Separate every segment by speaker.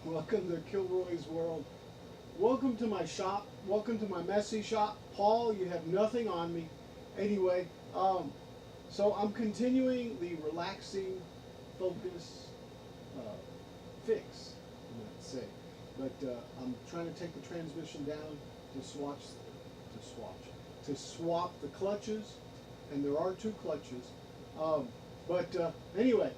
Speaker 1: Welcome to Kilroy's World. Welcome to my shop. Welcome to my messy shop. Paul, you have nothing on me. Anyway, so I'm continuing the relaxing focus fix, you might say. But I'm trying to take the transmission down to swap the clutches, and there are two clutches. Anyway,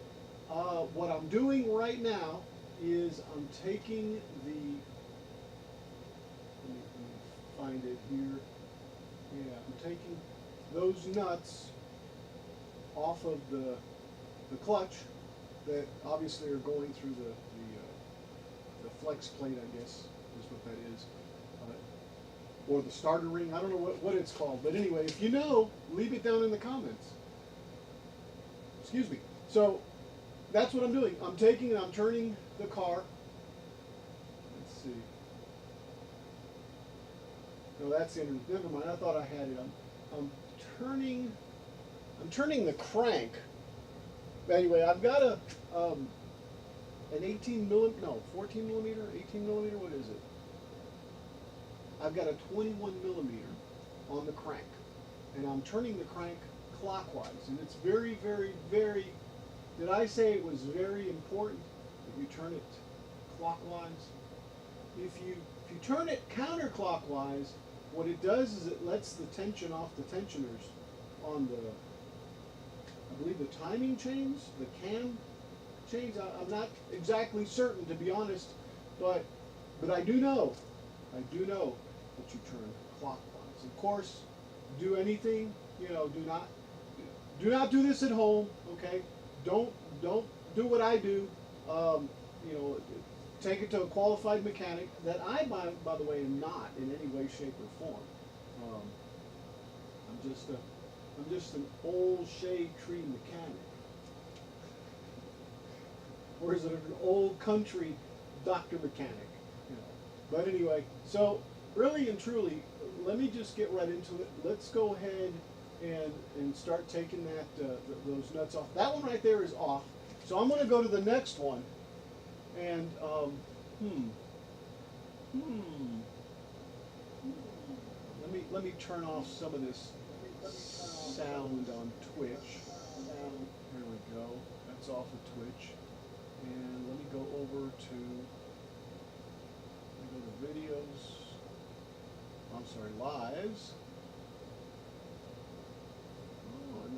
Speaker 1: what I'm doing right now is I'm taking let me find it here. Yeah, I'm taking those nuts off of the clutch that obviously are going through the flex plate, I guess is what that is, or the starter ring. I don't know what it's called, but anyway, if you know, leave it down in the comments. Excuse me. So that's what I'm doing. I'm taking and I'm turning the car. Let's see. No, that's the internet. Never mind. I thought I had it. I'm turning. I'm turning the crank. Anyway, I've got an 18 millimeter, no, 14 millimeter, 18 millimeter. What is it? I've got a 21 millimeter on the crank, and I'm turning the crank clockwise, and it's very, very, very. Did I say it was very important that you turn it clockwise? If you turn it counterclockwise, what it does is it lets the tension off the tensioners on the, I believe the timing chains, the cam chains. I'm not exactly certain, to be honest, but I do know that you turn clockwise. Of course, do anything, do not do this at home, okay? Don't do what I do. Take it to a qualified mechanic that I, by the way, am not in any way, shape, or form. I'm just an old shade tree mechanic. Or is it an old country doctor mechanic? But anyway, so really and truly, let me just get right into it. Let's go ahead and start taking those nuts off. That one right there is off. So I'm going to go to the next one, and let me turn off some of this sound on Twitch. There we go. That's off of Twitch, and let me go over to videos. I'm sorry, lives. And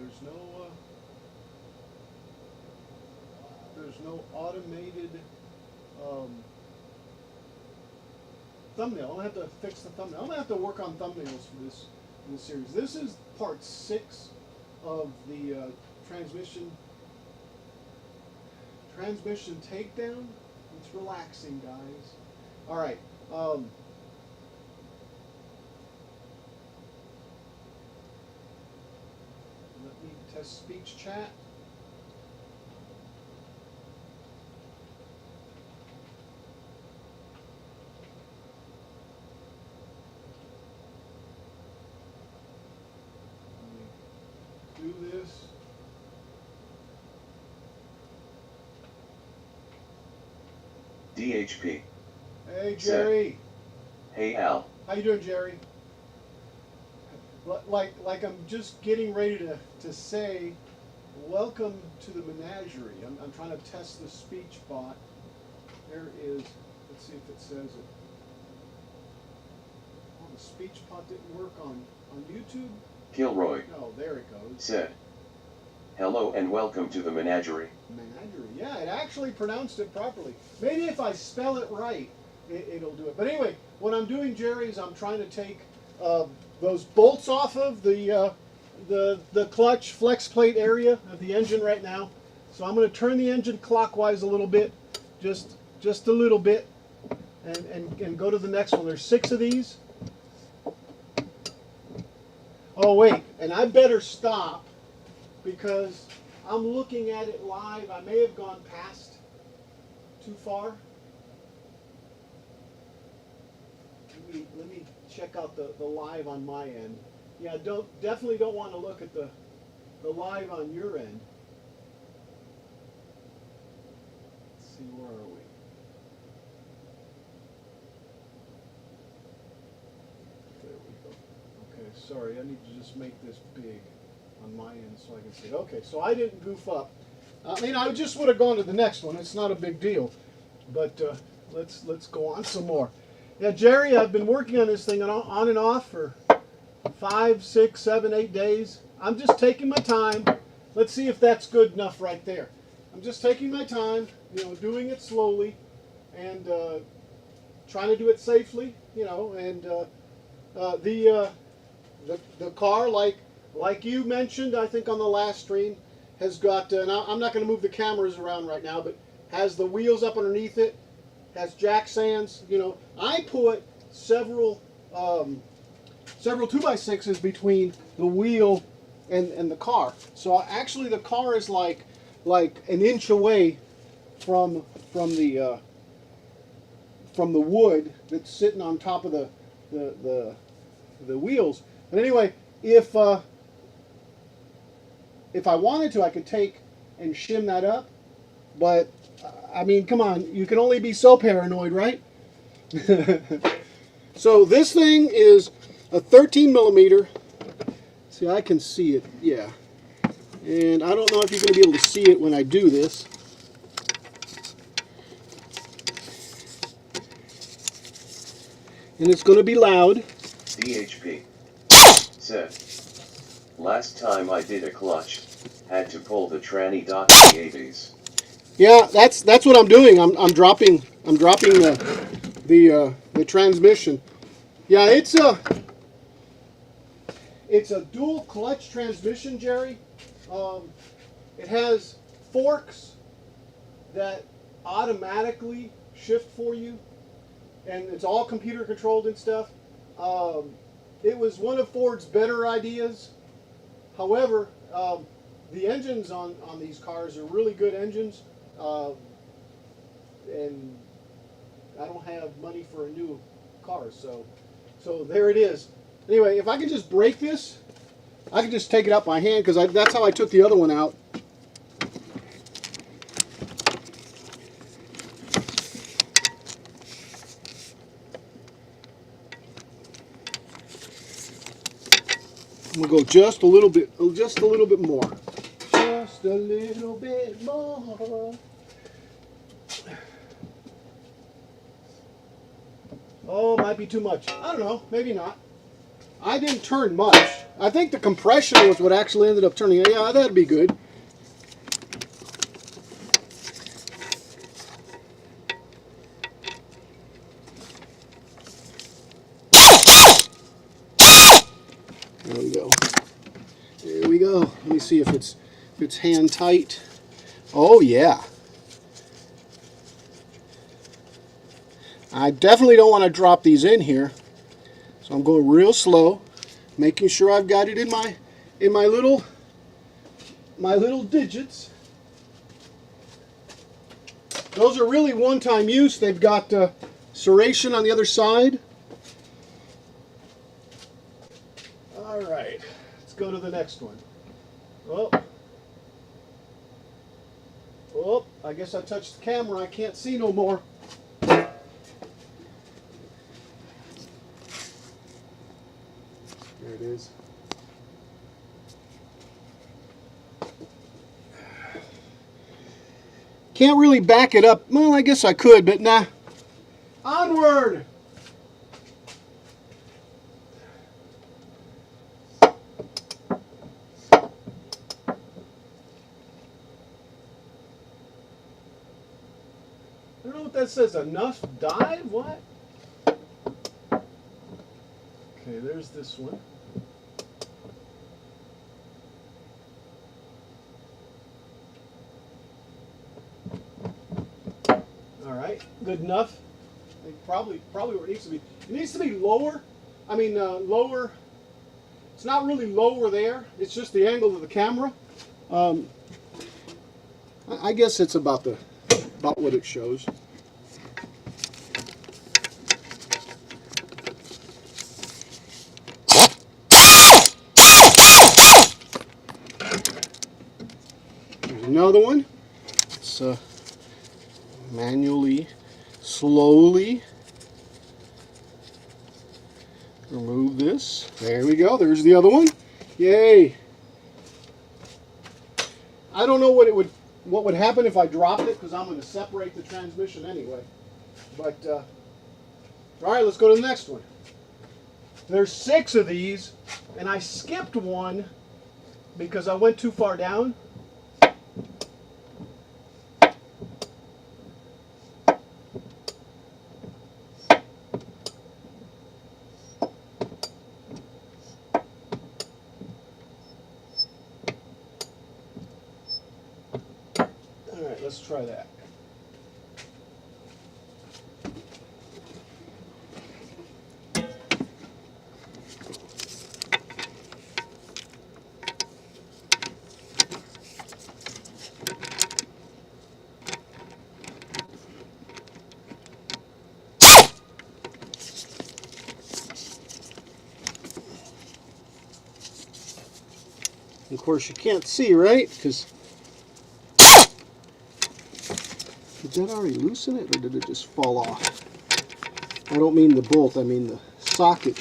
Speaker 1: there's no automated thumbnail. I'm gonna have to fix the thumbnail. I'm gonna have to work on thumbnails for this series. This is part 6 of the transmission takedown. It's relaxing, guys. All right. Let me test speech chat. Let me do this.
Speaker 2: DHP.
Speaker 1: Hey, Jerry.
Speaker 2: Hey, Al.
Speaker 1: How you doing, Jerry? Like I'm just getting ready to say, welcome to the menagerie. I'm trying to test the speech bot. There is, let's see if it says it. Oh, the speech bot didn't work on YouTube?
Speaker 2: Kilroy.
Speaker 1: No, there it goes.
Speaker 2: Said, hello and welcome to the menagerie.
Speaker 1: Menagerie. Yeah, it actually pronounced it properly. Maybe if I spell it right, it'll do it. But anyway, what I'm doing, Jerry, is I'm trying to take those bolts off of the clutch flex plate area of the engine right now. So I'm going to turn the engine clockwise a little bit, just a little bit, and go to the next one. There's 6 of these. Oh wait, and I better stop because I'm looking at it live. I may have gone past too far. Let me check out the live on my end. Yeah, definitely don't want to look at the live on your end. Let's see, where are we? sorry, I need to just make this big on my end so I can see. Okay, so I didn't goof up. I mean, I just would have gone to the next one. It's not a big deal. But let's go on some more. Yeah, Jerry, I've been working on this thing on and off for 5, 6, 7, 8 days. I'm just taking my time. Let's see if that's good enough right there. I'm just taking my time, doing it slowly and trying to do it safely, and the car, like you mentioned, I think on the last stream, has got, I'm not going to move the cameras around right now, but has the wheels up underneath it, has jack stands. I put several 2x6s between the wheel and the car. So actually the car is like an inch away from the wood that's sitting on top of the wheels. But anyway, if I wanted to, I could take and shim that up. But I mean, come on, you can only be so paranoid, right? So this thing is a 13 millimeter. See, I can see it, yeah. And I don't know if you're going to be able to see it when I do this. And it's going to be loud.
Speaker 2: DHP said, last time I did a clutch, had to pull the tranny dot in the 80s.
Speaker 1: Yeah, that's what I'm doing. I'm dropping the transmission. Yeah, it's a dual clutch transmission, Jerry. It has forks that automatically shift for you, and it's all computer controlled and stuff. It was one of Ford's better ideas. However, the engines on these cars are really good engines, and I don't have money for a new car, so there it is. Anyway, if I can just break this, I can just take it out by hand, because that's how I took the other one out. We'll go just a little bit more. Just a little bit more. Oh, might be too much. I don't know. Maybe not. I didn't turn much. I think the compression was what actually ended up turning it. Yeah, that'd be good. There we go. There we go. Let me see if it's hand tight. Oh yeah. I definitely don't want to drop these in here, so I'm going real slow, making sure I've got it in my little digits. Those are really one-time use. They've got serration on the other side. All right, let's go to the next one. Oh, I guess I touched the camera. I can't see no more. There it is. Can't really back it up. Well, I guess I could, but nah. Onward! I don't know what that says. Enough dive? What? Okay, there's this one. All right, good enough. I think probably where it needs to be. It needs to be lower. I mean, lower. It's not really lower there. It's just the angle of the camera. I guess it's about what it shows. There's another one. It's manually, slowly remove this. There we go. There's the other one. Yay! I don't know what would happen if I dropped it, because I'm going to separate the transmission anyway. But all right, let's go to the next one. There's 6 of these, and I skipped one because I went too far down. All right, let's try that. Of course, you can't see, right? Because did that already loosen it, or did it just fall off? I don't mean the bolt, I mean the socket.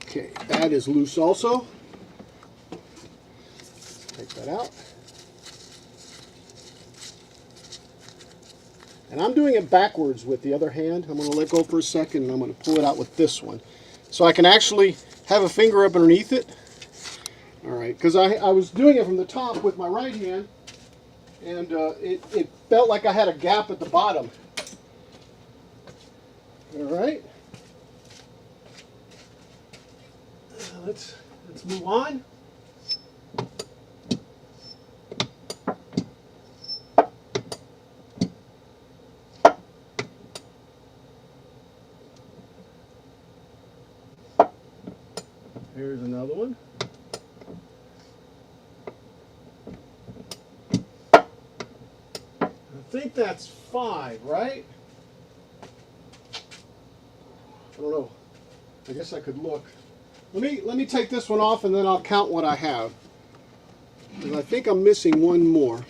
Speaker 1: Okay, that is loose also. Take that out. And I'm doing it backwards with the other hand. I'm going to let go for a second, and I'm going to pull it out with this one. So I can actually have a finger up underneath it. All right, because I was doing it from the top with my right hand, and it felt like I had a gap at the bottom. All right. Let's move on. Here's another one. I think that's 5, right? I don't know. I guess I could look. Let me take this one off, and then I'll count what I have. Because I think I'm missing one more.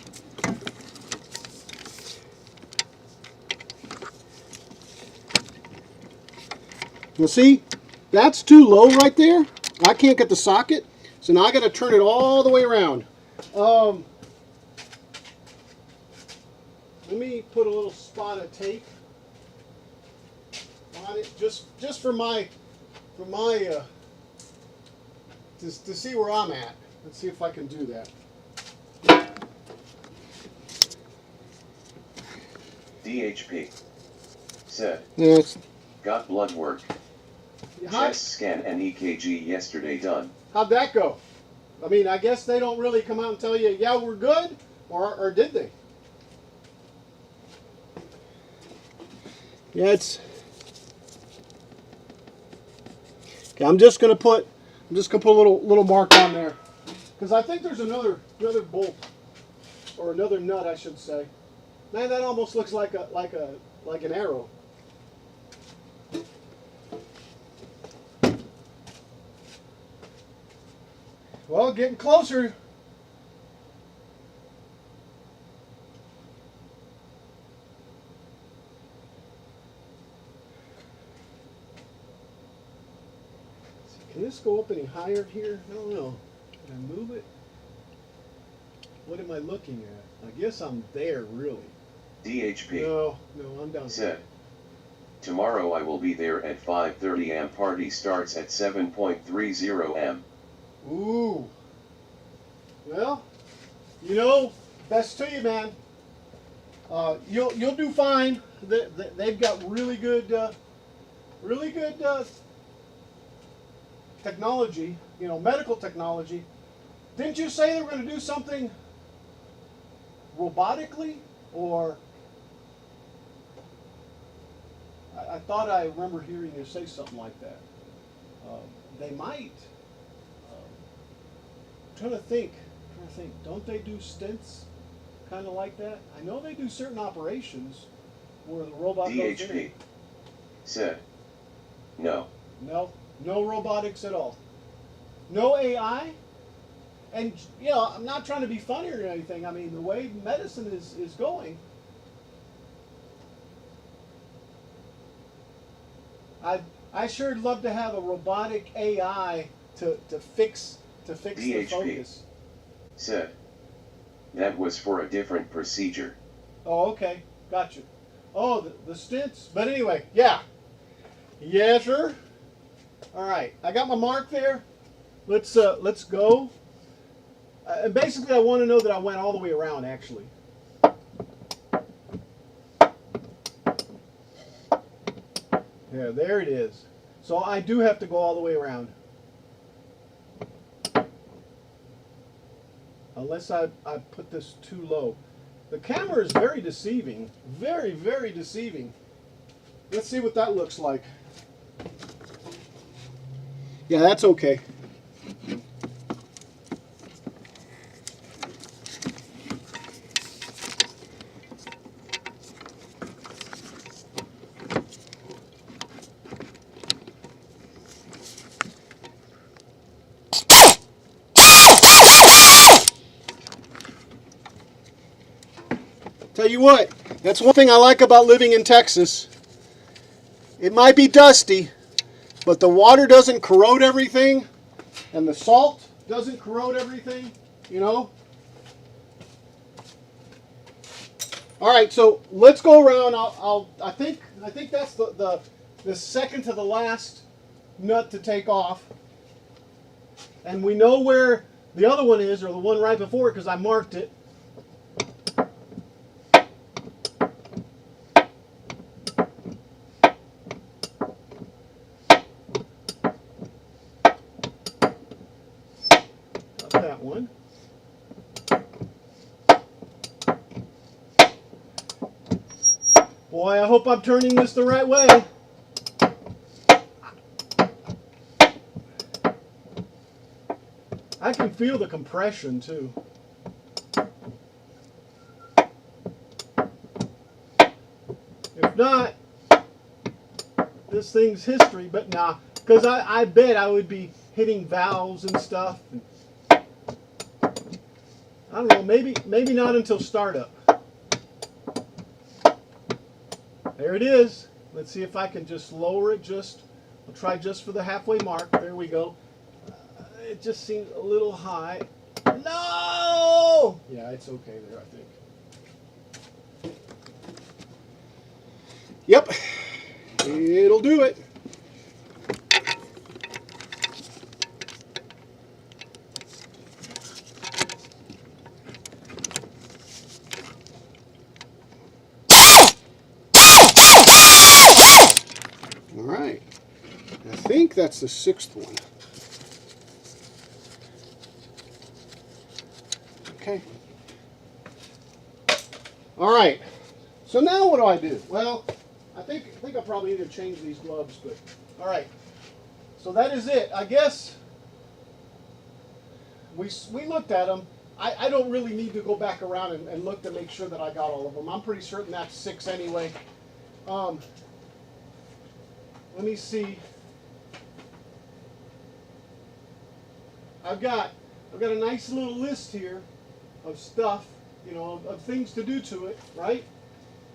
Speaker 1: You see, that's too low right there. I can't get the socket, so now I got to turn it all the way around. Let me put a little spot of tape on it, just for my to see where I'm at. Let's see if I can do that.
Speaker 2: DHP said,
Speaker 1: Yes.
Speaker 2: got blood work. Chest scan and EKG yesterday done.
Speaker 1: How'd that go? I mean, I guess they don't really come out and tell you, yeah, we're good, or did they? Yeah, it's. Okay, I'm just gonna put a little mark on there, because I think there's another bolt, or another nut, I should say. Man, that almost looks like an arrow. Well, getting closer. Can this go up any higher here? I don't know. Can I move it? What am I looking at? I guess I'm there, really.
Speaker 2: DHP
Speaker 1: No, I'm down
Speaker 2: said, tomorrow I will be there at 5:30 am. Party starts at 7:30 am.
Speaker 1: Ooh. Well, you know, best to you, man. You'll do fine. They've got really good technology. You know, medical technology. Didn't you say they were going to do something robotically, or? I thought I remember hearing you say something like that. They might. I'm trying to think. Don't they do stints kind of like that? I know they do certain operations where the robot goes in.
Speaker 2: DHP said, no.
Speaker 1: No? No robotics at all. No AI. And, you know, I'm not trying to be funny or anything. I mean, the way medicine is going, I sure'd love to have a robotic AI to fix the
Speaker 2: DHP
Speaker 1: focus.
Speaker 2: said. That was for a different procedure.
Speaker 1: Oh, okay. Gotcha. Oh, the stents. But anyway, yeah. Yes, sir. All right. I got my mark there. Let's go. And basically, I want to know that I went all the way around, actually. Yeah, there it is. So I do have to go all the way around. Unless I put this too low. The camera is very deceiving. Very, very deceiving. Let's see what that looks like. Yeah, that's okay. Tell you what, that's one thing I like about living in Texas. It might be dusty, but the water doesn't corrode everything, and the salt doesn't corrode everything, you know? All right, so let's go around. I think that's the second to the last nut to take off. And we know where the other one is, or the one right before it, because I marked it. That one. Boy, I hope I'm turning this the right way. I can feel the compression too. If not, this thing's history, but nah, because I bet I would be hitting valves and stuff. I don't know, maybe not until startup. There it is. Let's see if I can just lower it I'll try just for the halfway mark. There we go. It just seems a little high. No! Yeah, it's okay there, I think. Yep. It'll do it. All right. I think that's the sixth one. Okay. All right. So now what do I do? Well, I think I probably need to change these gloves, but all right. So that is it. I guess we looked at them. I don't really need to go back around and look to make sure that I got all of them. I'm pretty certain that's 6 anyway. Let me see. I've got a nice little list here of stuff, you know, of things to do to it, right?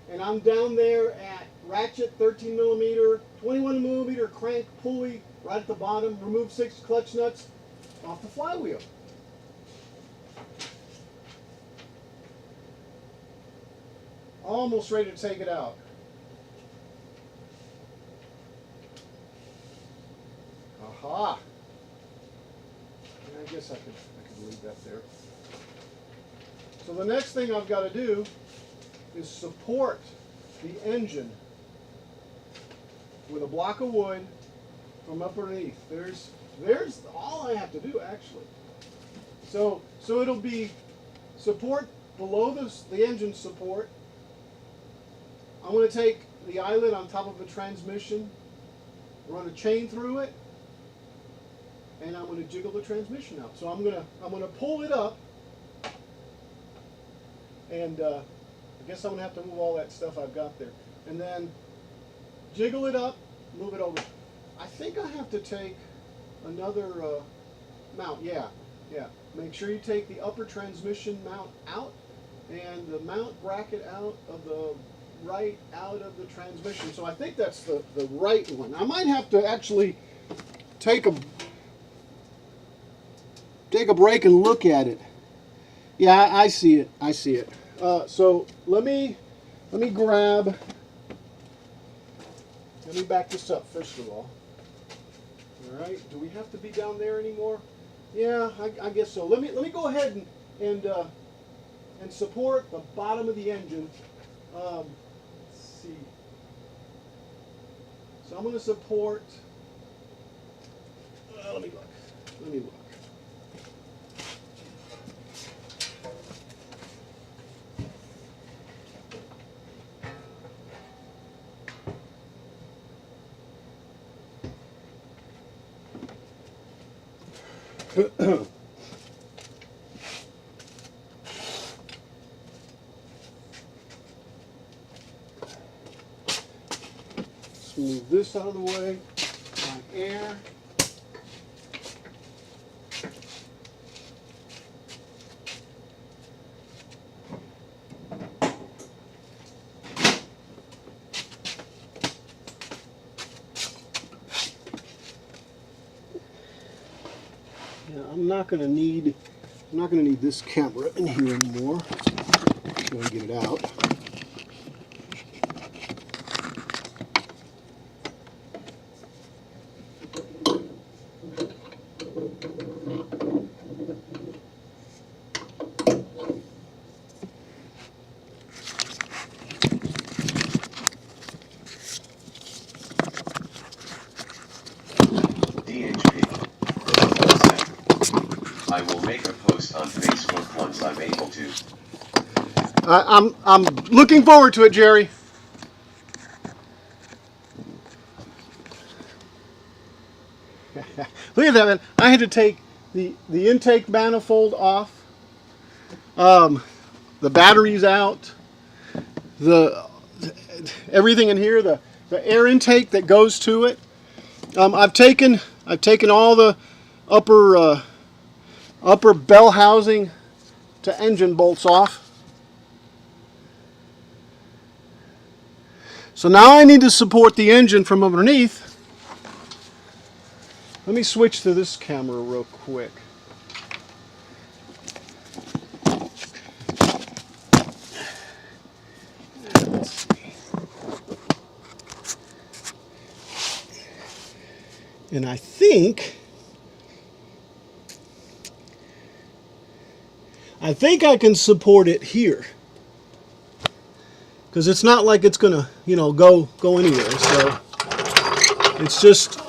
Speaker 1: And I'm down there at ratchet, 13 millimeter, 21 millimeter crank pulley right at the bottom. Remove 6 clutch nuts off the flywheel. Almost ready to take it out. Aha! I guess I could leave that there. So the next thing I've got to do is support the engine with a block of wood from underneath. There's all I have to do actually. So it'll be support below the engine support. I'm going to take the eyelet on top of the transmission, run a chain through it, and I'm going to jiggle the transmission out. So I'm going to pull it up, and I guess I'm going to have to move all that stuff I've got there, and then jiggle it up, move it over. I think I have to take another mount. Yeah. Make sure you take the upper transmission mount out and the mount bracket out of the out of the transmission. So I think that's the right one. I might have to actually take a break and look at it. Yeah, I see it. I see it. So let me grab. Let me back this up first of all. All right. Do we have to be down there anymore? Yeah, I guess so. Let me go ahead and support the bottom of the engine. Let's see. So I'm going to support. Let me look. Let me look. Let's move this out of the way. My air. Yeah, I'm not going to need this camera in here anymore. Go and get it out.
Speaker 2: I will make a post on Facebook once I'm able to.
Speaker 1: I'm looking forward to it, Jerry. Look at that, man. I had to take the intake manifold off, the batteries out, everything in here, the air intake that goes to it. I've taken all the upper bell housing to engine bolts off. So now I need to support the engine from underneath. Let me switch to this camera real quick. Let's see. And I think I can support it here, because it's not like it's gonna, go anywhere. So it's just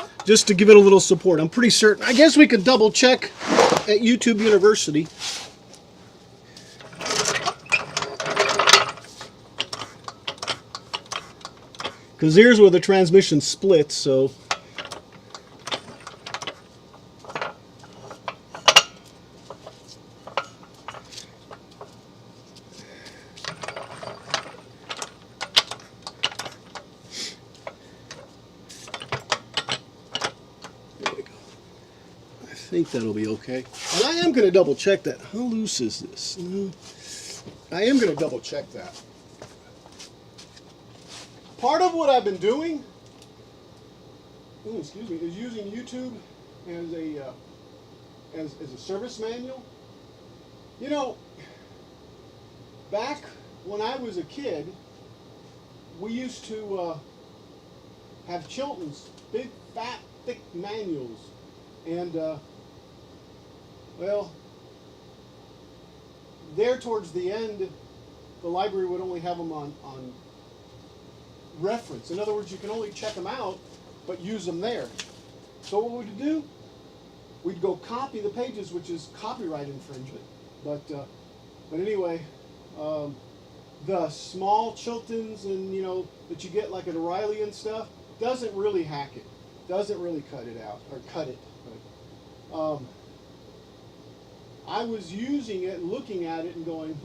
Speaker 1: to give it a little support. I'm pretty certain. I guess we could double check at YouTube University. Because here's where the transmission splits, so. I think that'll be okay. And I am going to double check that. How loose is this? I am going to double check that. Part of what I've been doing, is using YouTube as a service manual. Back when I was a kid, we used to have Chilton's big, fat, thick manuals. And, there towards the end, the library would only have them on reference. In other words, you can only check them out, but use them there. So what would you do? We'd go copy the pages, which is copyright infringement. But anyway, the small Chiltons and, that you get like at O'Reilly and stuff, doesn't really hack it. Doesn't really cut it out, or cut it. But, I was using it and looking at it and going,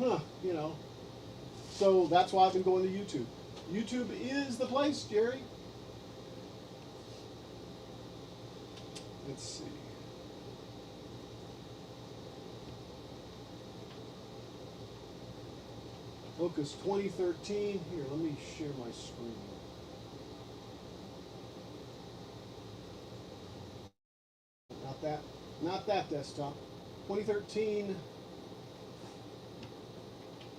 Speaker 1: So that's why I've been going to YouTube. YouTube is the place, Jerry. Let's see. Focus 2013. Here, let me share my screen. Not that desktop. 2013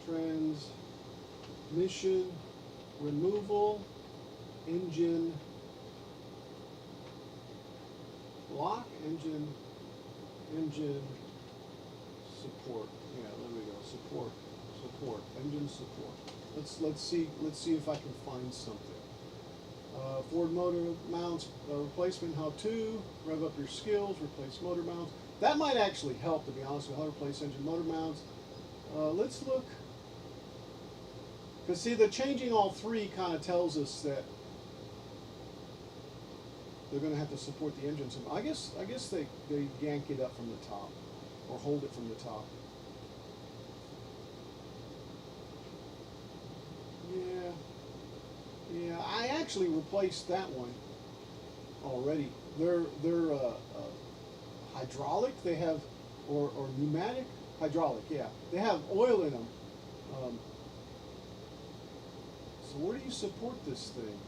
Speaker 1: transmission removal engine block engine support. Yeah, there we go. Support engine support. Let's see if I can find something. Ford motor mounts replacement, how to rev up your skills, replace motor mounts. That might actually help, to be honest with you. How to replace engine motor mounts. Let's look, because see, the changing all three kind of tells us that they're going to have to support the engine. So I guess they yank it up from the top, or hold it from the top. Yeah, I actually replaced that one already. They're hydraulic. They have, or pneumatic, hydraulic. Yeah, they have oil in them. So where do you support this thing?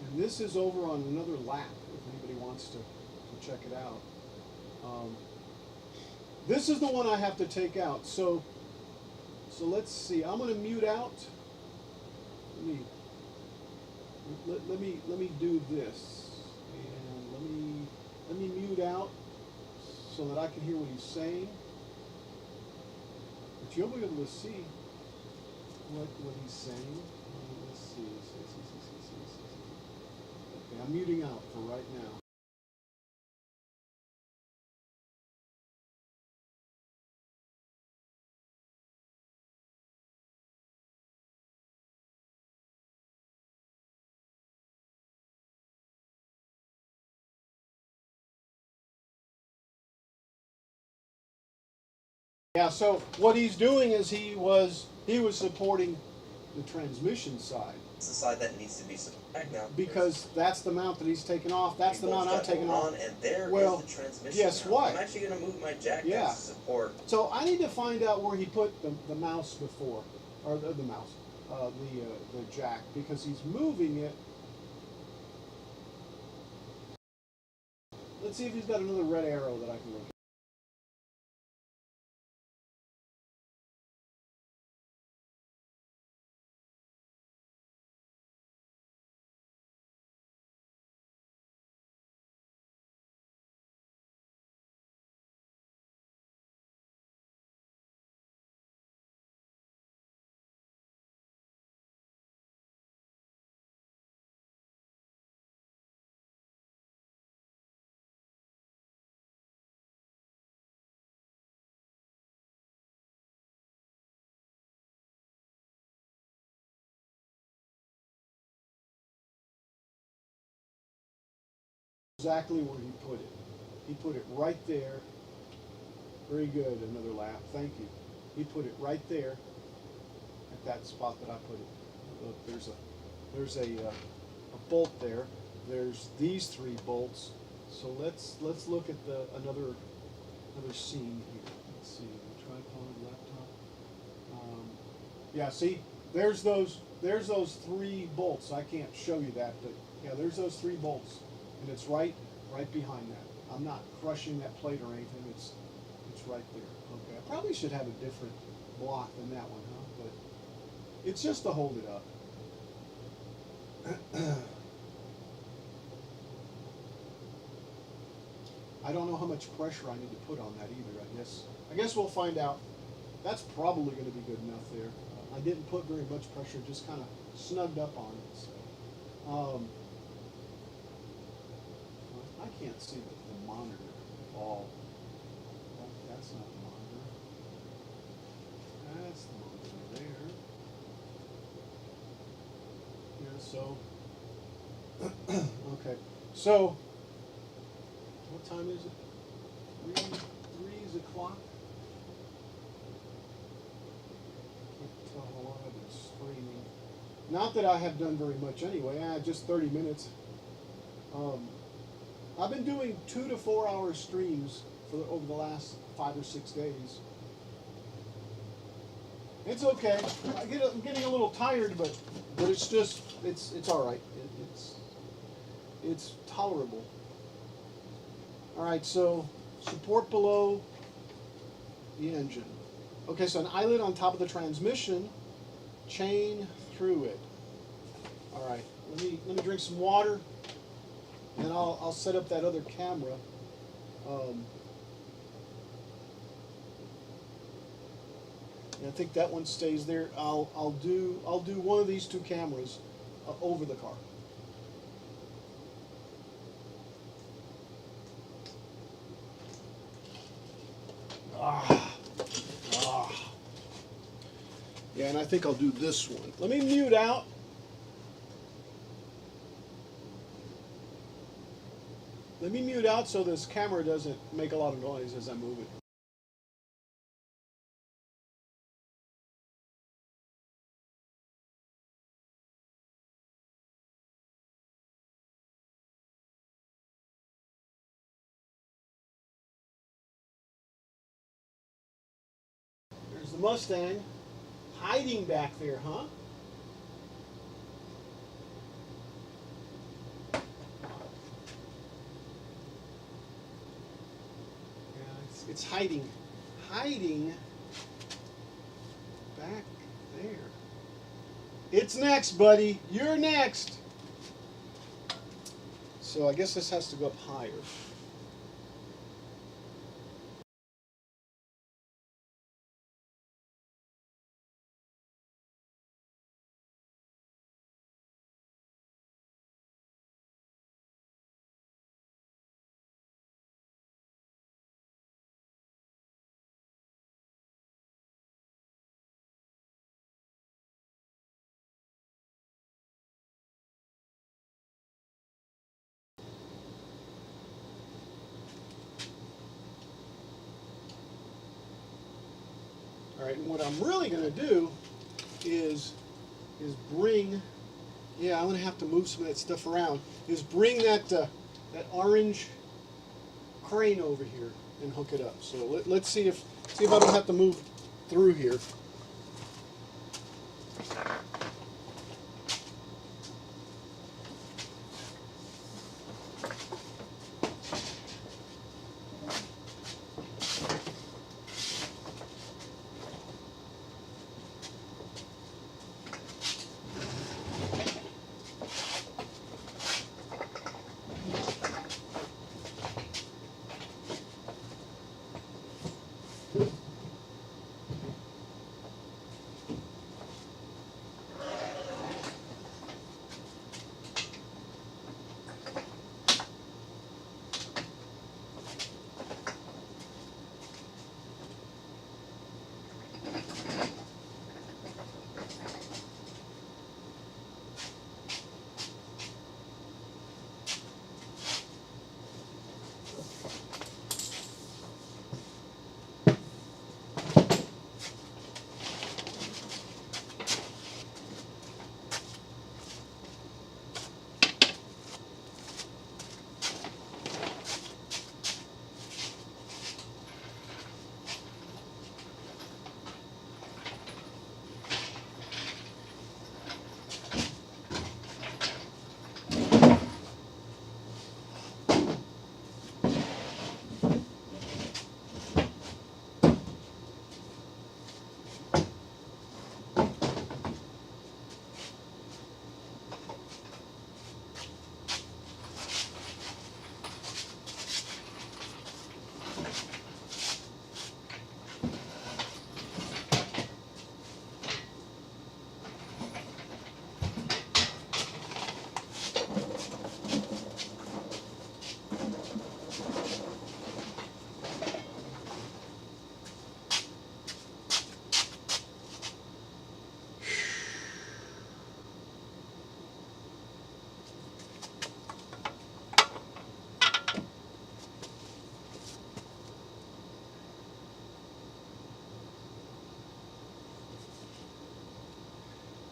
Speaker 1: And this is over on another lap. If anybody wants to check it out. This is the one I have to take out. So let's see. I'm going to mute out. Let me do this, and let me mute out so that I can hear what he's saying. But you'll be able to see what he's saying. Let's see. Okay, I'm muting out for right now. Yeah, so what he's doing is he was supporting the transmission side.
Speaker 3: It's the side that needs to be supported now.
Speaker 1: Because that's the mount that he's taken off. That's the mount I'm taking off.
Speaker 3: And there
Speaker 1: well,
Speaker 3: is the transmission.
Speaker 1: Guess
Speaker 3: now.
Speaker 1: what?
Speaker 3: I'm actually going to move my jack
Speaker 1: yeah.
Speaker 3: to support.
Speaker 1: So I need to find out where he put the mouse before, or the mouse, the jack, because he's moving it. Let's see if he's got another red arrow that I can look at. Exactly where he put it. He put it right there. Very good. Another lap. Thank you. He put it right there at that spot that I put it. Look, there's a bolt there. There's these three bolts. So let's look at another scene here. Let's see. Tripod, laptop. Yeah. See, there's those three bolts. I can't show you that, but yeah, there's those three bolts. And it's right behind that. I'm not crushing that plate or anything. It's right there. Okay. I probably should have a different block than that one, huh? But it's just to hold it up. I don't know how much pressure I need to put on that either. I guess we'll find out. That's probably going to be good enough there. I didn't put very much pressure, just kind of snugged up on it. So. I can't see the monitor at all. That's not the monitor. That's the monitor there. Yeah, so, okay. So, what time is it? 3 o'clock? Can't tell how long I've been streaming. Not that I have done very much anyway, just 30 minutes. Um, I've been doing 2 to 4 hour streams over the last 5 or 6 days. It's okay. I'm getting a little tired, but it's all right. It's tolerable. All right, so support below the engine. Okay, so an eyelet on top of the transmission, chain through it. All right, let me drink some water, and then I'll set up that other camera. And I think that one stays there. I'll do one of these two cameras over the car. Yeah, and I think I'll do this one. Let me mute out. Let me mute out so this camera doesn't make a lot of noise as I move it. There's the Mustang hiding back there, huh? Yeah, it's hiding back there. It's next, buddy. You're next. So I guess this has to go up higher. All right, and what I'm really going to do is bring, yeah, I'm going to have to move some of that stuff around, is bring that orange crane over here and hook it up. So let's see if I don't have to move through here.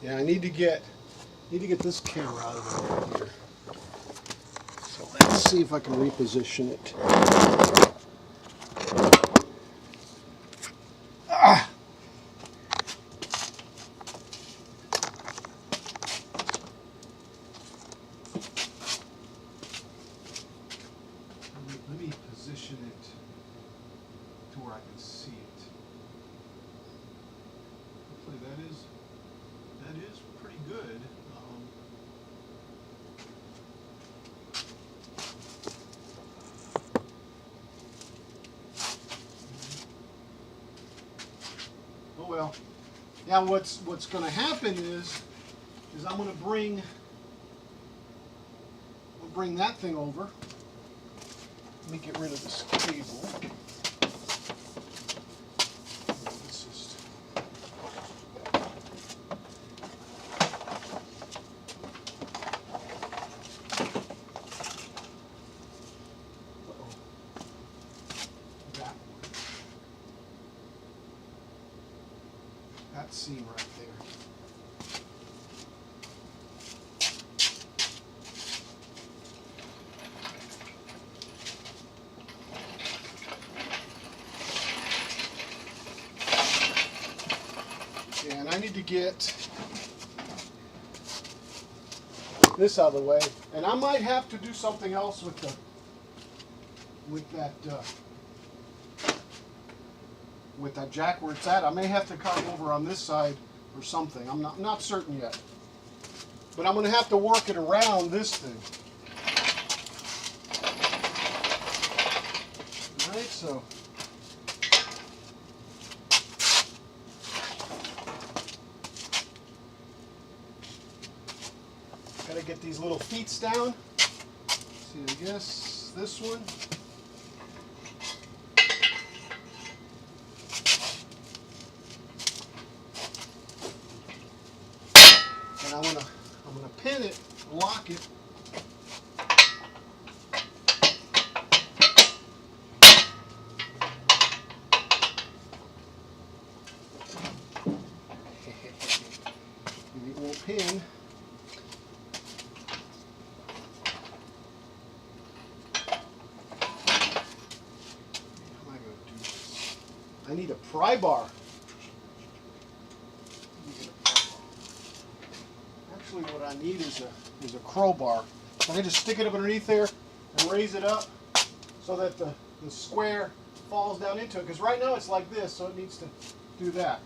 Speaker 1: Yeah, I need to get this camera out of the way here. Let's see if I can reposition it. Ah! Let me position it to where I can see it. Hopefully that is pretty good. Oh well. Now what's going to happen is I'm going to bring that thing over. Let me get rid of this cable. Let's just. Uh-oh. That one. That seam right there. And I need to get this out of the way, and I might have to do something else with that jack where it's at. I may have to come over on this side or something. I'm not certain yet, but I'm going to have to work it around this thing. All right, so. Gotta get these little feet down. See, I guess this one. And I'm gonna pin it, lock it. Maybe it won't pin. I need a pry bar. Actually, what I need is a crowbar. So I just stick it up underneath there and raise it up so that the square falls down into it. Because right now it's like this, so it needs to do that.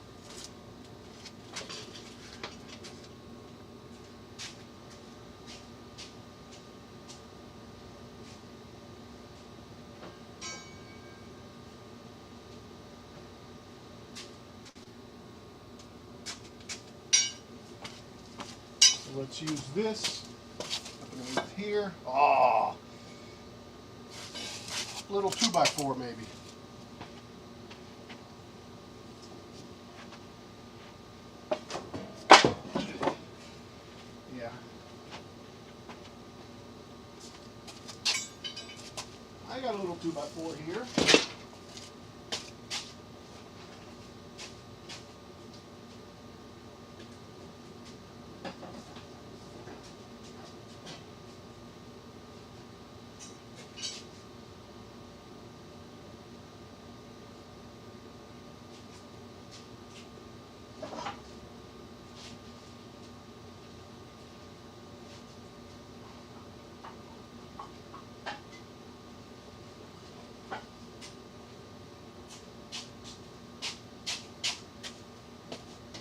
Speaker 1: Let's use this underneath here. Oh, little 2x4 maybe. Yeah. I got a little 2x4 here.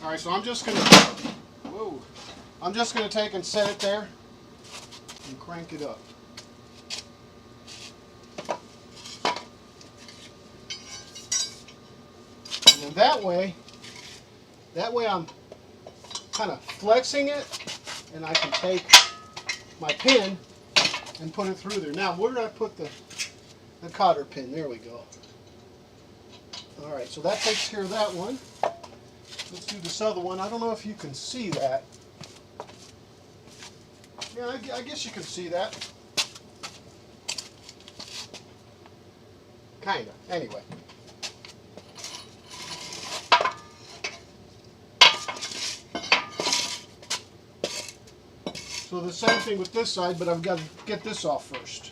Speaker 1: All right, so I'm just gonna take and set it there and crank it up. And then that way I'm kind of flexing it, and I can take my pin and put it through there. Now, where did I put the cotter pin? There we go. All right, so that takes care of that one. Let's do this other one. I don't know if you can see that. Yeah, I guess you can see that. Kinda. Anyway. So the same thing with this side, but I've got to get this off first.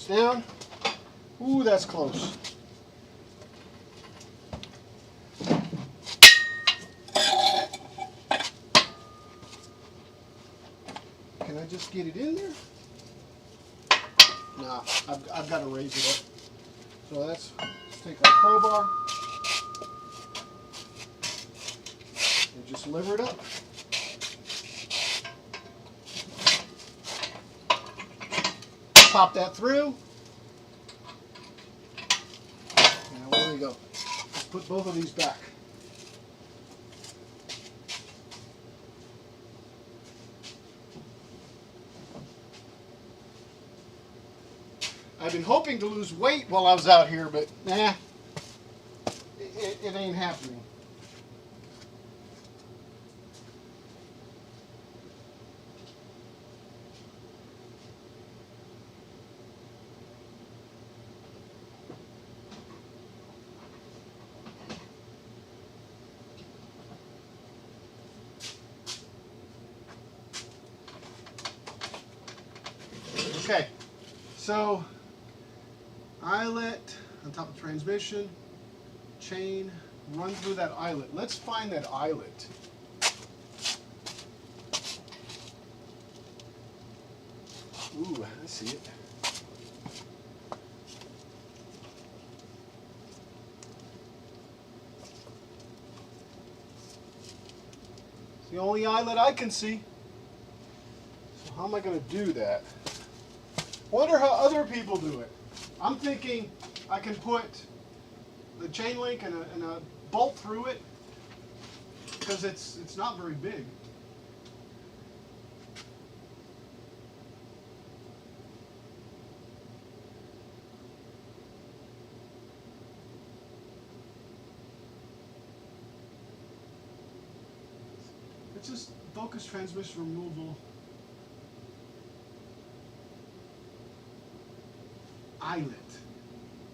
Speaker 1: It's down. Ooh, that's close. Can I just get it in there? Nah, I've got to raise it up. So let's take our crowbar and just lever it up. Pop that through. Now there we go. Let's put both of these back. I've been hoping to lose weight while I was out here, but nah, it ain't happening. Okay, so eyelet on top of transmission, chain, run through that eyelet. Let's find that eyelet. Ooh, I see it. It's the only eyelet I can see. So how am I going to do that? Wonder how other people do it. I'm thinking I can put the chain link and a bolt through it because it's not very big. It's just focus transmission removal. Eyelet.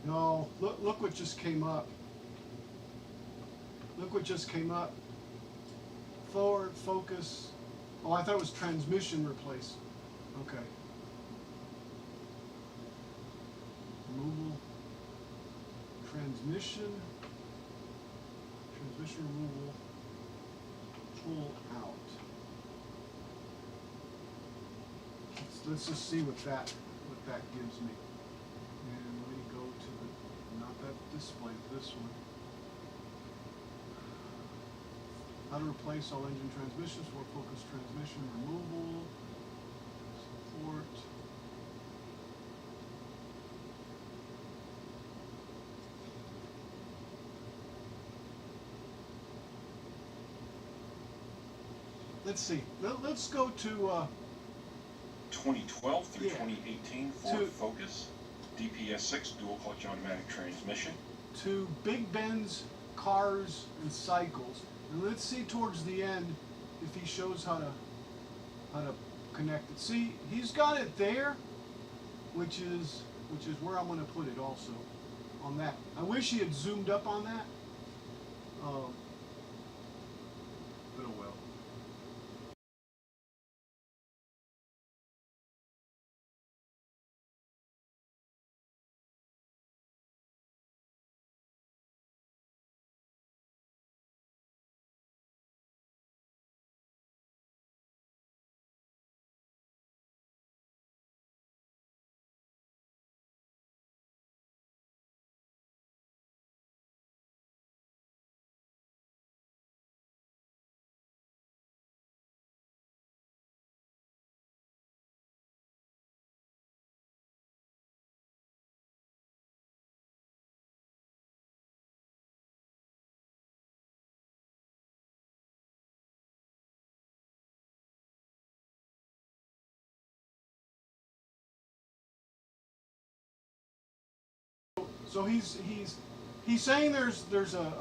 Speaker 1: No, look what just came up. Look what just came up. Forward, focus. Oh, I thought it was transmission replace. Okay. Removal. Transmission. Transmission removal. Pull out. Let's just see what that gives me. And let me go to the, not that display, this one. How to replace all engine transmissions for focus transmission removal, support. Let's see. Let's go to
Speaker 4: 2012 through
Speaker 1: yeah.
Speaker 4: 2018 Ford Focus, DPS6 dual clutch automatic transmission.
Speaker 1: To Big Ben's cars and cycles. And let's see towards the end if he shows how to connect it. See, he's got it there, which is where I'm going to put it also on that. I wish he had zoomed up on that. But oh well. So he's saying there's a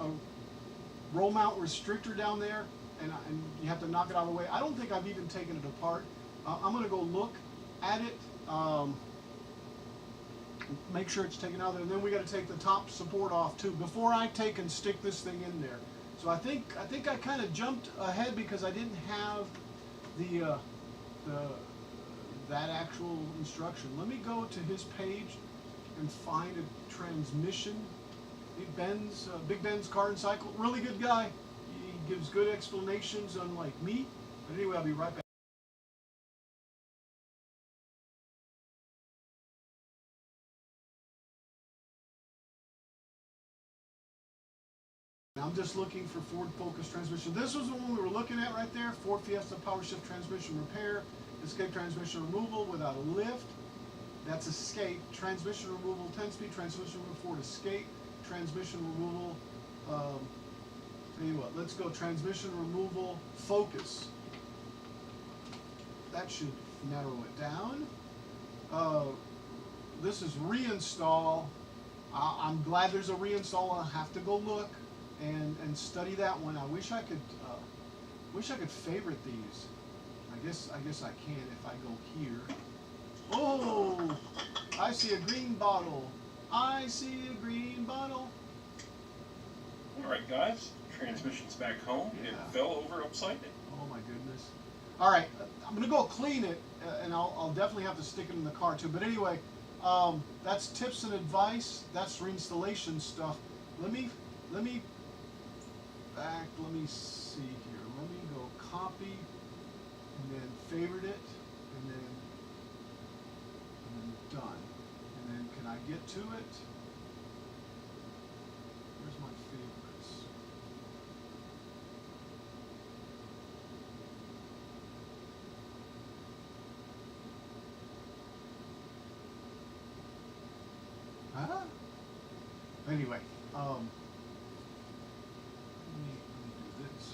Speaker 1: roll mount restrictor down there, and you have to knock it out of the way. I don't think I've even taken it apart. I'm going to go look at it, make sure it's taken out of there, and then we got to take the top support off too before I take and stick this thing in there. So I think I kind of jumped ahead because I didn't have the that actual instruction. Let me go to his page and find a transmission. Big Ben's Car and Cycle. Really good guy. He gives good explanations, unlike me. But anyway, I'll be right back. I'm just looking for Ford Focus transmission. This was the one we were looking at right there. Ford Fiesta power shift transmission repair. Escape transmission removal without a lift. That's Escape. Transmission removal 10-speed. Transmission removal Ford Escape. Transmission removal. Tell you what, let's go transmission removal Focus. That should narrow it down. This is reinstall. I'm glad there's a reinstall. I'll have to go look and study that one. I wish I could favorite these. I guess I can if I go here. Oh, I see a green bottle. I see a green bottle.
Speaker 4: All right, guys. Transmission's back home.
Speaker 1: Yeah.
Speaker 4: It fell over upside down.
Speaker 1: Oh my goodness. All right, I'm gonna go clean it, and I'll definitely have to stick it in the car too. But anyway, that's tips and advice. That's reinstallation stuff. Let me see here. Let me go copy, and then favorite it, and then done. And then can I get to it? Where's my favorites? Huh? Anyway, let me do this.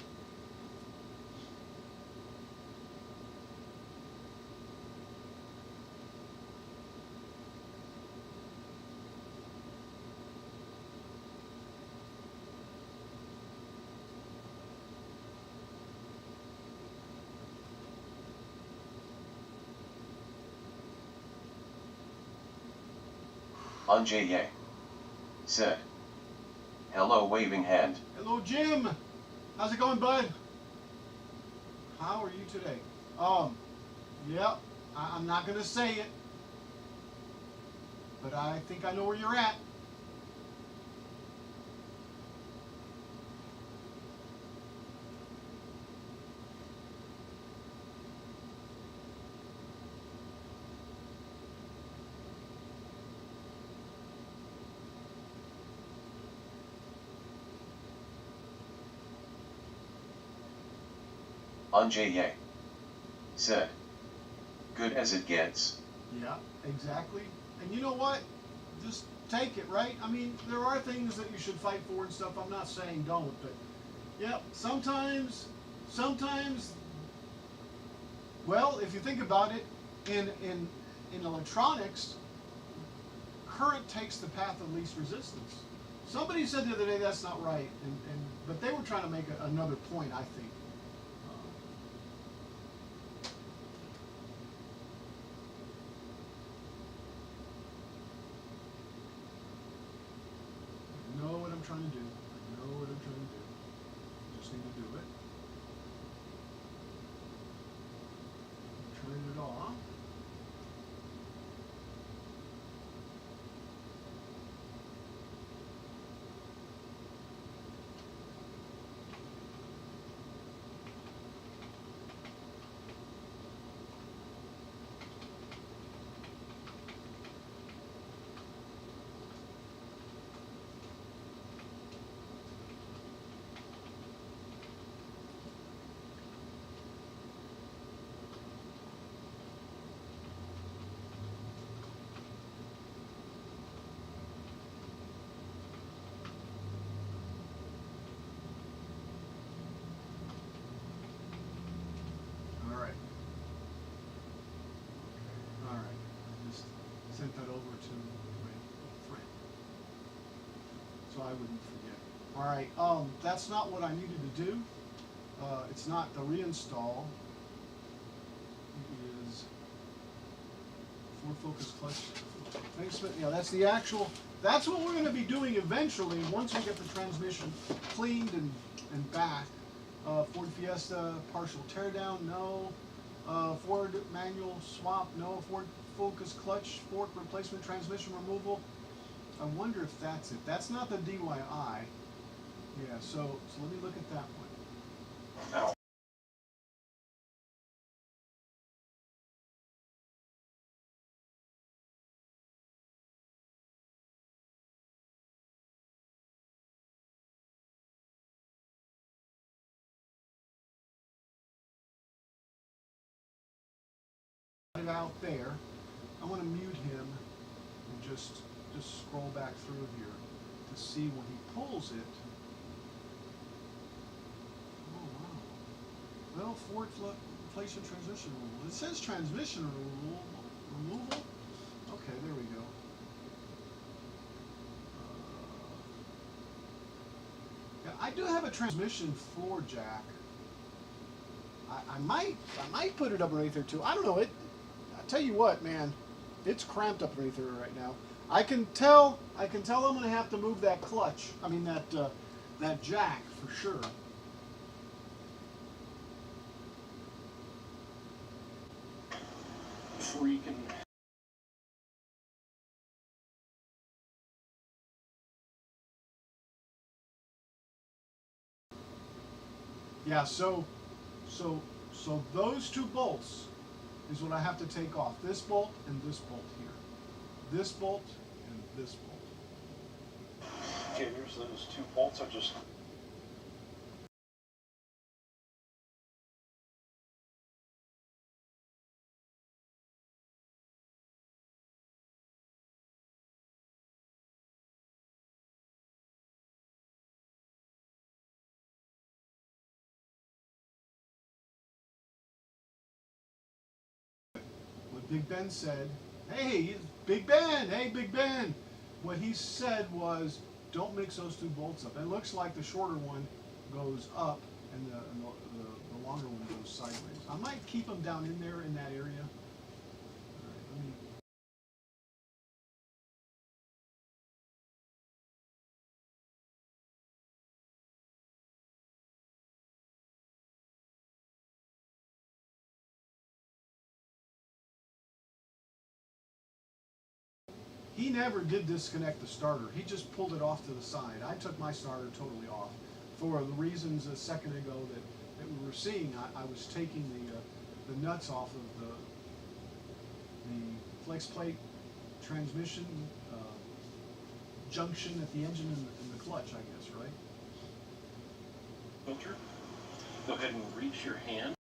Speaker 2: Anjaye said, hello waving hand.
Speaker 1: Hello, Jim. How's it going, bud? How are you today? Yep. I'm not gonna say it, but I think I know where you're at.
Speaker 2: Anjaye said, good as it gets.
Speaker 1: Yeah, exactly. And you know what? Just take it, right? I mean, there are things that you should fight for and stuff. I'm not saying don't, but yeah, sometimes, well, if you think about it, in electronics, current takes the path of least resistance. Somebody said the other day that's not right, but they were trying to make another point, I think. I know what I'm trying to do. Just need to do it. Turn it off. Sent that over to my friend, so I wouldn't forget. All right, that's not what I needed to do. It's not the reinstall. It is Ford Focus clutch. Thanks, yeah, that's the actual. That's what we're going to be doing eventually once we get the transmission cleaned and back. Ford Fiesta partial teardown, no. Ford manual swap, no. Ford Focus clutch fork replacement, transmission removal. I wonder if that's it. That's not the DIY. Yeah, so let me look at that one.
Speaker 4: Ow.
Speaker 1: It out there. I want to mute him and just scroll back through here to see when he pulls it. Oh wow. Well, Ford replacement transmission removal. It says transmission removal. Okay, there we go. Yeah, I do have a transmission floor jack. I might put it up underneath there too. I don't know. I tell you what, man, it's cramped up underneath there right now. I can tell I'm gonna have to move that clutch. I mean that jack for sure.
Speaker 4: Freaking.
Speaker 1: Yeah, so those two bolts is what I have to take off. This bolt and this bolt here. This bolt and this bolt.
Speaker 4: Okay, here's those two bolts. I just.
Speaker 1: What Big Ben said, hey, Big Ben, hey, Big Ben. What he said was, don't mix those two bolts up. It looks like the shorter one goes up and the longer one goes sideways. I might keep them down in there in that area. All right, let me. He never did disconnect the starter. He just pulled it off to the side. I took my starter totally off for the reasons a second ago that we were seeing. I was taking the nuts off of the flex plate transmission junction at the engine and the clutch, I guess, right?
Speaker 4: Filter. Go ahead and reach your hand.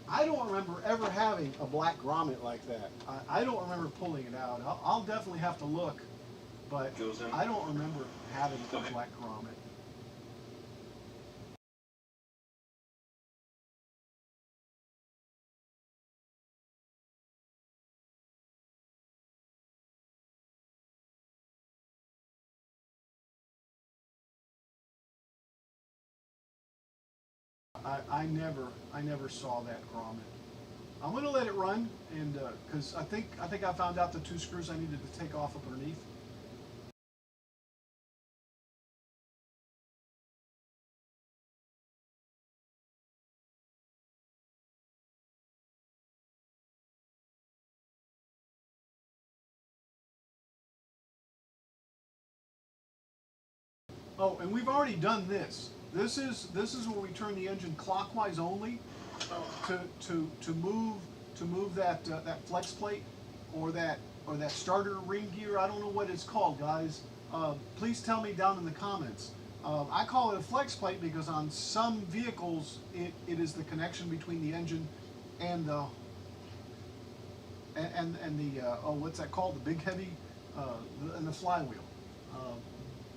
Speaker 1: I don't remember ever having a black grommet like that. I don't remember pulling it out. I'll definitely have to look, but
Speaker 4: Goes in.
Speaker 1: I don't remember having a
Speaker 4: Okay.
Speaker 1: black grommet. I never saw that grommet. I'm gonna let it run, and because I think I found out the two screws I needed to take off up underneath. Oh, and we've already done this. This is where we turn the engine clockwise only to move that flex plate or that starter ring gear. I don't know what it's called, guys. Please tell me down in the comments. I call it a flex plate because on some vehicles it is the connection between the engine and the oh, what's that called? The big heavy and the flywheel.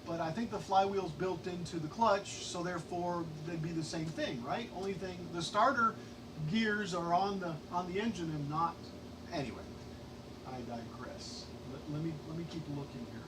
Speaker 1: But I think the flywheel's built into the clutch, so therefore they'd be the same thing, right? Only thing, the starter gears are on the engine and not. Anyway, I digress. Let me keep looking here.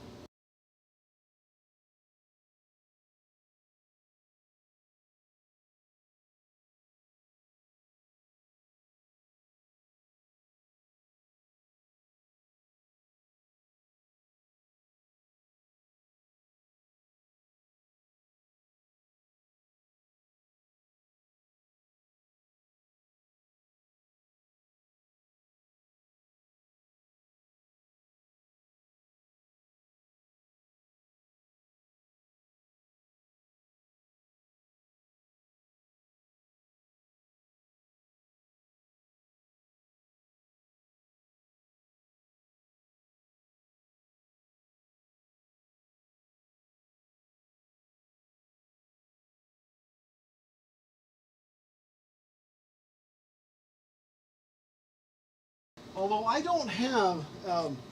Speaker 1: although I don't have,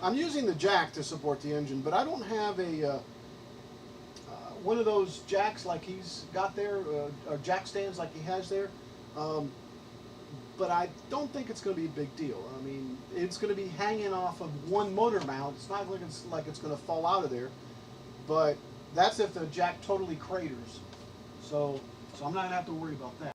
Speaker 1: I'm using the jack to support the engine, but I don't have a one of those jacks like he's got there, or jack stands like he has there. Um, but I don't think it's going to be a big deal. I mean, it's going to be hanging off of one motor mount. It's not like it's going to fall out of there, but that's if the jack totally craters. So I'm not going to have to worry about that.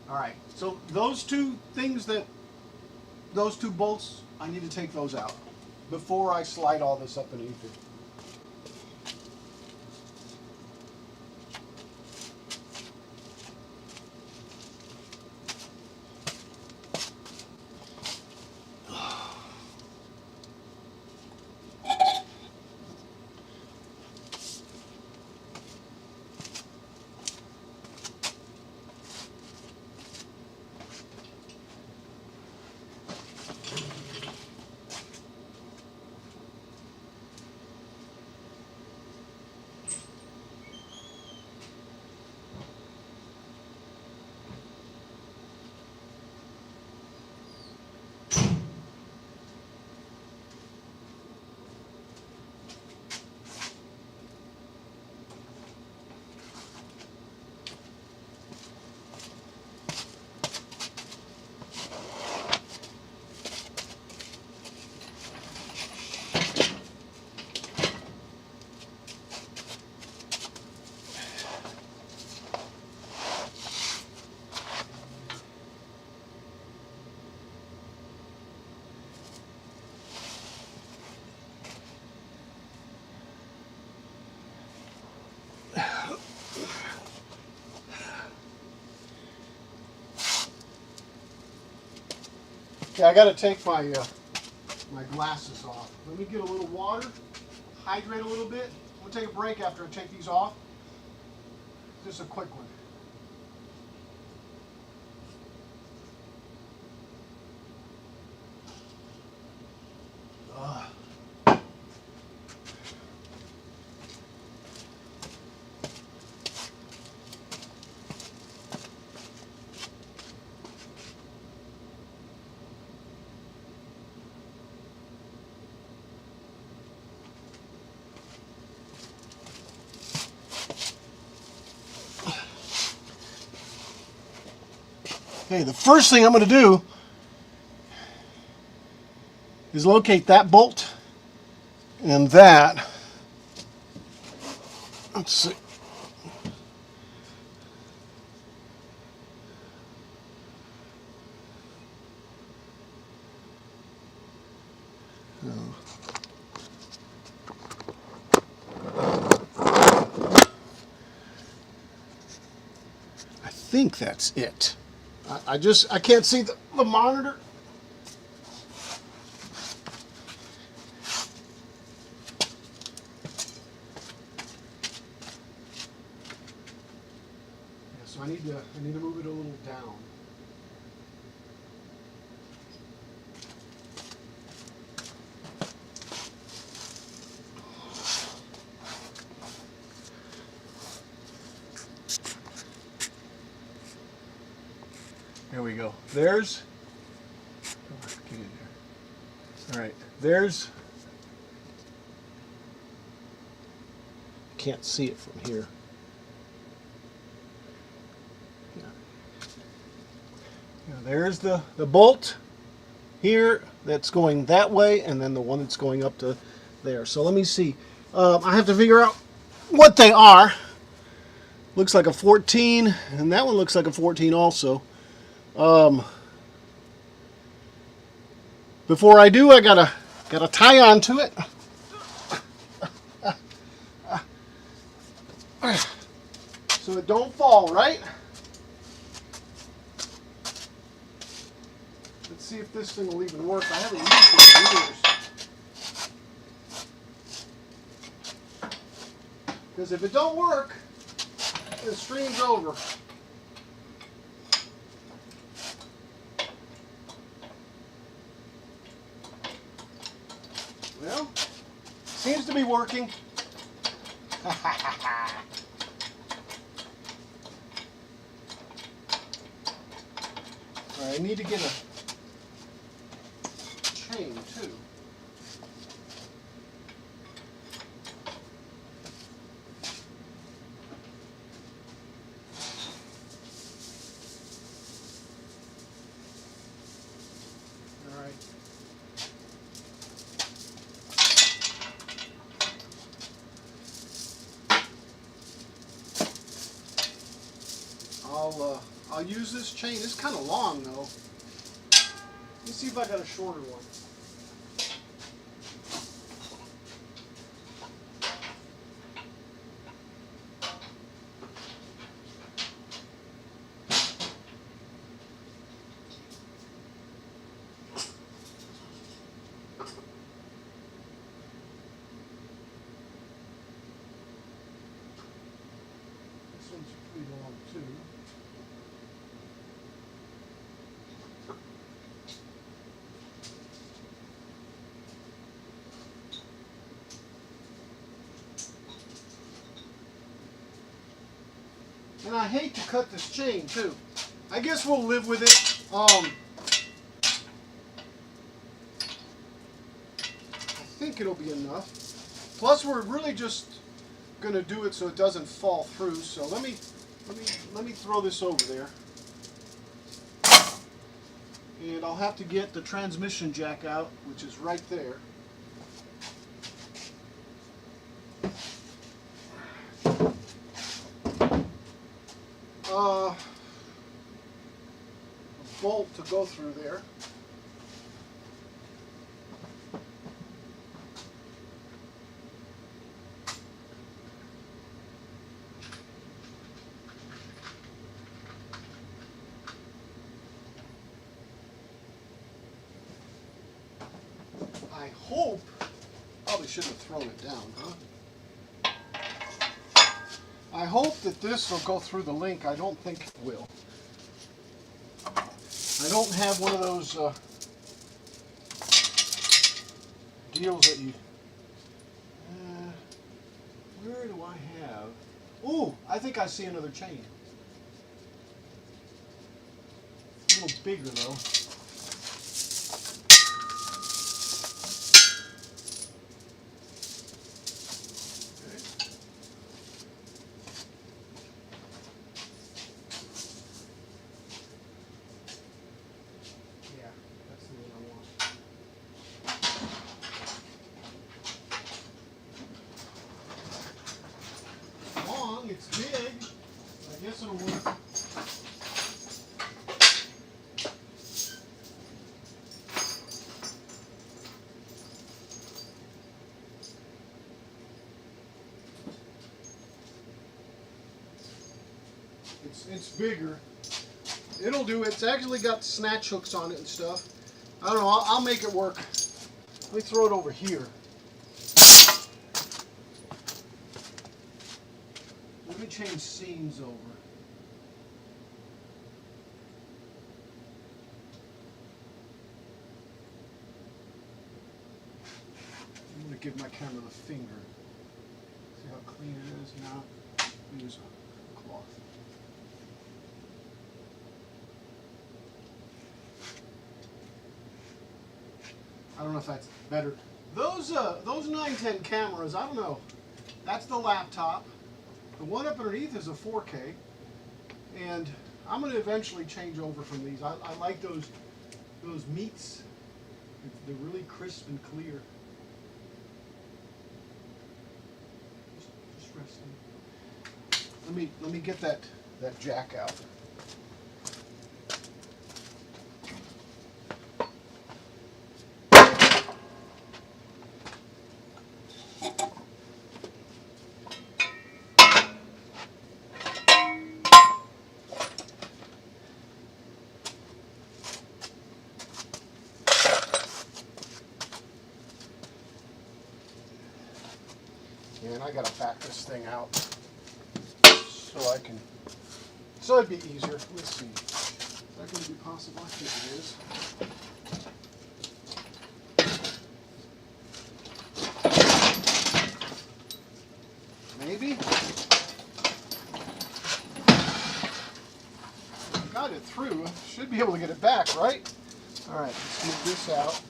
Speaker 1: All right. So those two things those two bolts, I need to take those out before I slide all this up underneath it. Okay, I got to take my my glasses off. Let me get a little water, hydrate a little bit. We'll take a break after I take these off. Just a quick one. Okay, the first thing I'm going to do is locate that bolt and that. Let's see. I think that's it. I can't see the monitor. Yeah, so I need to move it a little down. There we go. There's. Oh, get in there. All right. There's. Can't see it from here. Yeah. Yeah, there's the bolt here that's going that way, and then the one that's going up to there. So let me see. I have to figure out what they are. Looks like a 14, and that one looks like a 14 also. Before I do, I gotta tie onto it. So it don't fall, right? Let's see if this thing will even work. I haven't used it in years. Because if it don't work, the stream's over. Well, seems to be working. I need to get a chain too. All right. I'll use this chain. It's kind of long though. Let's see if I got a shorter one. This one's pretty long too. And I hate to cut this chain too. I guess we'll live with it. I think it'll be enough. Plus, we're really just gonna do it so it doesn't fall through. So let me throw this over there. And I'll have to get the transmission jack out, which is right there. A bolt to go through there. I hope, probably shouldn't have thrown it down, huh? I hope that this will go through the link. I don't think it will. I don't have one of those deals that you... where do I have... Ooh, I think I see another chain. A little bigger though. It's big. I guess it'll work. It's bigger. It'll do. It's actually got snatch hooks on it and stuff. I don't know. I'll make it work. Let me throw it over here. Let me change seams over. I'm going to give my camera the finger. See how clean it is now? Use a cloth. I don't know if that's better. Those 910 cameras, I don't know. That's the laptop. The one up underneath is a 4K. And I'm going to eventually change over from these. I like those meats. They're really crisp and clear. Just resting. Let me get that jack out. And I gotta back this thing out so it'd be easier. Let's see. Is that gonna be possible? I think it is. Maybe. Got it through. Should be able to get it back, right? All right, let's get this out.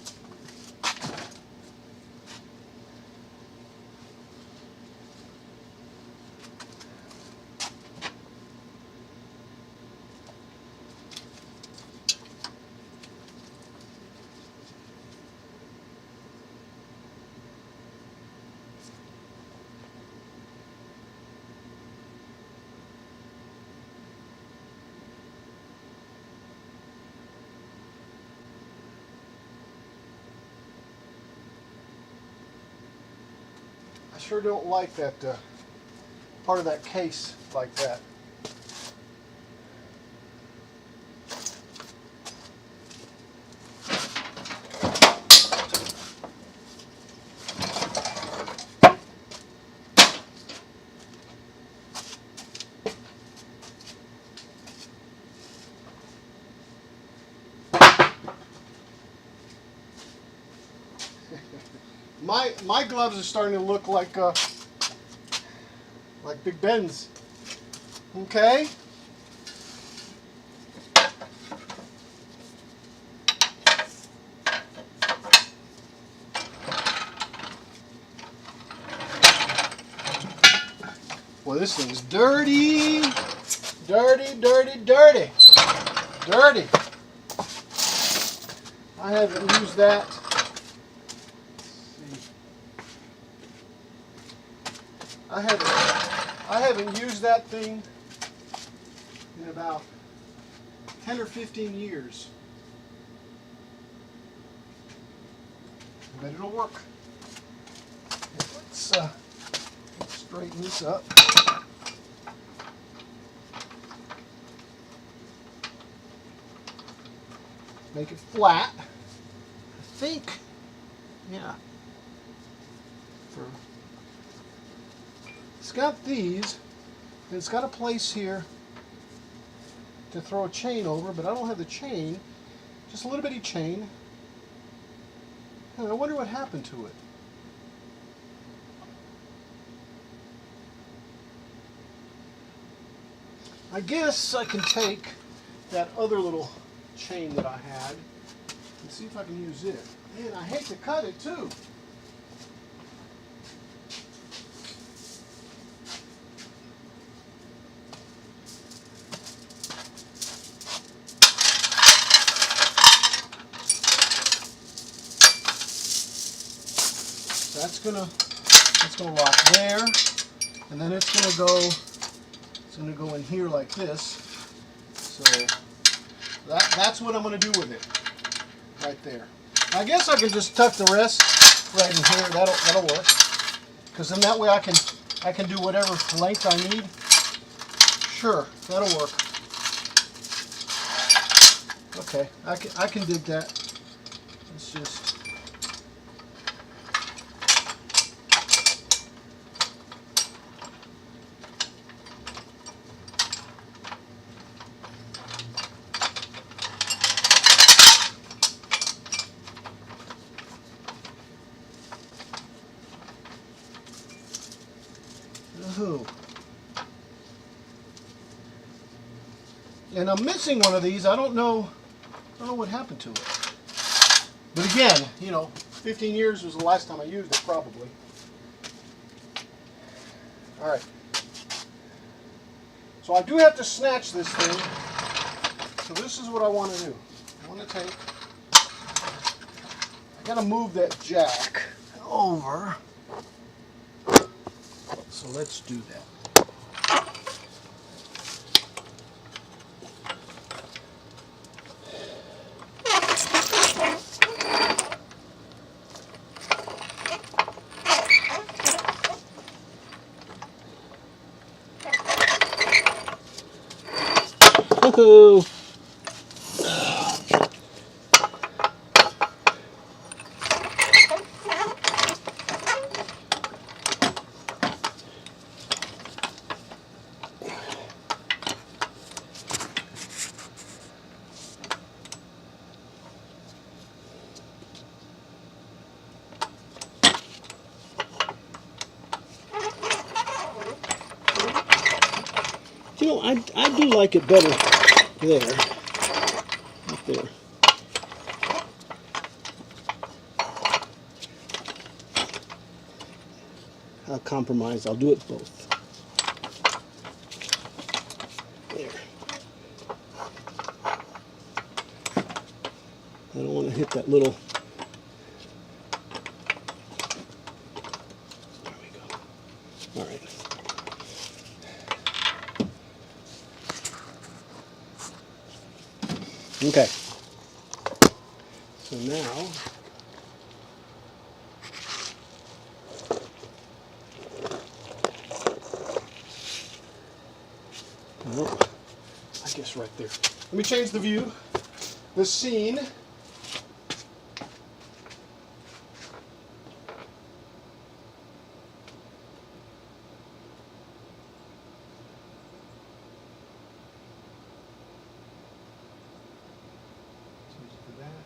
Speaker 1: I sure don't like that part of that case like that. My gloves are starting to look like Big Ben's. Okay. Well, this thing's dirty, dirty, dirty, dirty, dirty. I haven't used that. I haven't used that thing in about 10 or 15 years. But it'll work. Let's straighten this up. Make it flat. I think, yeah. It's got these, and it's got a place here to throw a chain over, but I don't have the chain. Just a little bitty chain. And I wonder what happened to it. I guess I can take that other little chain that I had and see if I can use it. Man, I hate to cut it too. That's gonna lock there, and then it's gonna go in here like this. So that's what I'm gonna do with it, right there. I guess I can just tuck the rest right in here. That'll work, because then that way I can do whatever length I need. Sure, that'll work. Okay, I can dig that. It's just... Ooh. And I'm missing one of these. I don't know what happened to it. But again, you know, 15 years was the last time I used it, probably. All right. So I do have to snatch this thing. So this is what I want to do. I want to take... I got to move that jack over. So let's do that. Woohoo! You know, I do like it better there. Right there. I'll compromise. I'll do it both. There. I don't want to hit that little... There we go. All right. Okay. So now... Oh, I guess right there. Let me change the view. The scene.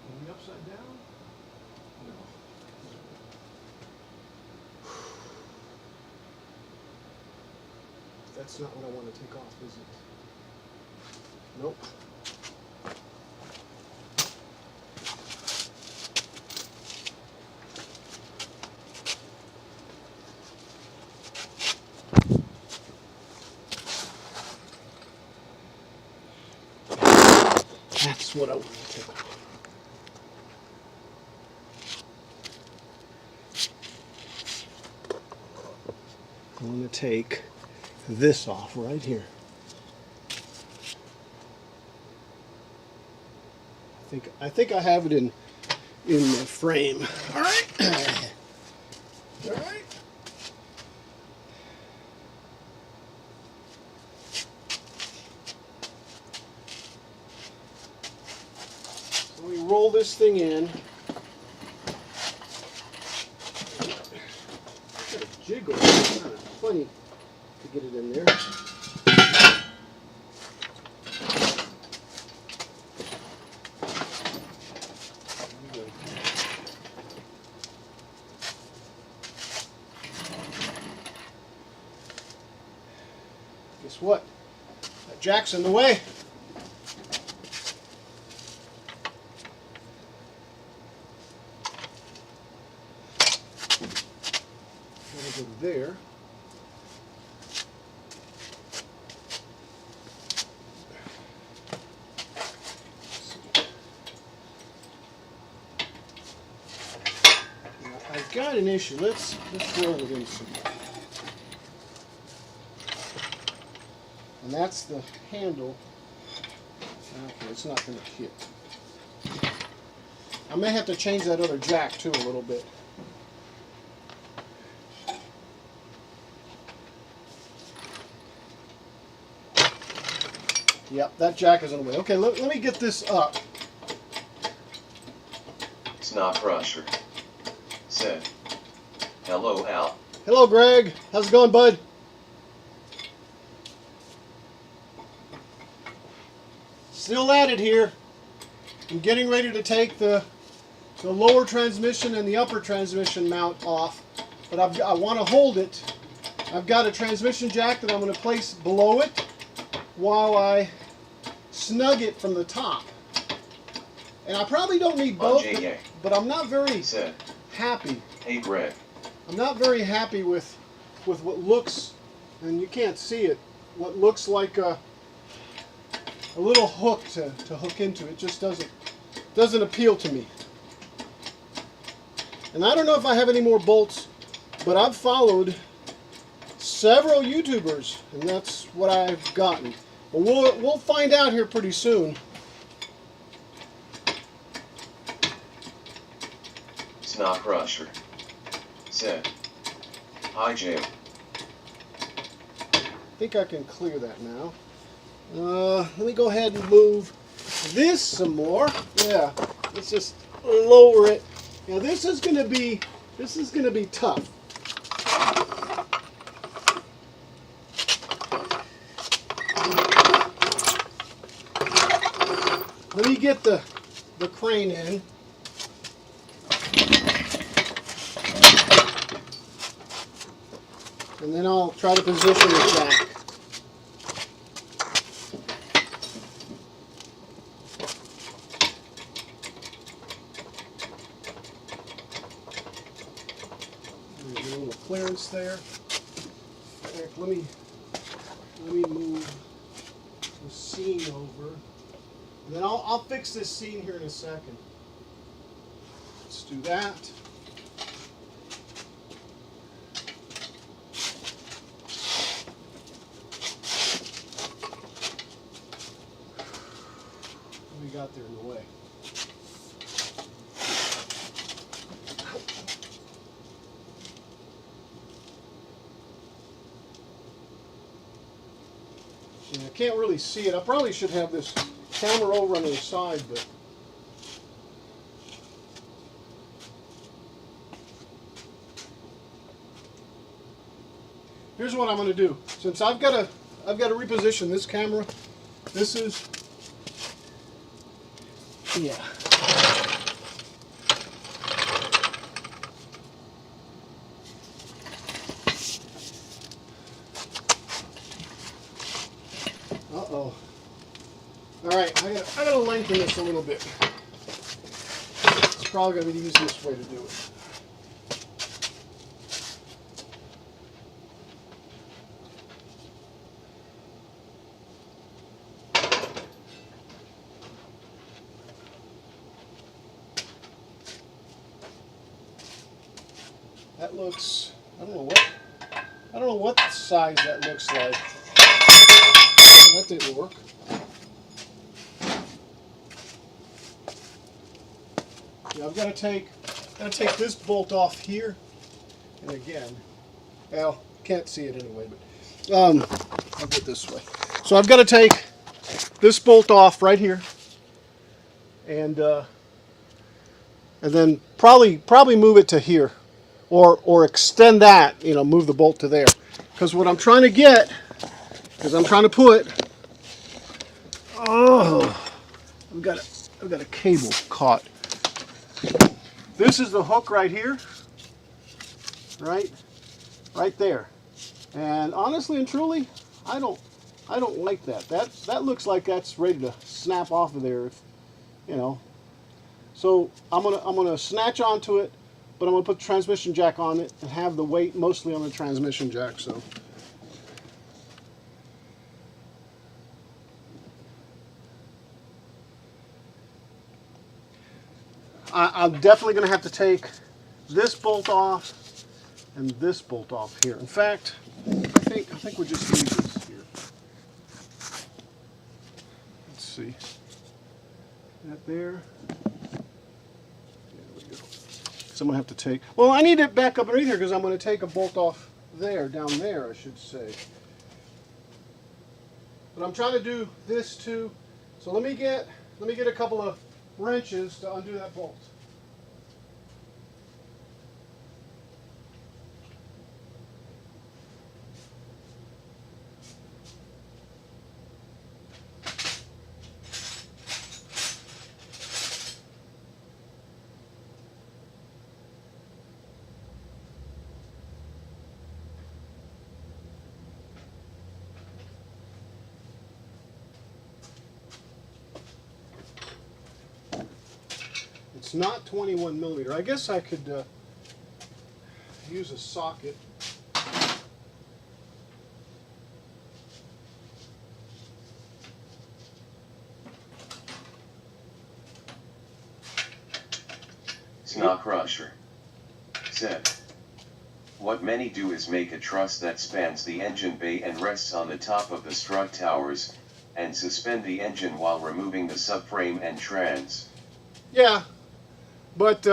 Speaker 1: Are we upside down? No. That's not what I want to take off, is it? Nope. That's what I want to take off. I want to take this off right here. I think I have it in the frame. All right. All right. So we roll this thing in. Got a jiggle. Kind of funny to get it in there. Guess what? That jack's in the way. Gotta go there. Now, I've got an issue. Let's drill it in some more. And that's the handle. Okay, it's not going to hit. I may have to change that other jack too a little bit. Yep, that jack is in the way. Okay, let me get this up.
Speaker 2: Snot Crusher said, "Hello, Al."
Speaker 1: Hello, Greg. How's it going, bud? Still at it here. I'm getting ready to take the lower transmission and the upper transmission mount off, but I want to hold it. I've got a transmission jack that I'm going to place below it while I snug it from the top. And I probably don't need both, but I'm not very happy.
Speaker 2: Hey, Greg.
Speaker 1: I'm not very happy with what looks, and you can't see it, what looks like a little hook to hook into. It just doesn't appeal to me. And I don't know if I have any more bolts, but I've followed several YouTubers, and that's what I've gotten. But we'll find out here pretty soon.
Speaker 2: Snot Crusher said, "Hi, Jim."
Speaker 1: I think I can clear that now. Let me go ahead and move this some more. Yeah, let's just lower it. Now this is gonna be tough. Let me get the crane in. And then I'll try to position the jack. There's a little clearance there. In fact, let me move the seam over. And then I'll fix this seam here in a second. Let's do that. What we got there in the way? Yeah, I can't really see it. I probably should have this camera over on the side, but here's what I'm going to do. Since I've got to reposition this camera. This is Uh-oh. All right, I gotta lengthen this a little bit. It's probably gonna be the easiest way to do it. That looks, I don't know what size that looks like. Oh, that didn't work. Yeah, I've got to take this bolt off here, and again, well, can't see it anyway, but I'll go this way. So I've got to take this bolt off right here, and then probably move it to here, or extend that, move the bolt to there, because what I'm trying to get is I'm trying to put. Oh, I've got a cable caught. This is the hook right here, right there. And honestly and truly, I don't like that. That looks like that's ready to snap off of there, So I'm gonna snatch onto it, but I'm gonna put the transmission jack on it and have the weight mostly on the transmission jack. So. I'm definitely going to have to take this bolt off and this bolt off here. In fact, I think we'll just leave this here. Let's see. That there. There we go. So I'm going to have to take. Well, I need it back up underneath here because I'm going to take a bolt off there, down there, I should say. But I'm trying to do this too. So let me get a couple of wrenches to undo that bolt. It's not 21 millimeter. I guess I could use a socket.
Speaker 2: Snow Crusher said, what many do is make a truss that spans the engine bay and rests on the top of the strut towers, and suspend the engine while removing the subframe and trans.
Speaker 1: Yeah, but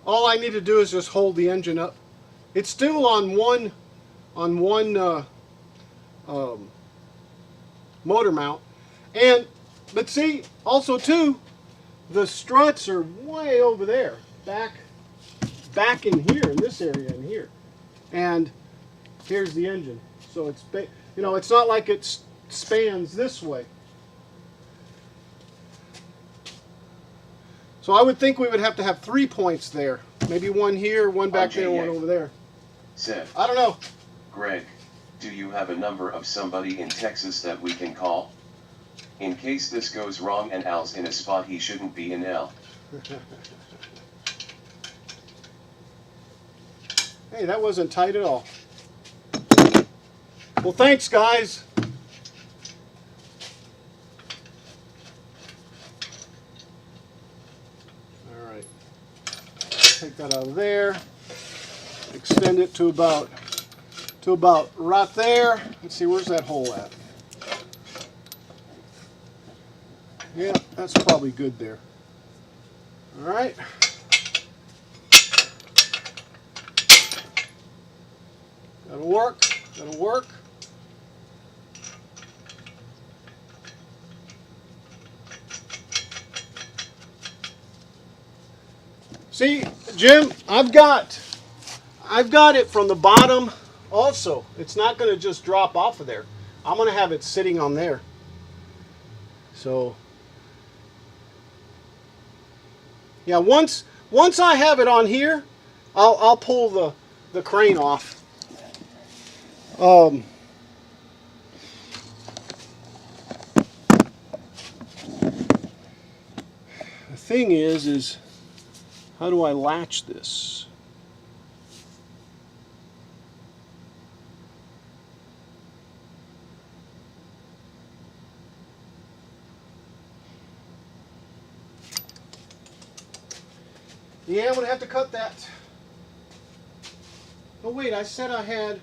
Speaker 1: all I need to do is just hold the engine up. It's still on one motor mount, but see, also too, the struts are way over there, back in here, in this area in here, and here's the engine. So it's it's not like it spans this way. So I would think we would have to have 3 points there. Maybe one here, one back there, one over there.
Speaker 2: Said,
Speaker 1: I don't know.
Speaker 2: Greg, do you have a number of somebody in Texas that we can call? In case this goes wrong and Al's in a spot he shouldn't be in L.
Speaker 1: Hey, that wasn't tight at all. Well, thanks, guys. All right. Take that out of there. Extend it to about right there. Let's see, where's that hole at? Yeah, that's probably good there. All right. That'll work. That'll work. See, Jim, I've got it from the bottom also. It's not going to just drop off of there. I'm going to have it sitting on there. So, yeah, once I have it on here, I'll pull the crane off. The thing is how do I latch this? Yeah, I'm gonna have to cut that. Oh wait, I said I had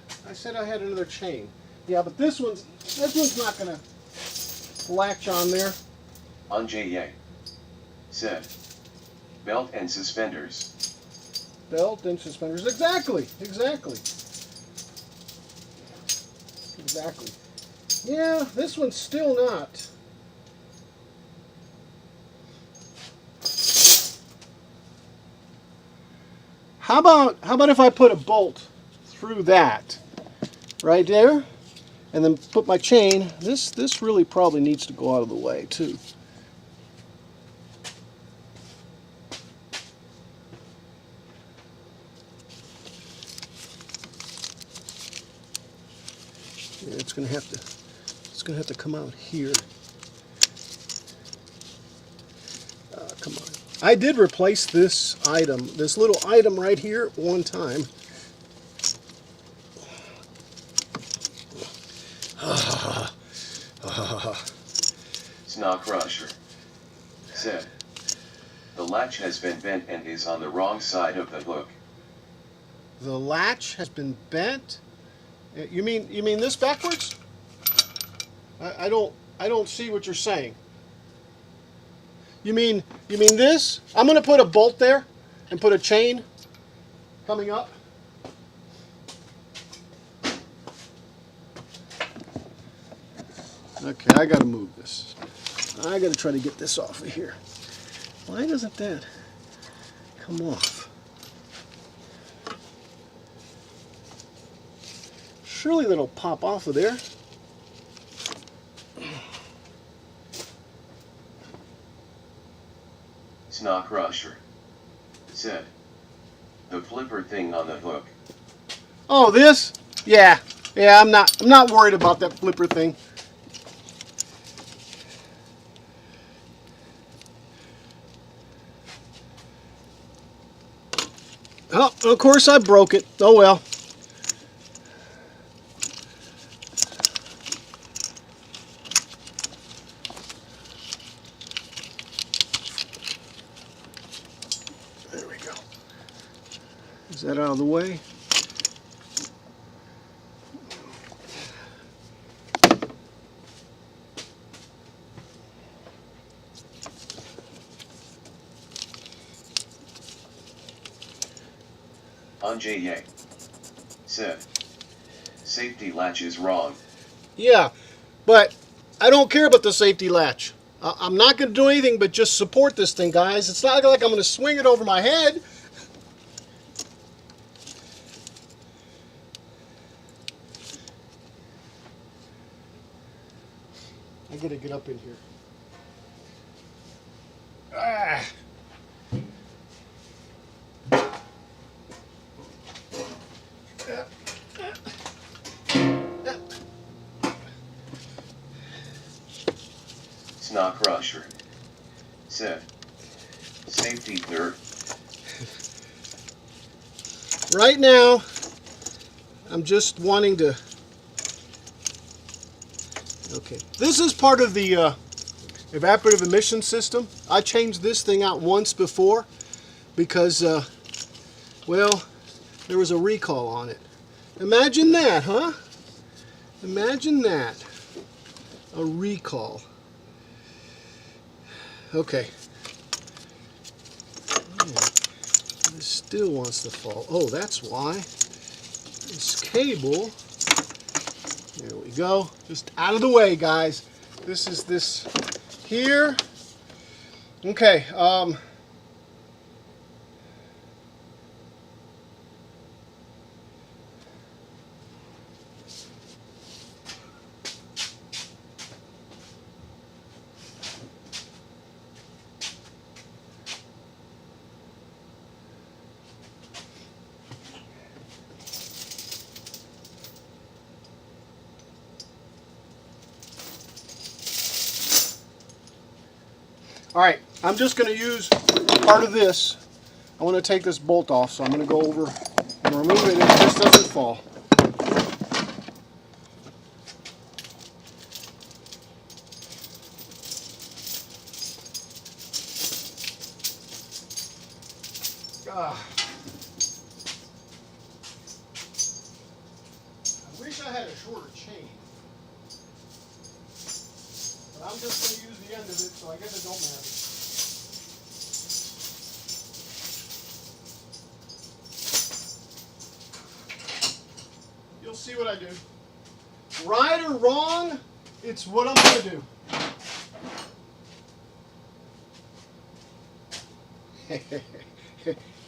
Speaker 1: another chain. Yeah, but this one's not gonna latch on there.
Speaker 2: Anjay said, belt and suspenders.
Speaker 1: Belt and suspenders. Exactly. Yeah, this one's still not. How about if I put a bolt through that right there, and then put my chain. This really probably needs to go out of the way too. Yeah, it's gonna have to come out here. Come on. I did replace this little item right here one time.
Speaker 2: Snow Crusher said, the latch has been bent and is on the wrong side of the hook.
Speaker 1: The latch has been bent? You mean this backwards? I don't see what you're saying. You mean this? I'm going to put a bolt there and put a chain coming up. Okay, I gotta move this. I gotta try to get this off of here. Why doesn't that come off? Surely that'll pop off of there.
Speaker 2: Snock Rusher said, the flipper thing on the hook.
Speaker 1: Oh, this? Yeah. Yeah, I'm not worried about that flipper thing. Oh, of course I broke it. Oh well. There we go. Is that out of the way?
Speaker 2: Anjay Ye said, safety latch is wrong.
Speaker 1: Yeah, but I don't care about the safety latch. I'm not going to do anything but just support this thing, guys. It's not like I'm going to swing it over my head. I got to get up in here. Ah.
Speaker 2: Snock Rusher said, safety third.
Speaker 1: Right now, I'm just wanting to... Okay, this is part of the evaporative emission system. I changed this thing out once before because, well, there was a recall on it. Imagine that, huh? Imagine that. A recall. Okay. Man, this still wants to fall. Oh, that's why. This cable. There we go. Just out of the way, guys. This is this here. Okay. All right, I'm just going to use part of this. I want to take this bolt off, so I'm going to go over and remove it if this doesn't fall. I wish I had a shorter chain, but I'm just going to use the end of it, so I guess it don't matter. You'll see what I do. Right or wrong, it's what I'm going to do.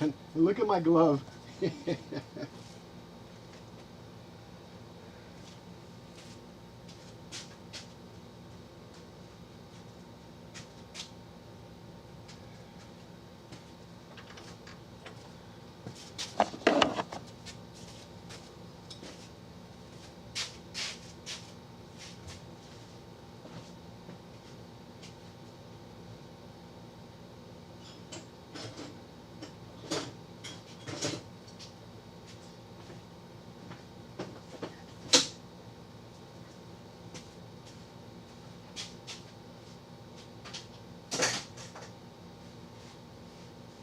Speaker 1: And look at my glove.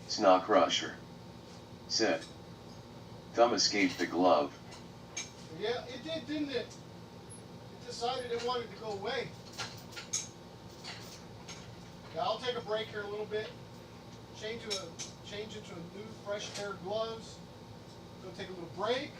Speaker 2: Snock Rusher said, thumb escaped the glove.
Speaker 1: Yeah, it did, didn't it? It decided it wanted to go away. Yeah, I'll take a break here a little bit. Change it to a new, fresh pair of gloves. Go take a little break.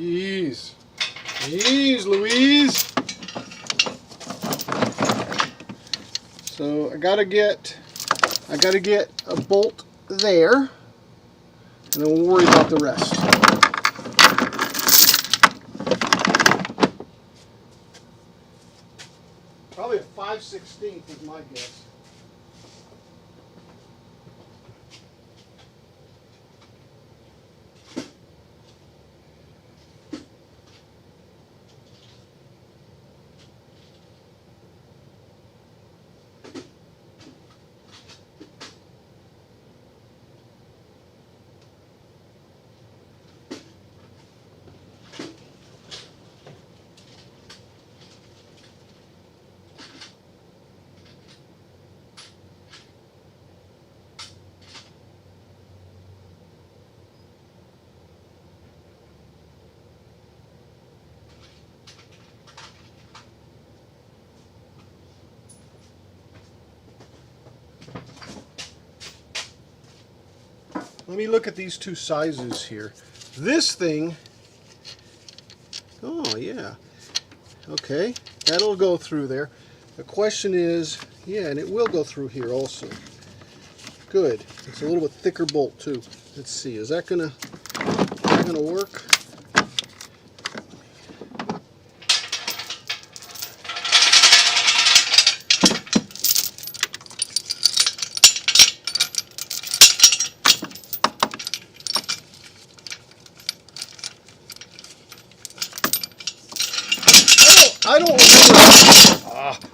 Speaker 1: Jeez. Jeez, Louise. So I gotta get a bolt there, and then we'll worry about the rest. Probably a 5/16 is my guess. Let me look at these two sizes here. This thing, oh yeah, okay, that'll go through there. The question is, yeah, and it will go through here also. Good. It's a little bit thicker bolt too. Let's see, is that gonna work?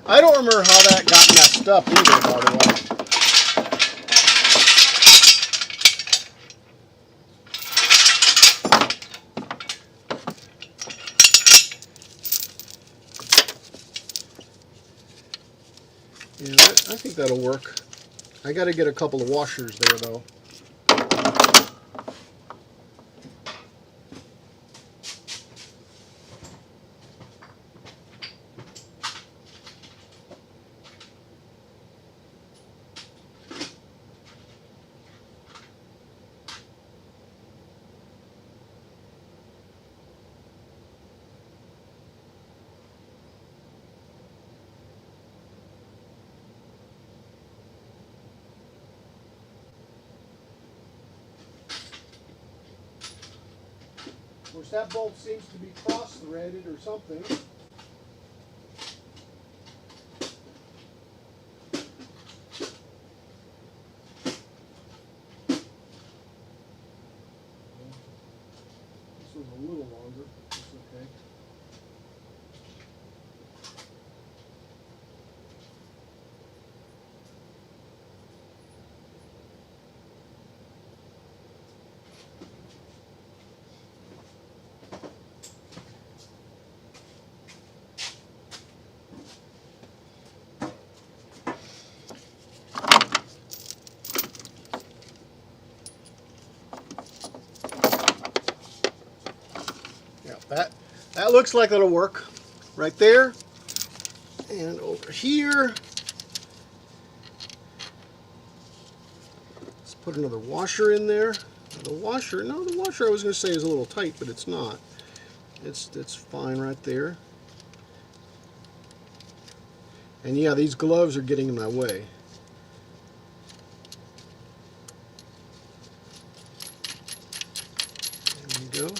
Speaker 1: I don't remember how that got messed up either, by the way. Yeah, I think that'll work. I got to get a couple of washers there, though. Of course, that bolt seems to be cross-threaded or something. This was a little longer. It's okay. That looks like that'll work right there. And over here, let's put another washer in there. The washer I was going to say is a little tight, but it's not. It's fine right there. And yeah, these gloves are getting in my way. There we go.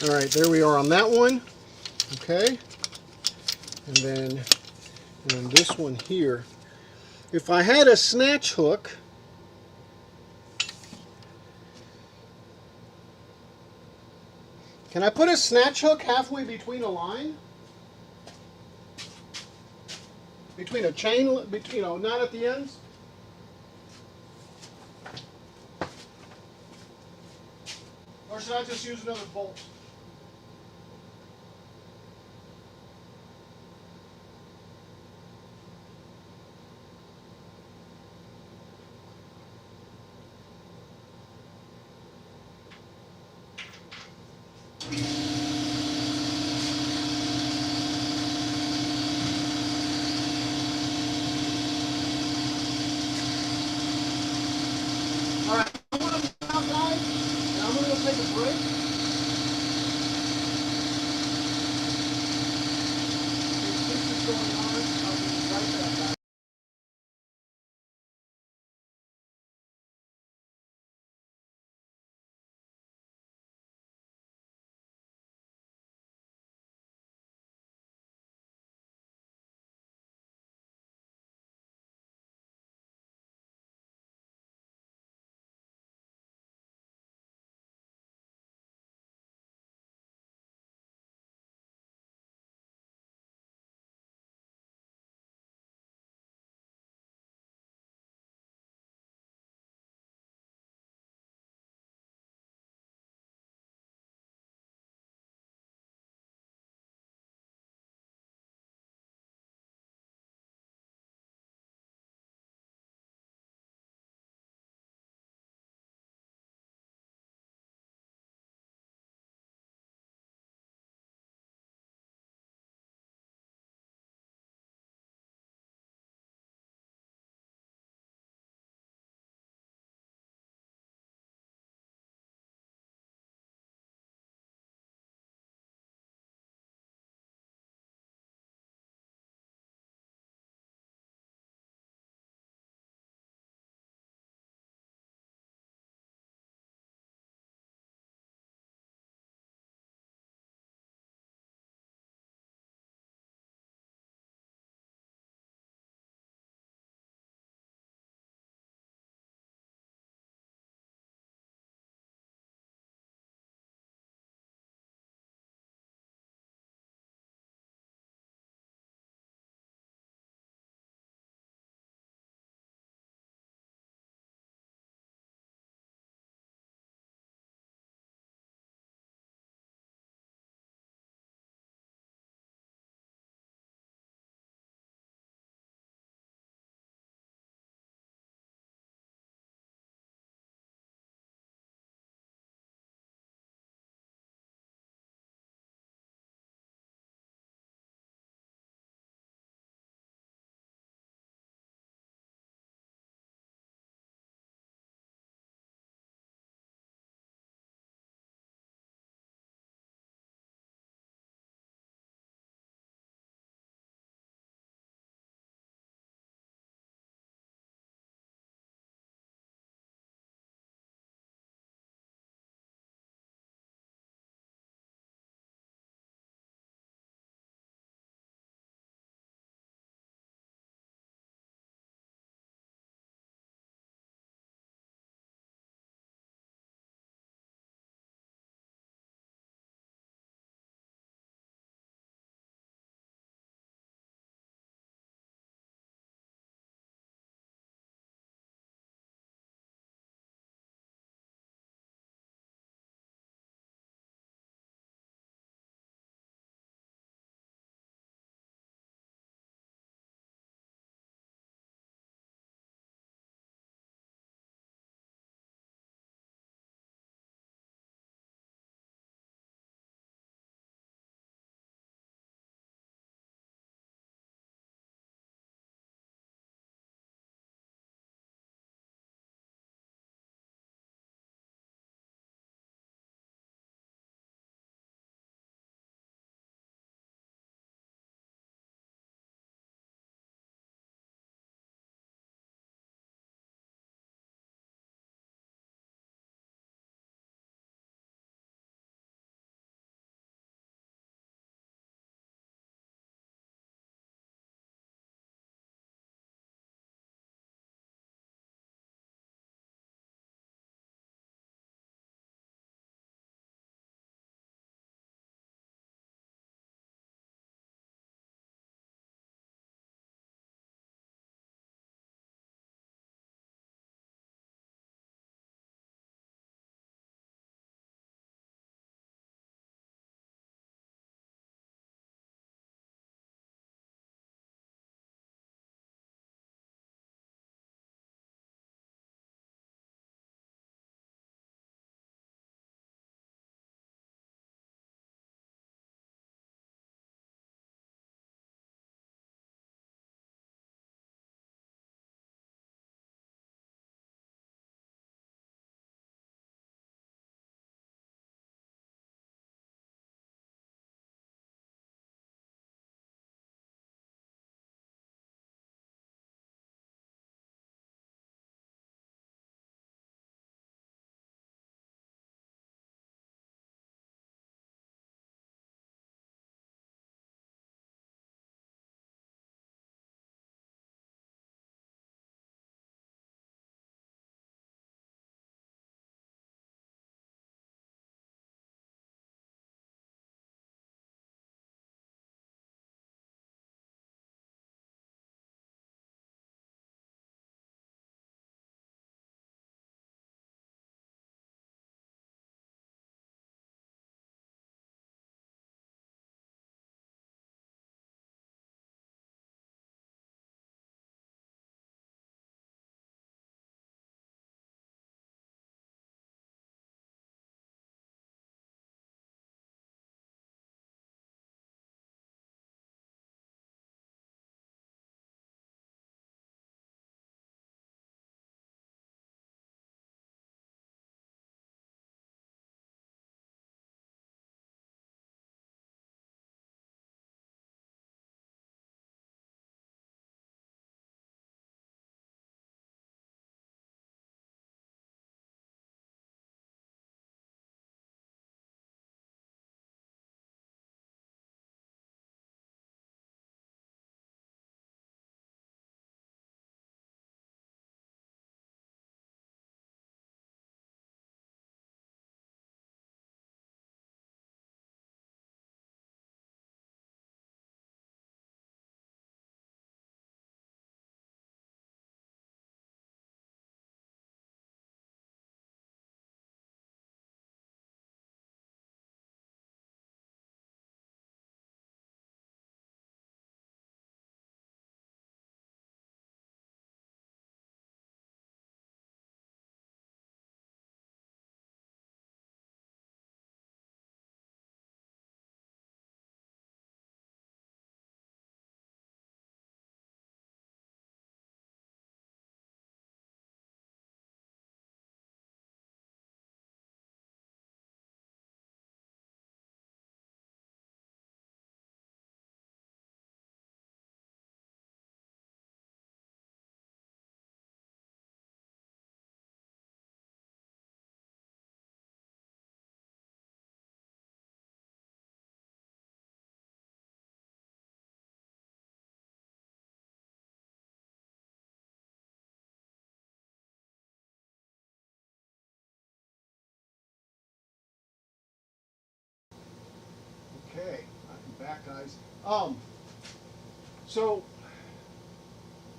Speaker 1: All right, there we are on that one. Okay, and then this one here. If I had a snatch hook, can I put a snatch hook halfway between a line? Between a chain, not at the ends? Or should I just use another bolt? Okay, I'm back, guys. So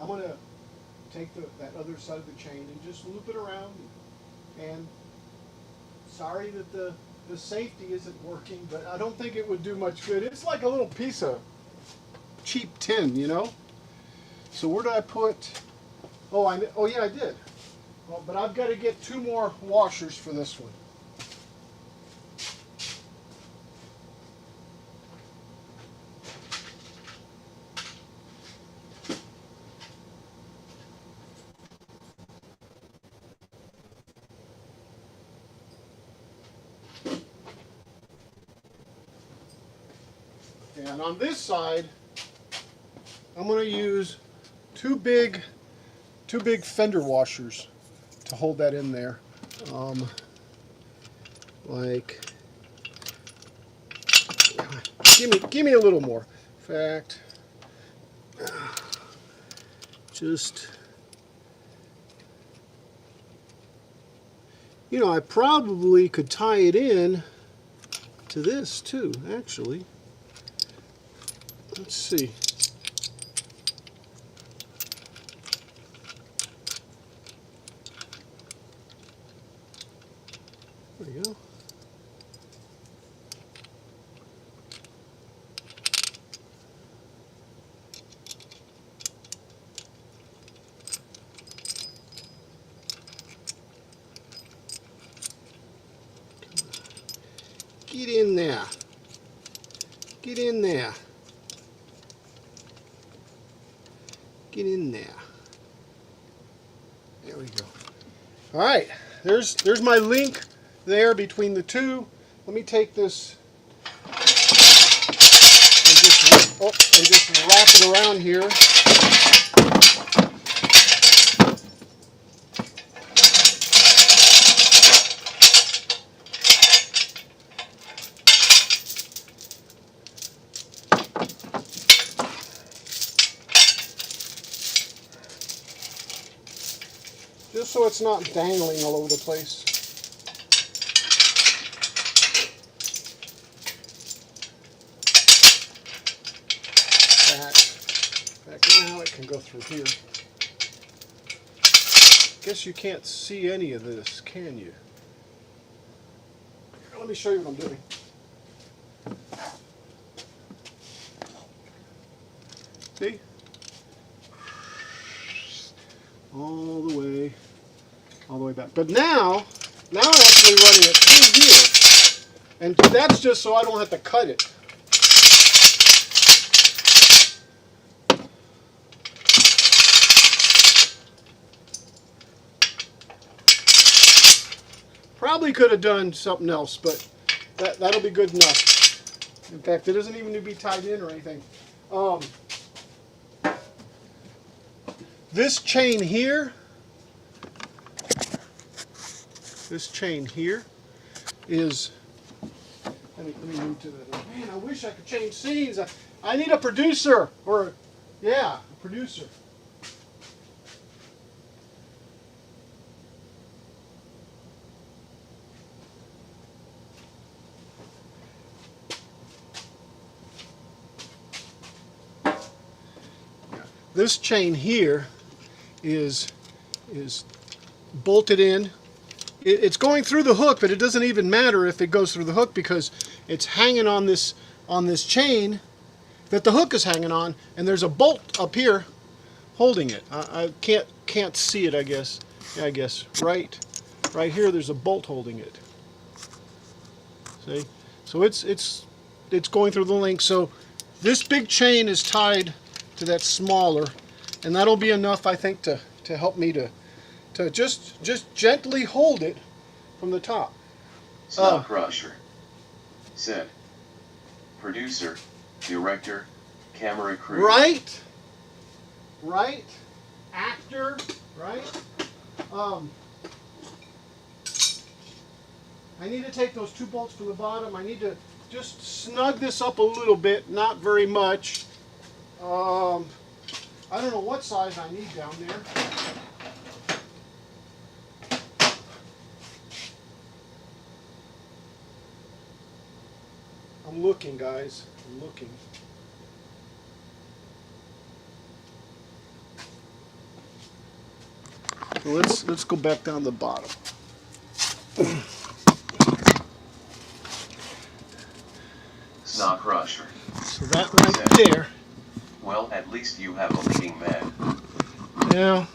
Speaker 1: I'm gonna take that other side of the chain and just loop it around. And sorry that the safety isn't working, but I don't think it would do much good. It's like a little piece of cheap tin, you know. So where did I put? Oh, yeah, I did. Well, but I've got to get 2 more washers for this one. And on this side, I'm going to use two big fender washers to hold that in there. Like, give me a little more. In fact, just, you know, I probably could tie it in to this too, actually. Let's see. There we go. Get in there. Get in there. Get in there. There we go. All right, there's my link there between the two. Let me take this and just wrap it around here. Just so it's not dangling all over the place. In fact, now it can go through here. Guess you can't see any of this, can you? Let me show you what I'm doing. See? All the way back. But now I'm actually running it through here. And that's just so I don't have to cut it. Probably could have done something else, but that'll be good enough. In fact, it doesn't even need to be tied in or anything. This chain here is, let me move to the, man, I wish I could change scenes. I need a producer, or, yeah, a producer. This chain here is bolted in. It's going through the hook, but it doesn't even matter if it goes through the hook because it's hanging on this chain that the hook is hanging on, and there's a bolt up here holding it. I can't see it, I guess. Yeah, I guess right here there's a bolt holding it. See? So it's going through the link. So this big chain is tied to that smaller, and that'll be enough, I think, to help me to just gently hold it from the top.
Speaker 2: Snow Crusher said, producer, director, camera crew.
Speaker 1: Right, actor, right. I need to take those 2 bolts from the bottom. I need to just snug this up a little bit, not very much. I don't know what size I need down there. I'm looking, guys. I'm looking. So let's go back down the bottom.
Speaker 2: Snow crusher.
Speaker 1: So that right there.
Speaker 2: Well, at least you have a leading man.
Speaker 1: Yeah.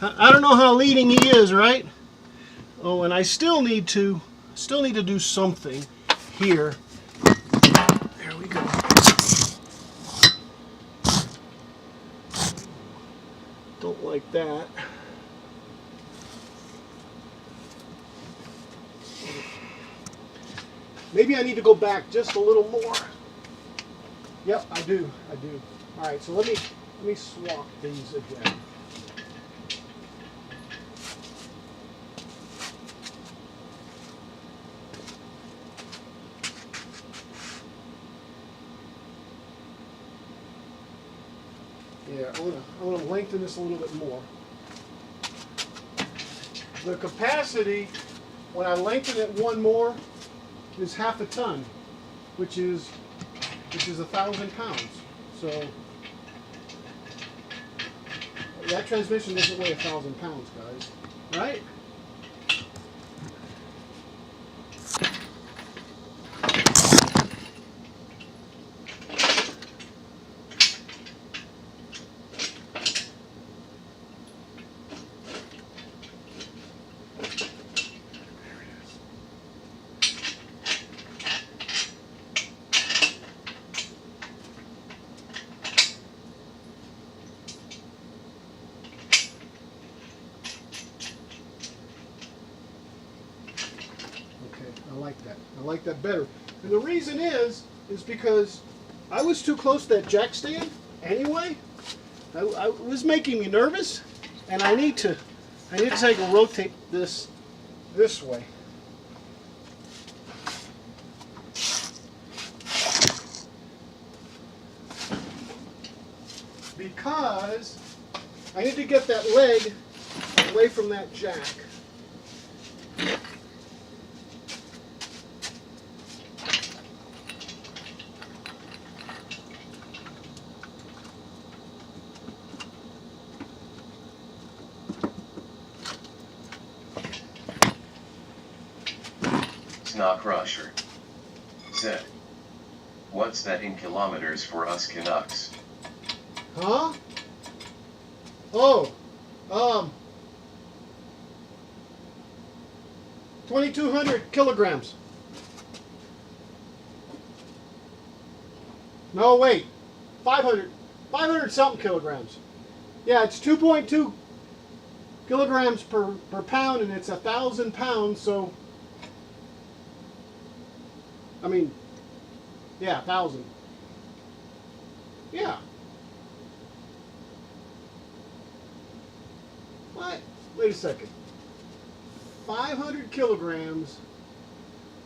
Speaker 1: I don't know how leading he is, right? Oh, and I still need to do something here. There we go. Don't like that. Maybe I need to go back just a little more. Yep, I do. All right, so let me swap these again. Yeah, I'm gonna lengthen this a little bit more. The capacity, when I lengthen it one more, is half a ton, which is 1,000 pounds. So that transmission doesn't weigh 1,000 pounds, guys, right? I like that better. And the reason is because I was too close to that jack stand anyway. I was making me nervous, and I need to take a rotate this way. Because I need to get that leg away from that jack.
Speaker 2: Snow crusher. Said. What's that in kilometers for us Canucks?
Speaker 1: Huh? Oh, 2,200 kilograms. No, wait, 500 something kilograms. Yeah, it's 2.2 kilograms per pound, and it's 1,000 pounds. So, I mean, yeah, 1,000. Yeah. What? Wait a second. 500 kilograms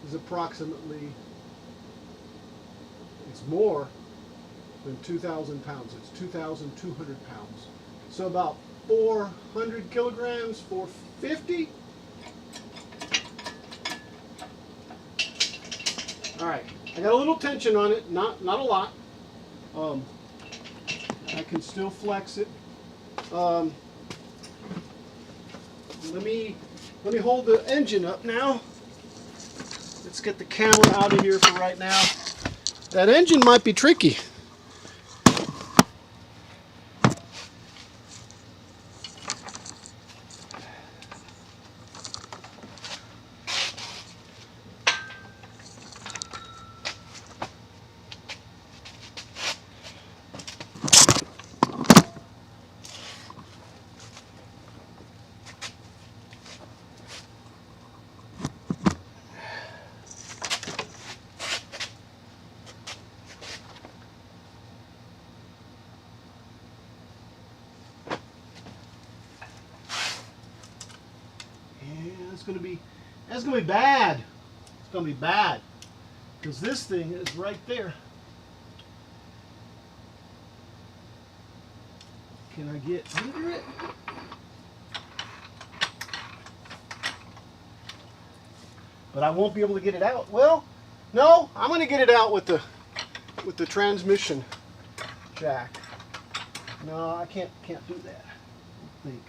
Speaker 1: is approximately, it's more than 2,000 pounds. It's 2,200 pounds. So about 400 kilograms, 450. All right, I got a little tension on it, not a lot. I can still flex it. Let me hold the engine up now. Let's get the camera out of here for right now. That engine might be tricky. That's gonna be bad. It's gonna be bad because this thing is right there. Can I get under it? But I won't be able to get it out. Well, No, I'm gonna get it out with the transmission jack. No, I can't do that. I think.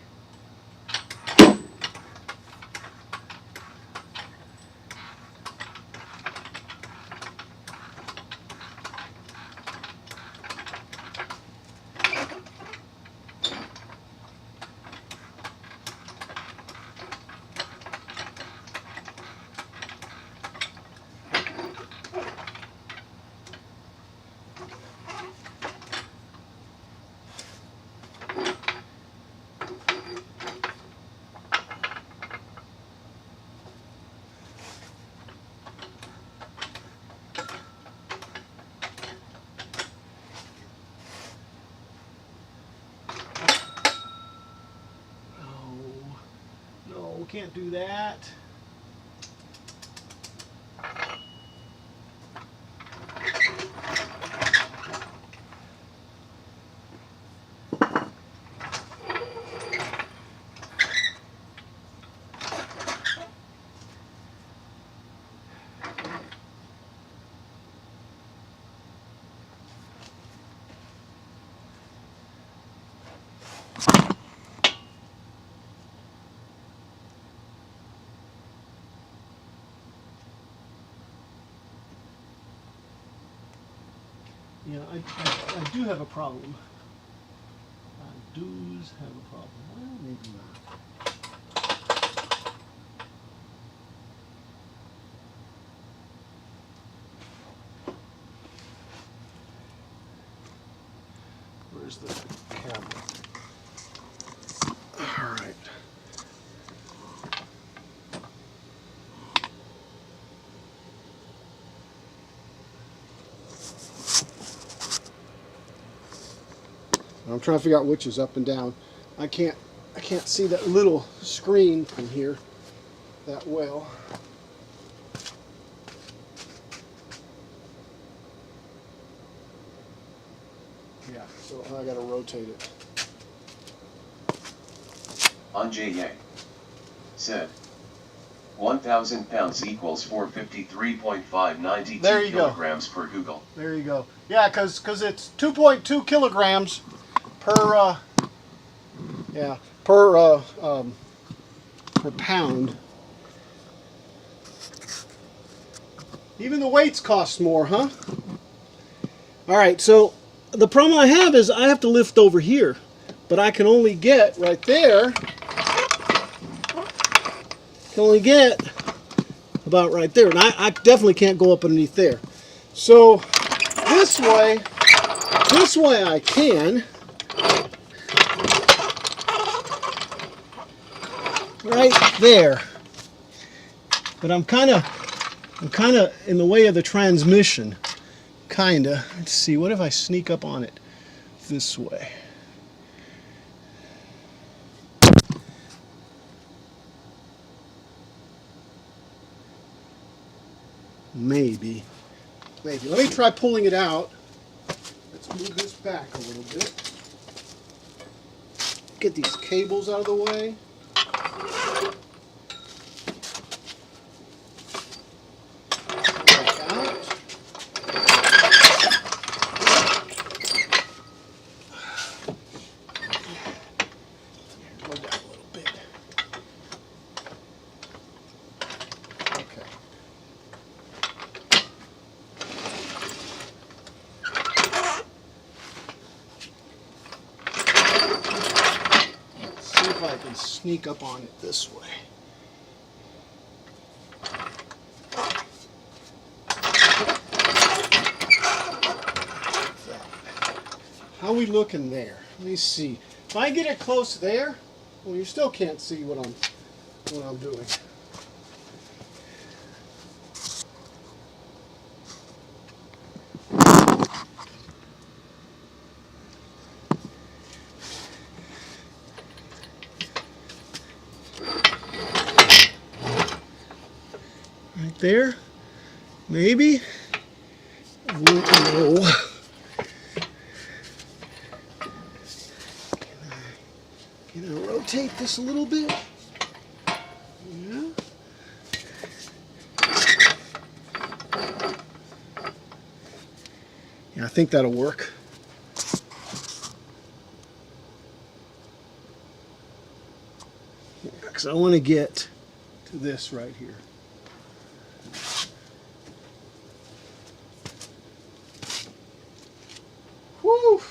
Speaker 1: No, can't do that. Yeah, I do have a problem. I do have a problem. Well, maybe not. Where's the camera? All right. I'm trying to figure out which is up and down. I can't see that little screen from here that well. Yeah, so I gotta rotate it.
Speaker 2: Anjay said 1,000 pounds equals 453.592
Speaker 1: There you go.
Speaker 2: kilograms per Google.
Speaker 1: There you go. Yeah, because it's 2.2 kilograms per per pound. Even the weights cost more, huh? All right, so the problem I have is I have to lift over here, but I can only get right there. Can only get about right there, and I definitely can't go up underneath there. So this way I can. Right there. But I'm kind of in the way of the transmission. Kinda. Let's see, what if I sneak up on it this way? Maybe. Let me try pulling it out. Let's move this back a little bit. Get these cables out of the way. Back out. Go down a little bit. Okay. See if I can sneak up on it this way. How are we looking there? Let me see. If I get it close there, well, you still can't see what I'm doing. Right there, maybe. No. Can I rotate this a little bit? Yeah. Yeah, I think that'll work. Because I want to get to this right here. Woo!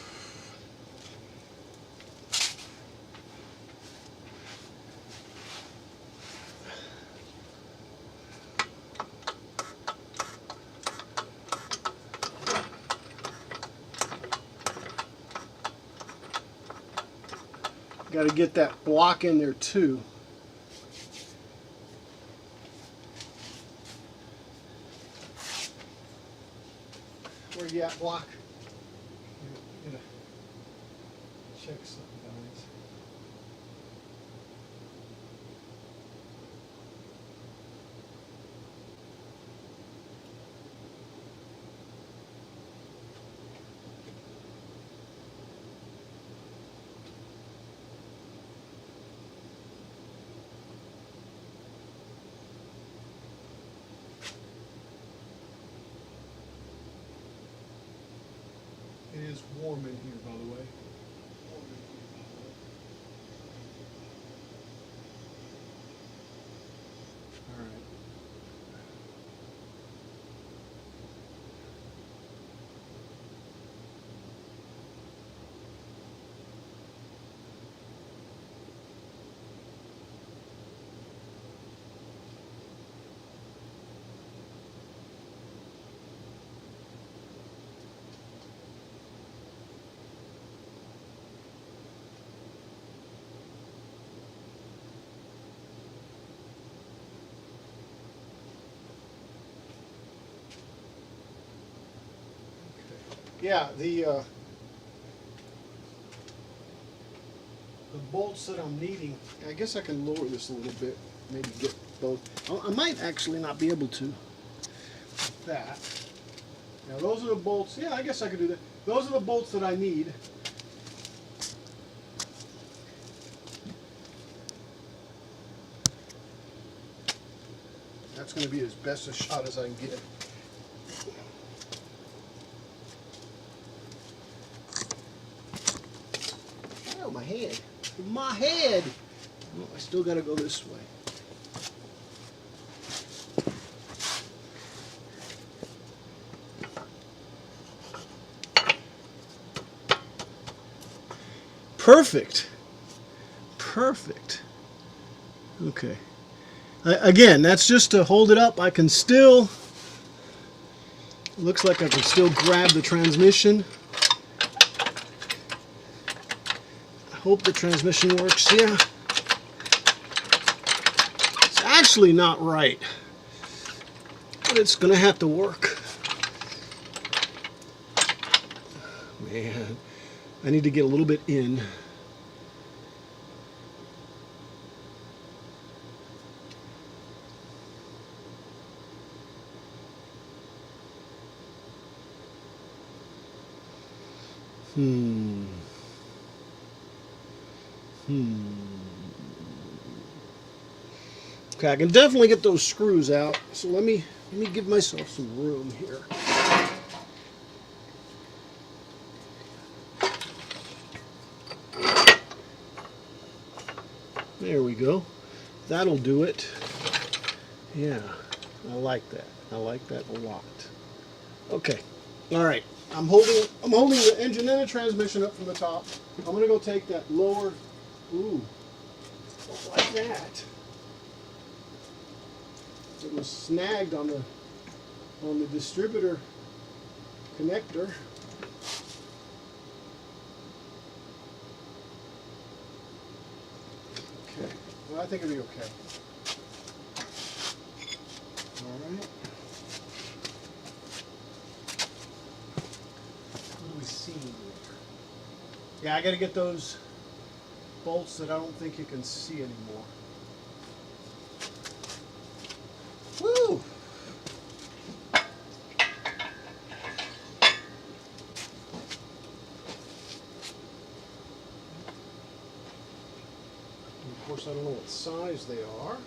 Speaker 1: Got to get that block in there too. Where you at, block? Gotta check something, guys. It is warm in here, by the way. All right. Yeah, the bolts that I'm needing, I guess I can lower this a little bit, maybe get both. I might actually not be able to. That. Now those are the bolts, yeah, I guess I could do that. Those are the bolts that I need. That's going to be as best a shot as I can get. Oh, my head. My head! Oh, I still got to go this way. Perfect. Perfect. Okay. Again, that's just to hold it up. I can still, looks like I can still grab the transmission. I hope the transmission works. Yeah. It's actually not right, but it's going to have to work. Man, I need to get a little bit in. Okay, I can definitely get those screws out. So let me give myself some room here. There we go. That'll do it. Yeah, I like that. I like that a lot. Okay. All right. I'm holding the engine and the transmission up from the top. I'm gonna go take that lower. Ooh, like that. It was snagged on the distributor connector. Okay. Well, I think it'll be okay. All right. Yeah, I got to get those bolts that I don't think you can see anymore. Woo! And of course, I don't know what size they are.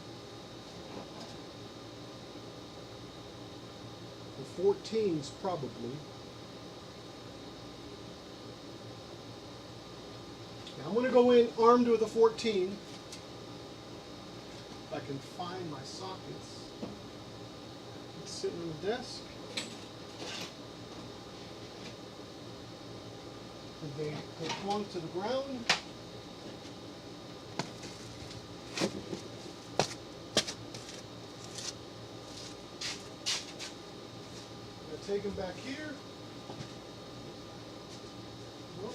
Speaker 1: The 14s probably. Now I'm going to go in armed with a 14. If I can find my sockets. It's sitting on the desk. They plunk to the ground. Take them back here. Nope.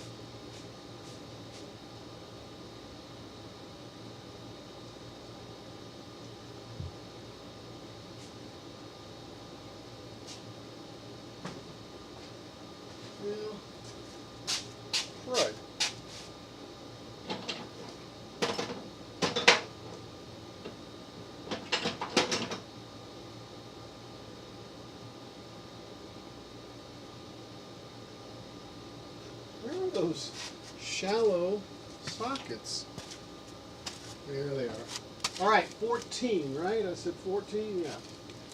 Speaker 1: Well, right. Where are those shallow sockets? There they are. All right, 14, right? I said 14, yeah.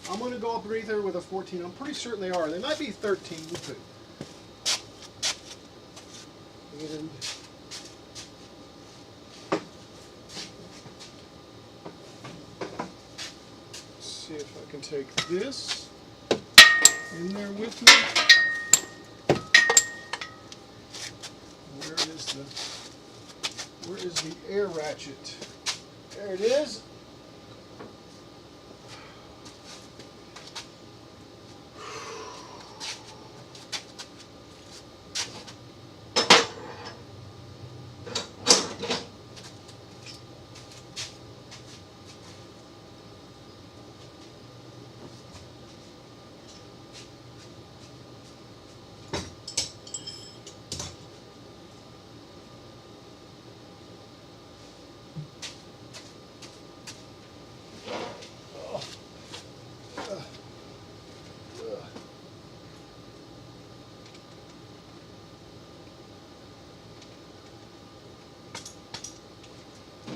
Speaker 1: I'm going to go up underneath there with a 14. I'm pretty certain they are. They might be 13 too. And let's see if I can take this in there with me. Where is the air ratchet? There it is.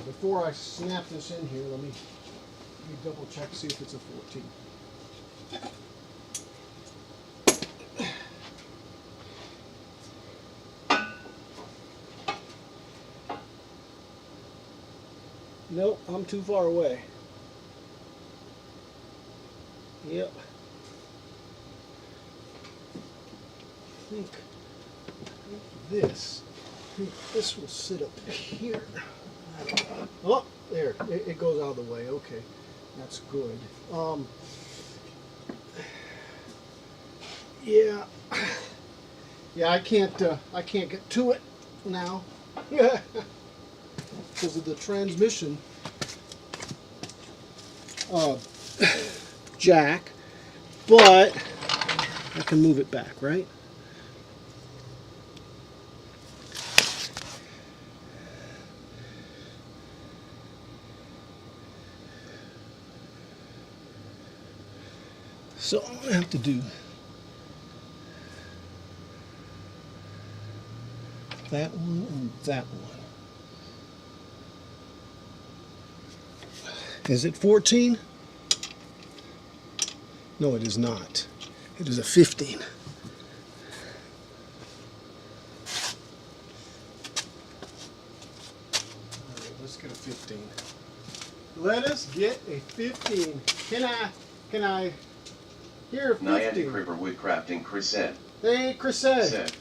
Speaker 1: Before I snap this in here, let me double check, see if it's a 14. Nope, I'm too far away. Yep. I think this will sit up here. Oh, there. It goes out of the way. Okay, that's good. Yeah, yeah. I can't get to it now because of the transmission jack. But I can move it back, right? So I'm going to have to do that one and that one. Is it 14? No, it is not. It is a 15. All right, let's get a 15. Let us get a 15. Can I hear a 15?
Speaker 2: Niantic River Woodcrafting Chris said.
Speaker 1: Hey, Chris said.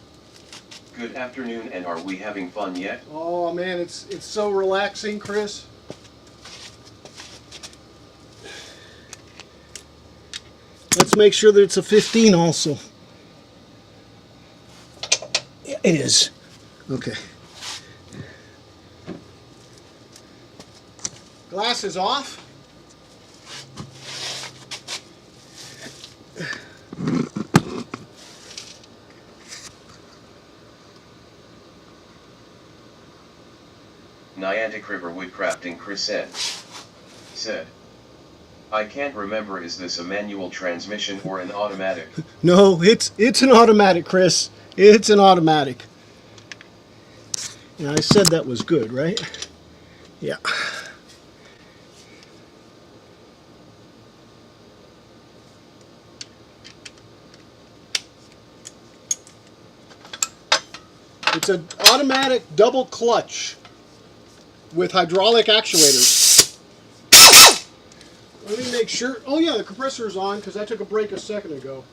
Speaker 2: Good afternoon, and are we having fun yet?
Speaker 1: Oh man, it's so relaxing, Chris. Let's make sure that it's a 15 also. Yeah, it is. Okay. Glass is off.
Speaker 2: Niantic River Woodcrafting Chris said. I can't remember, is this a manual transmission or an automatic?
Speaker 1: No, it's an automatic, Chris. It's an automatic. Yeah, I said that was good, right? Yeah. It's an automatic double clutch with hydraulic actuators. Let me make sure. Oh yeah, the compressor is on because I took a break a second ago.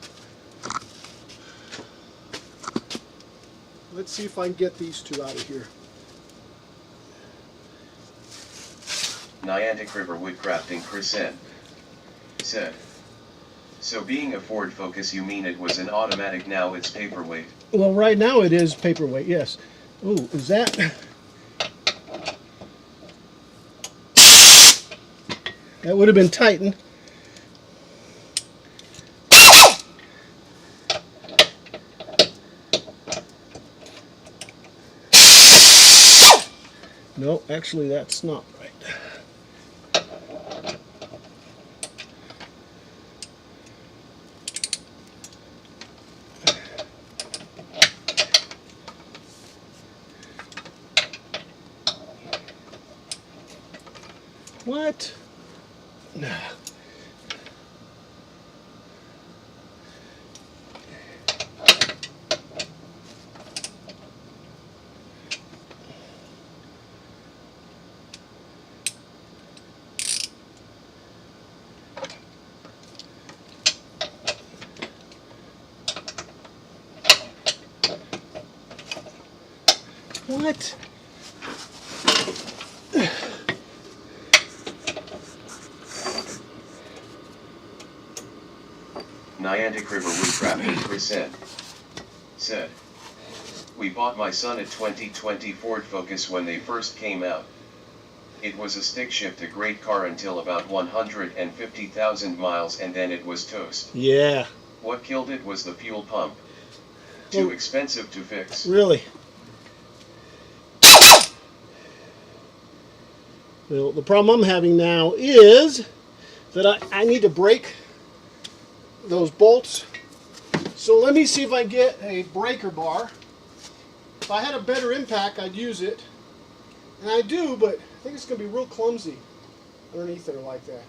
Speaker 1: Let's see if I can get these two out of here.
Speaker 2: Niantic River Woodcrafting Chris N. said. So being a Ford Focus, you mean it was an automatic, now it's paperweight?
Speaker 1: Well, right now it is paperweight, yes. Ooh, is that... That would have been Titan. No, actually that's not right. What? Nah. What?
Speaker 2: Niantic River Woodcrafting Chris N. said. We bought my son a 2020 Ford Focus when they first came out. It was a stick shift, a great car until about 150,000 miles, and then it was toast.
Speaker 1: Yeah.
Speaker 2: What killed it was the fuel pump. Too expensive to fix.
Speaker 1: Really? Well, the problem I'm having now is that I need to break those bolts. So let me see if I get a breaker bar. If I had a better impact, I'd use it. And I do, but I think it's going to be real clumsy underneath there like that.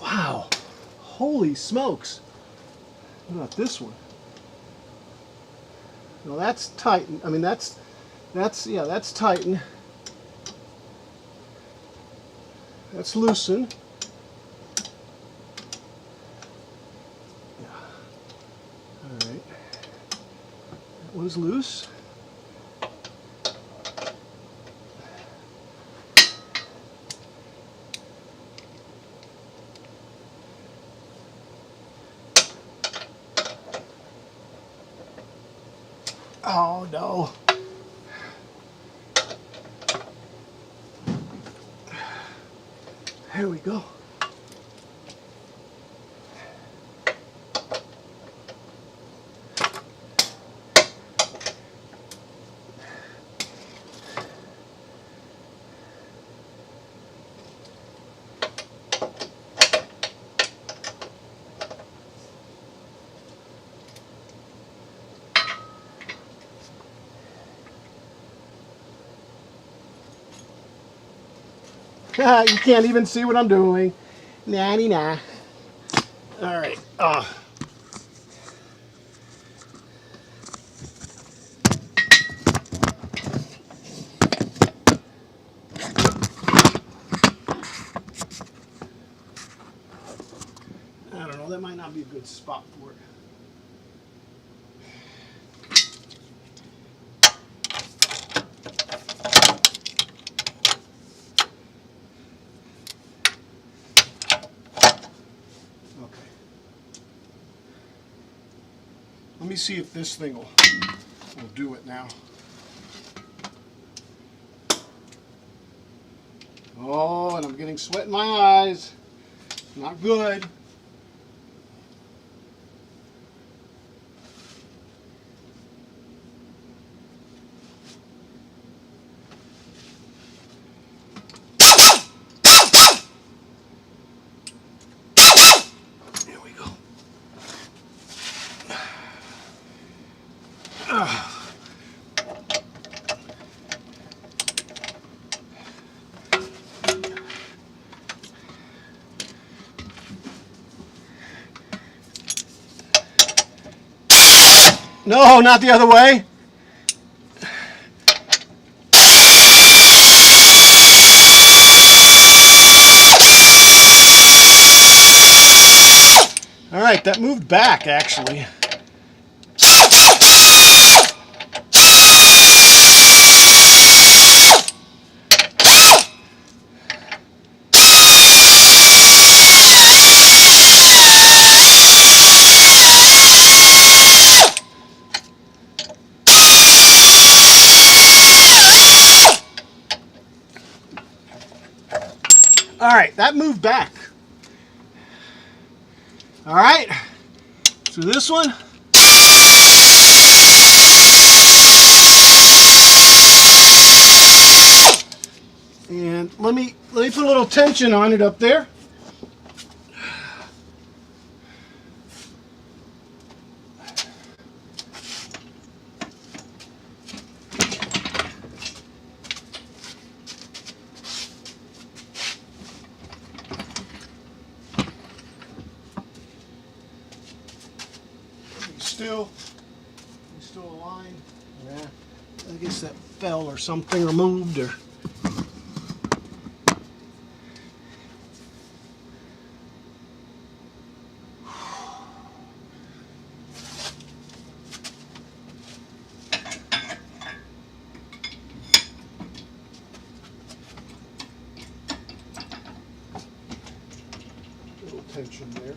Speaker 1: Wow. Holy smokes. What about this one? No, that's Titan. I mean, that's Titan. That's loosen. Yeah. All right. That one's loose. Oh no. There we go. You can't even see what I'm doing. Nah. All right. I don't know. That might not be a good spot for it. Let me see if this thing will do it now. Oh, and I'm getting sweat in my eyes. Not good. There we go. No, not the other way. All right, that moved back actually. All right, that moved back. All right, so this one. And let me put a little tension on it up there. Still aligned. Yeah. I guess that fell or something or moved or. Little tension there.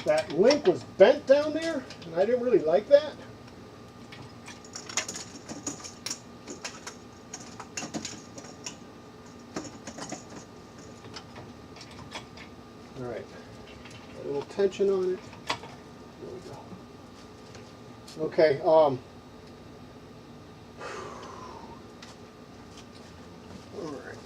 Speaker 1: That link was bent down there, and I didn't really like that. All right, a little tension on it. There we go. Okay. All right.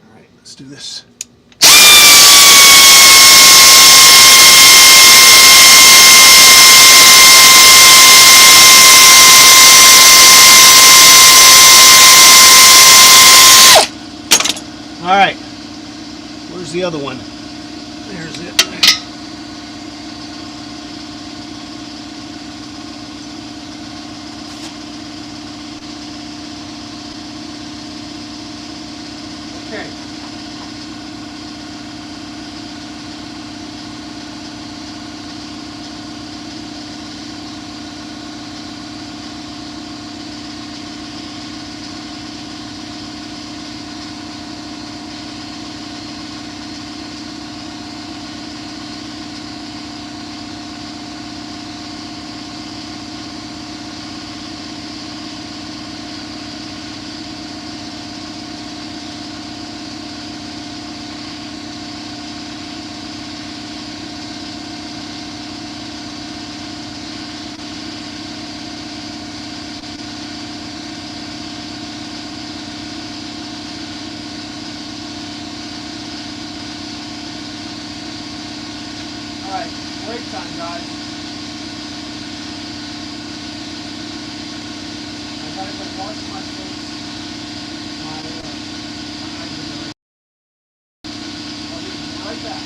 Speaker 1: All right. Let's do this. All right. Where's the other one? There's it. Okay. All right. Break time, guys. I gotta go wash my face. My eyes are I'll be right back.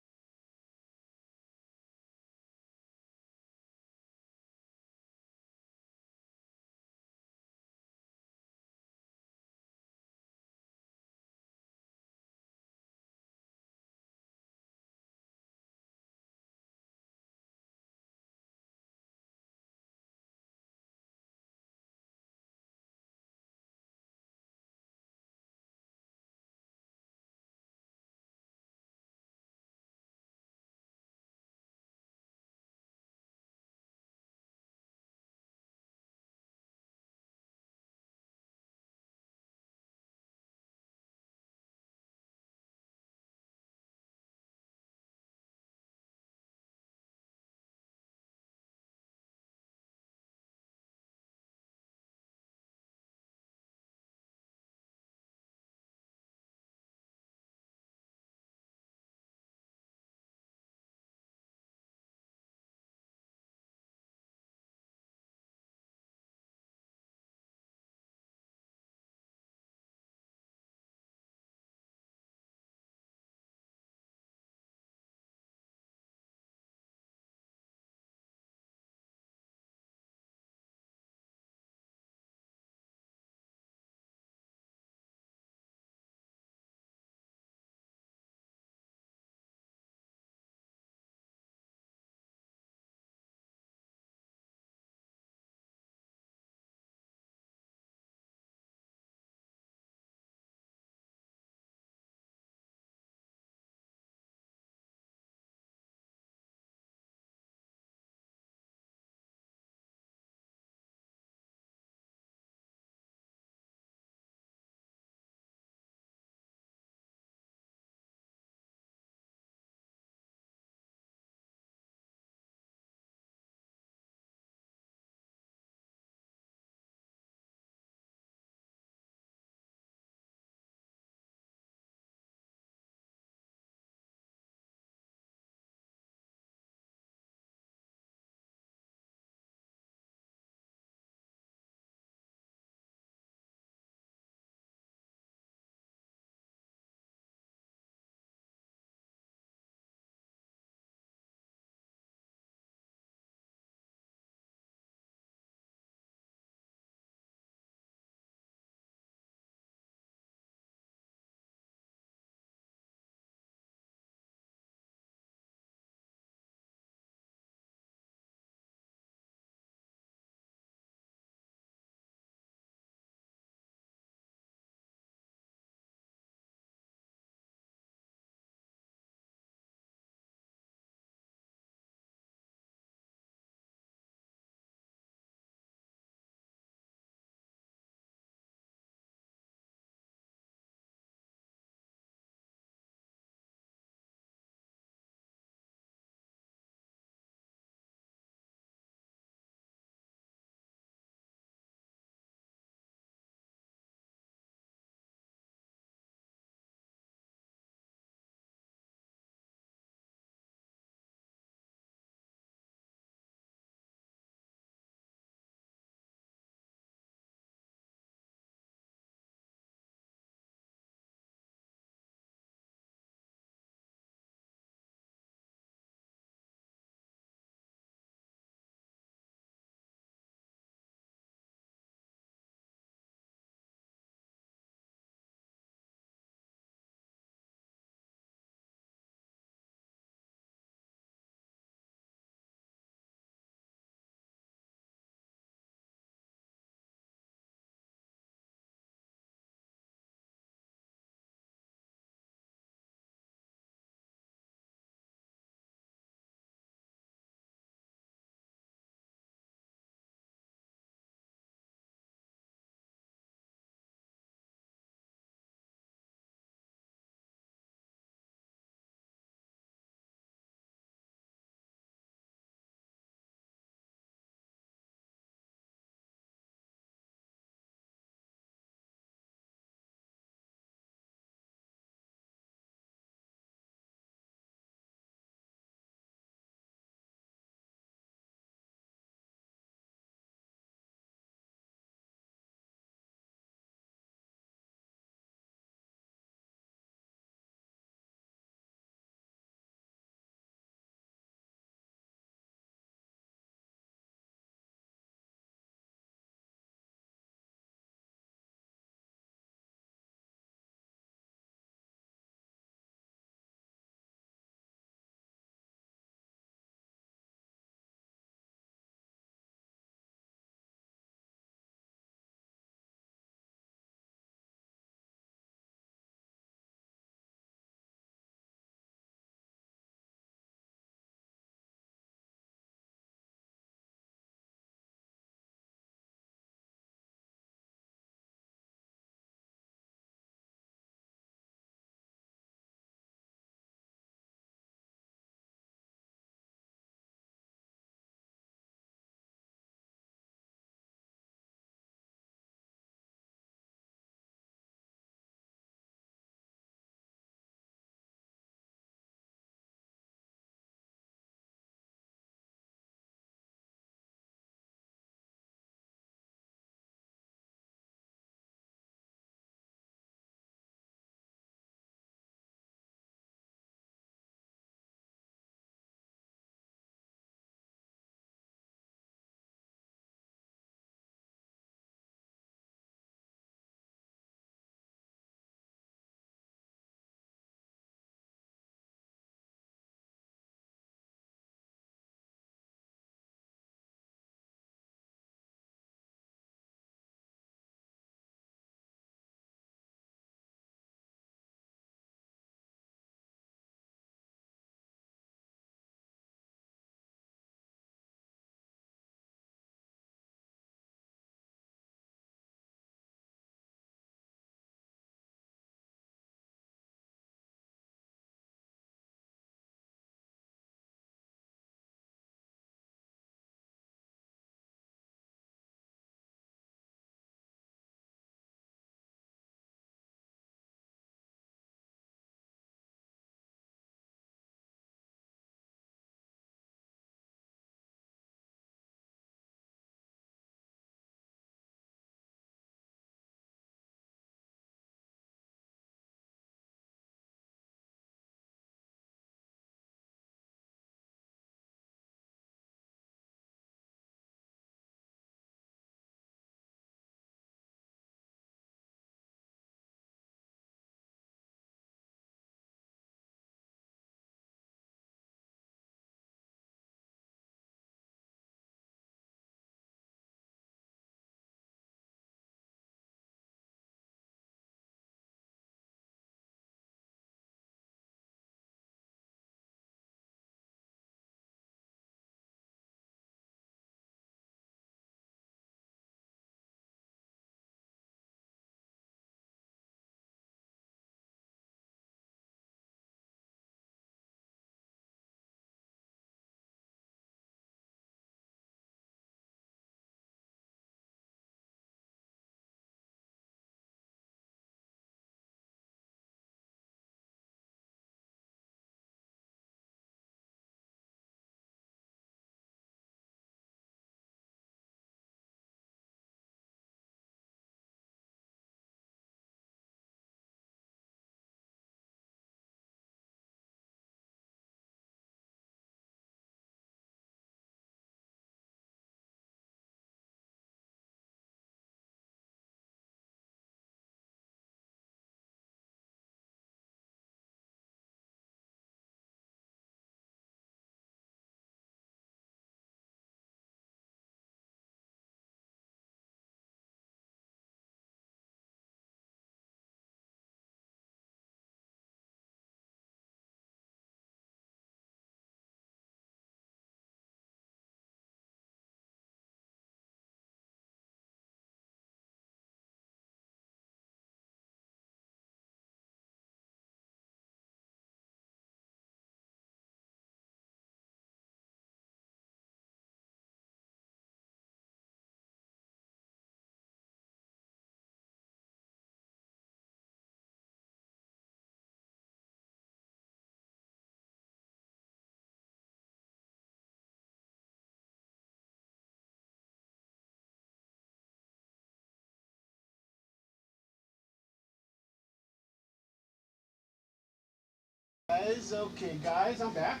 Speaker 1: Okay, guys, I'm back.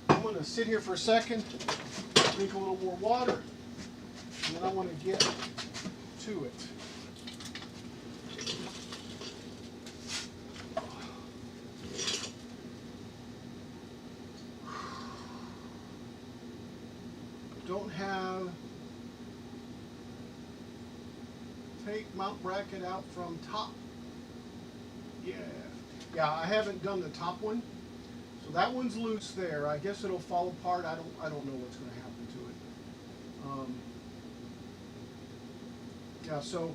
Speaker 1: I'm going to sit here for a second, drink a little more water, and then I want to get to it. Don't have, take mount bracket out from top. Yeah, I haven't done the top one. So that one's loose there. I guess it'll fall apart. I don't know what's going to happen to it. Yeah, so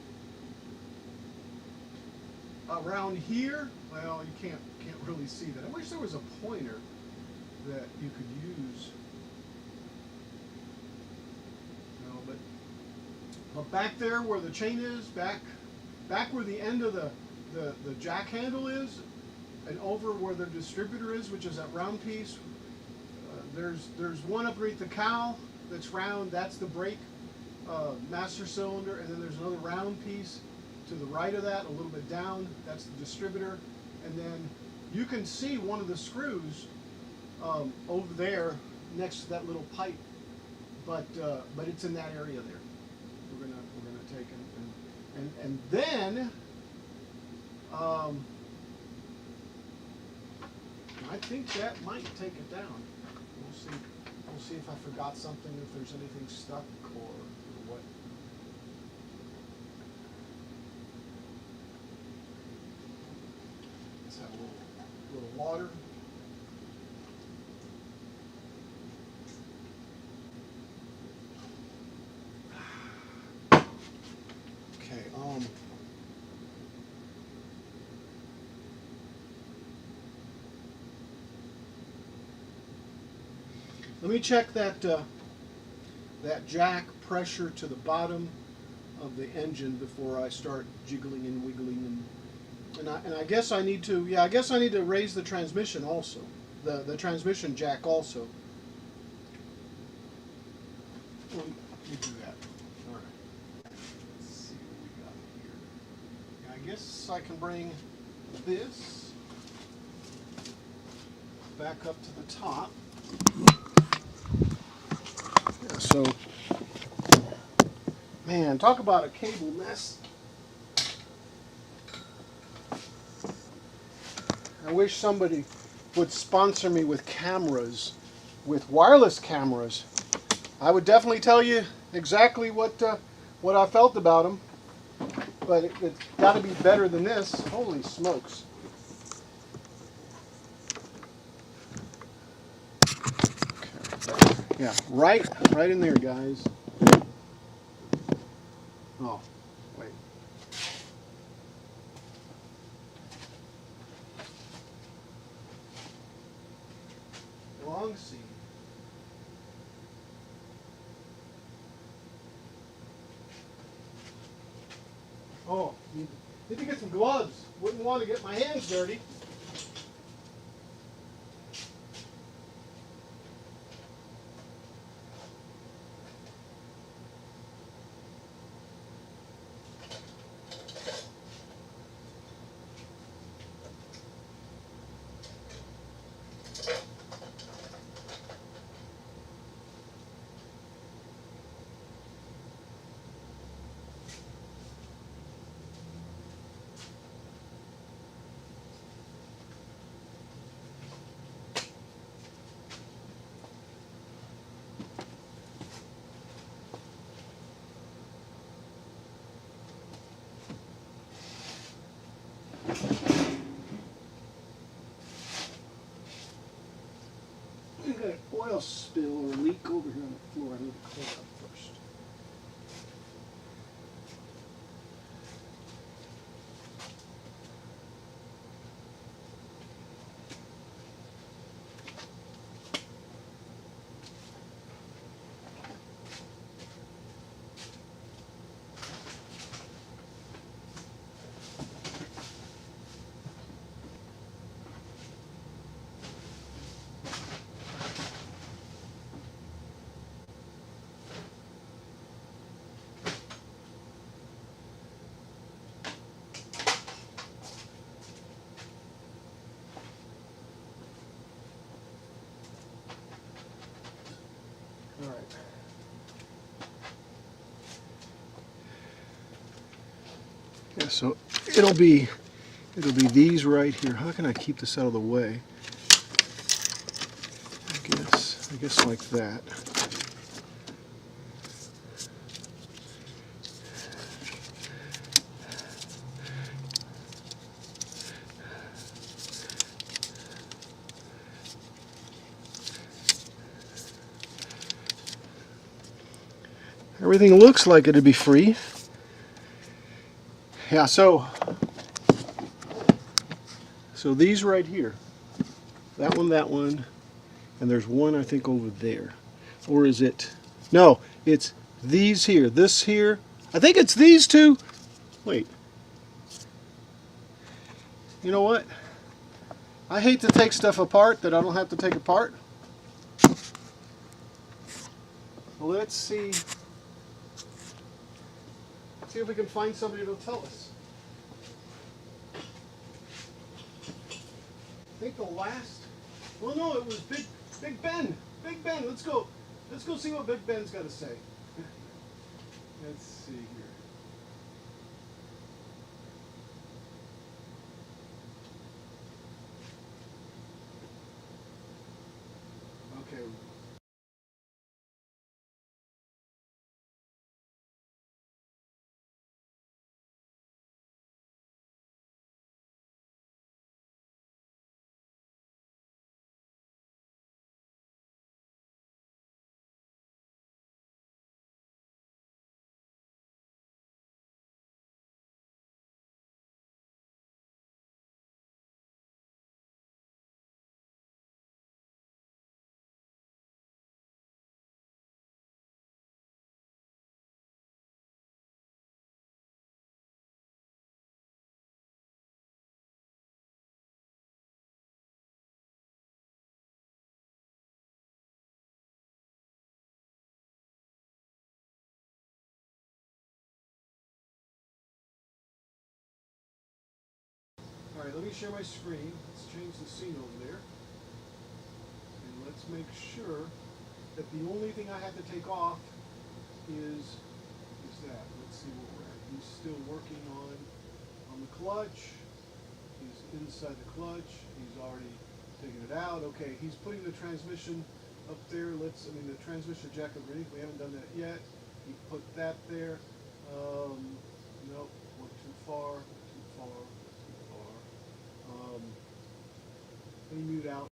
Speaker 1: around here, well, you can't really see that. I wish there was a pointer that you could use. No, but back there where the chain is, back where the end of the jack handle is, and over where the distributor is, which is that round piece, there's one underneath the cowl that's round. That's the brake master cylinder, and then there's another round piece to the right of that, a little bit down. That's the distributor, and then you can see one of the screws over there next to that little pipe, but it's in that area there. We're gonna take it, and then. I think that might take it down. We'll see. We'll see if I forgot something, if there's anything stuck or what. Let's have a little water. Okay. Let me check that that jack pressure to the bottom of the engine before I start jiggling and wiggling, and I guess I need to, yeah, I guess I need to raise the transmission also, the transmission jack also. Let me do that. All right. Let's see what we got here. Yeah, I guess I can bring this back up to the top. Yeah, so, man, talk about a cable mess. I wish somebody would sponsor me with cameras, with wireless cameras. I would definitely tell you exactly what I felt about them, but it's got to be better than this. Holy smokes! Yeah, right in there, guys. Oh, wait. Long seat. Oh, need to get some gloves. Wouldn't want to get my hands dirty. We've got an oil spill or leak over here on the floor. I need to clean up first. So it'll be these right here. How can I keep this out of the way? I guess like that. Everything looks like it'd be free. Yeah, so these right here, that one, and there's one I think over there. Or is it? No, it's these here, this here. I think it's these two. Wait. You know what? I hate to take stuff apart that I don't have to take apart. Let's see if we can find somebody that'll tell us. I think the last. Well, no, it was Big Ben. Big Ben. Let's go see what Big Ben's got to say. Let's see here. Okay. All right, let me share my screen. Let's change the scene over there. And let's make sure that the only thing I have to take off is that. Let's see where we're at. He's still working on the clutch. He's inside the clutch. He's already taken it out. Okay, he's putting the transmission up there. The transmission jack underneath. We haven't done that yet. He put that there. Nope, went too far. Let me mute out.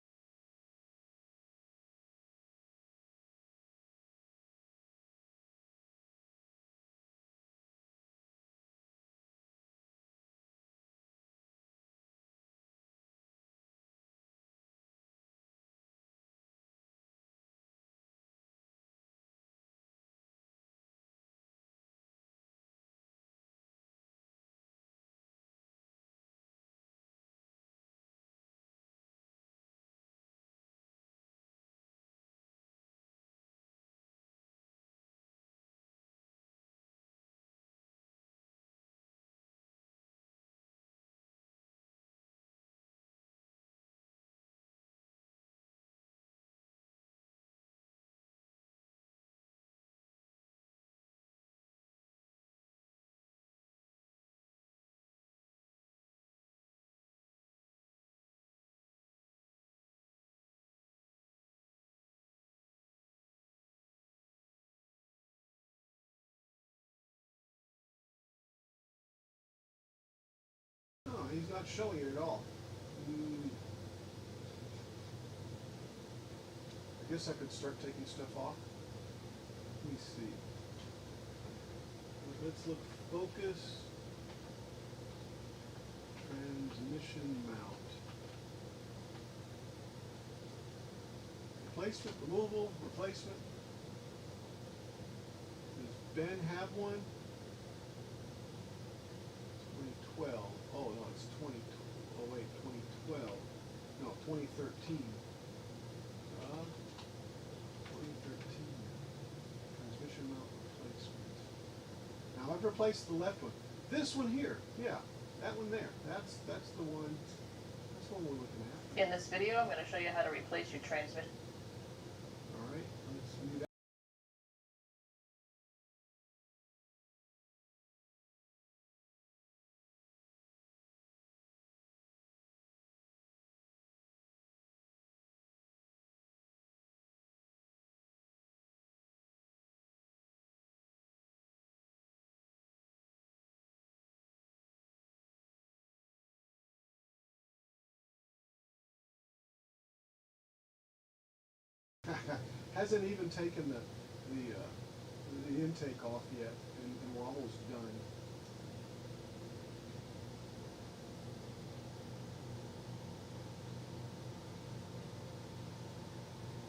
Speaker 1: No, he's not showing it at all. I guess I could start taking stuff off. Let me see. Let's look. Focus. Transmission mount. Replacement, removal, replacement. Does Ben have one? 2012. Oh no, it's 20. Oh wait, 2012. No, 2013. 2013. Transmission mount replacement. Now I've replaced the left one. This one here, yeah, that one there. That's the one. That's what we're looking at.
Speaker 5: In this video, I'm going to show you how to replace your transmission.
Speaker 1: All right, let's mute Hasn't even taken the intake off yet, and we're almost done.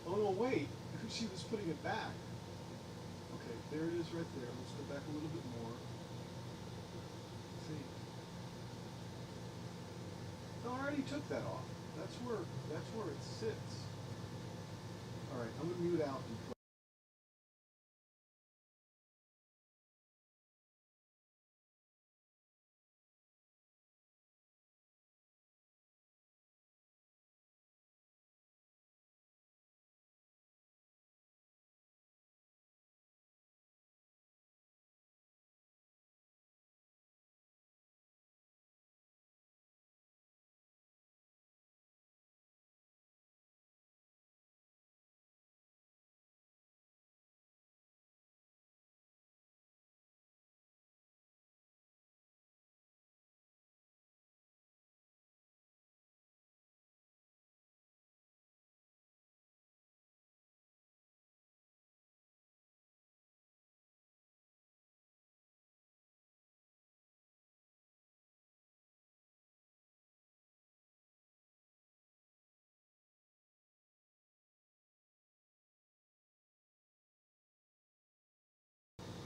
Speaker 1: Oh no, wait! She was putting it back. Okay, there it is right there. Let's go back a little bit more. See? No, I already took that off. That's where it sits. All right, I'm gonna mute out and play.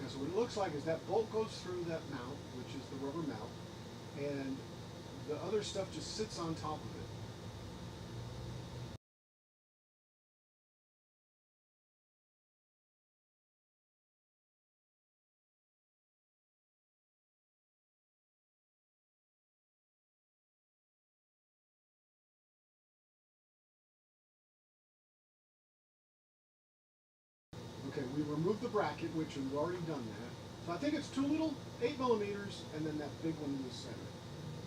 Speaker 1: Yeah, so what it looks like is that bolt goes through that mount, which is the rubber mount, and the other stuff just sits on top of it. Okay, we removed the bracket, which we've already done that. So I think it's 2 little 8mm, and then that big one in the center.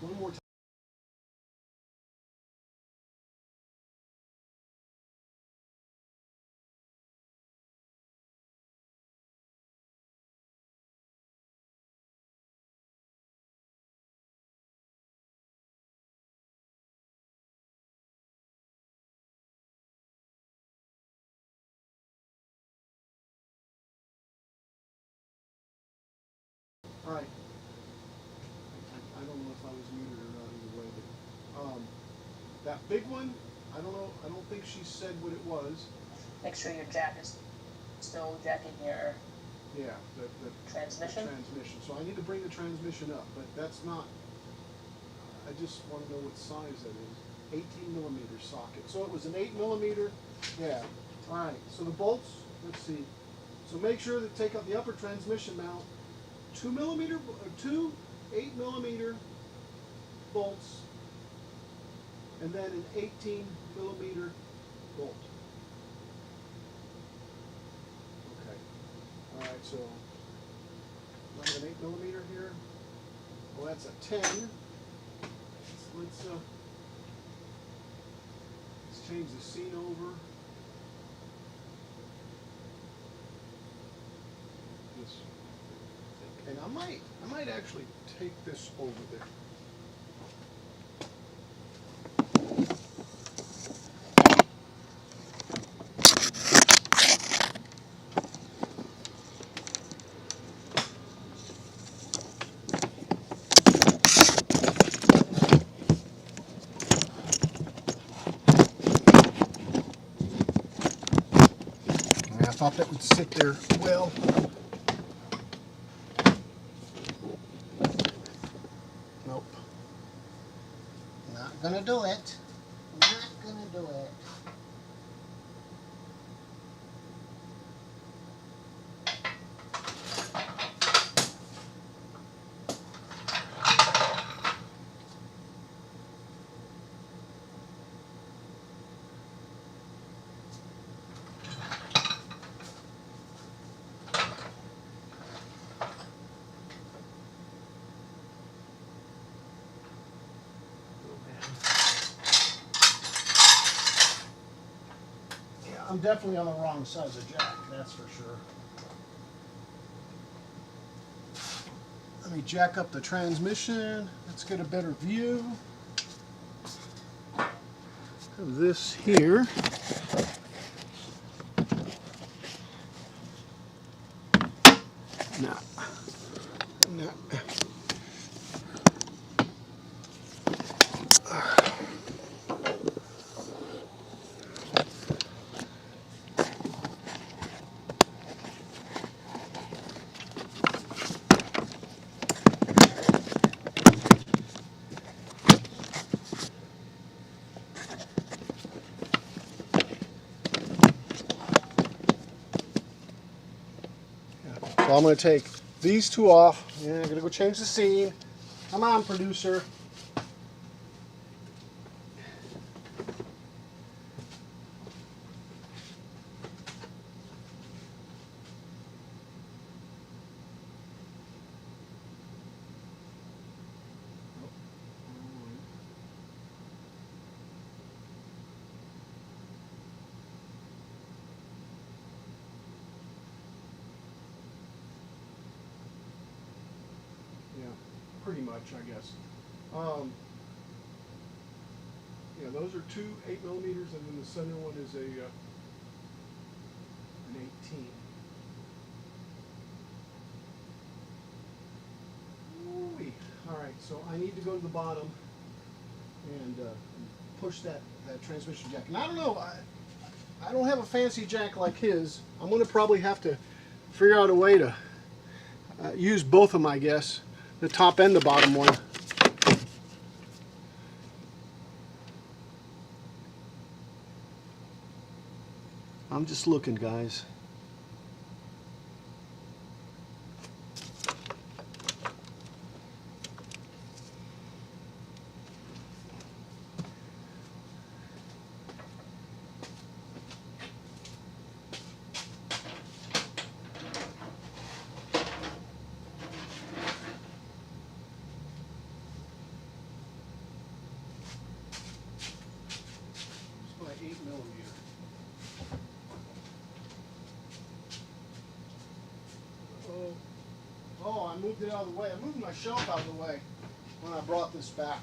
Speaker 1: One more time. All right. I don't know if I was muted or not either way, but that big one, I don't know. I don't think she said what it was.
Speaker 5: Make sure your jack is still jacking your
Speaker 1: Yeah, the
Speaker 5: transmission.
Speaker 1: The transmission. So I need to bring the transmission up, but that's not. I just want to know what size that is. 18mm socket. So it was an 8mm. Yeah. All right. So the bolts. Let's see. So make sure to take out the upper transmission mount. 2mm, 2 8mm bolts, and then an 18mm bolt. Okay. All right. So I have an 8mm here. Well, that's a 10. Let's change the scene over. This. And I might actually take this over there. I thought that would sit there well. Nope. Not gonna do it. Not gonna do it. I'm definitely on the wrong side of the jack, that's for sure. Let me jack up the transmission. Let's get a better view of this here. So I'm going to take these two off. Yeah, I'm going to go change the scene. Come on, producer. Yeah, pretty much, I guess. Yeah, those are two 8mm, and then the center one is an 18. Ooh-wee. All right, so I need to go to the bottom and push that transmission jack. And I don't know, I don't have a fancy jack like his. I'm going to probably have to figure out a way to use both of them, I guess, the top and the bottom one. I'm just looking, guys. It's my 8mm. Oh, I moved it out of the way. I moved my shelf out of the way when I brought this back.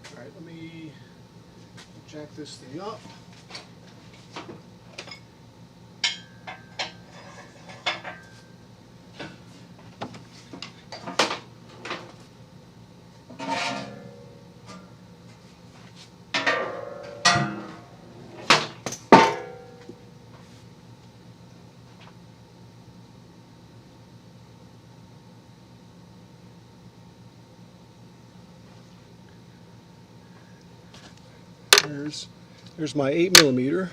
Speaker 1: All right, let me jack this thing up. There's my 8mm. In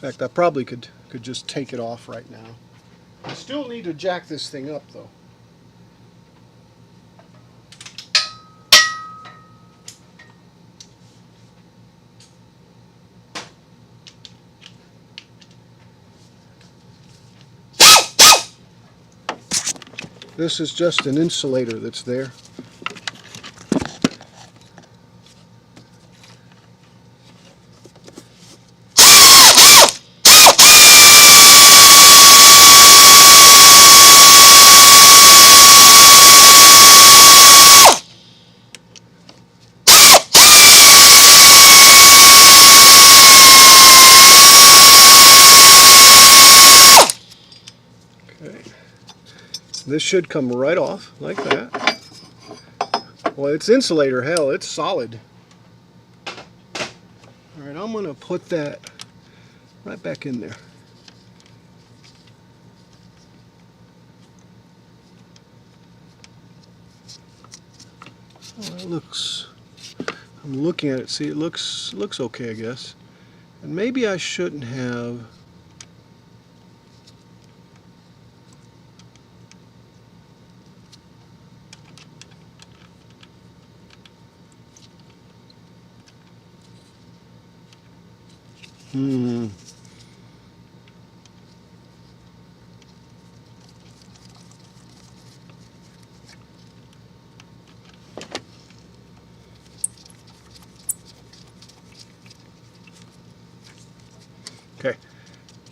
Speaker 1: fact, I probably could just take it off right now. I still need to jack this thing up though. This is just an insulator that's there. Okay. This should come right off like that. Well, it's insulator, hell, it's solid. All right, I'm going to put that right back in there. Oh, it looks, I'm looking at it, see it looks okay, I guess. And maybe I shouldn't have. Okay,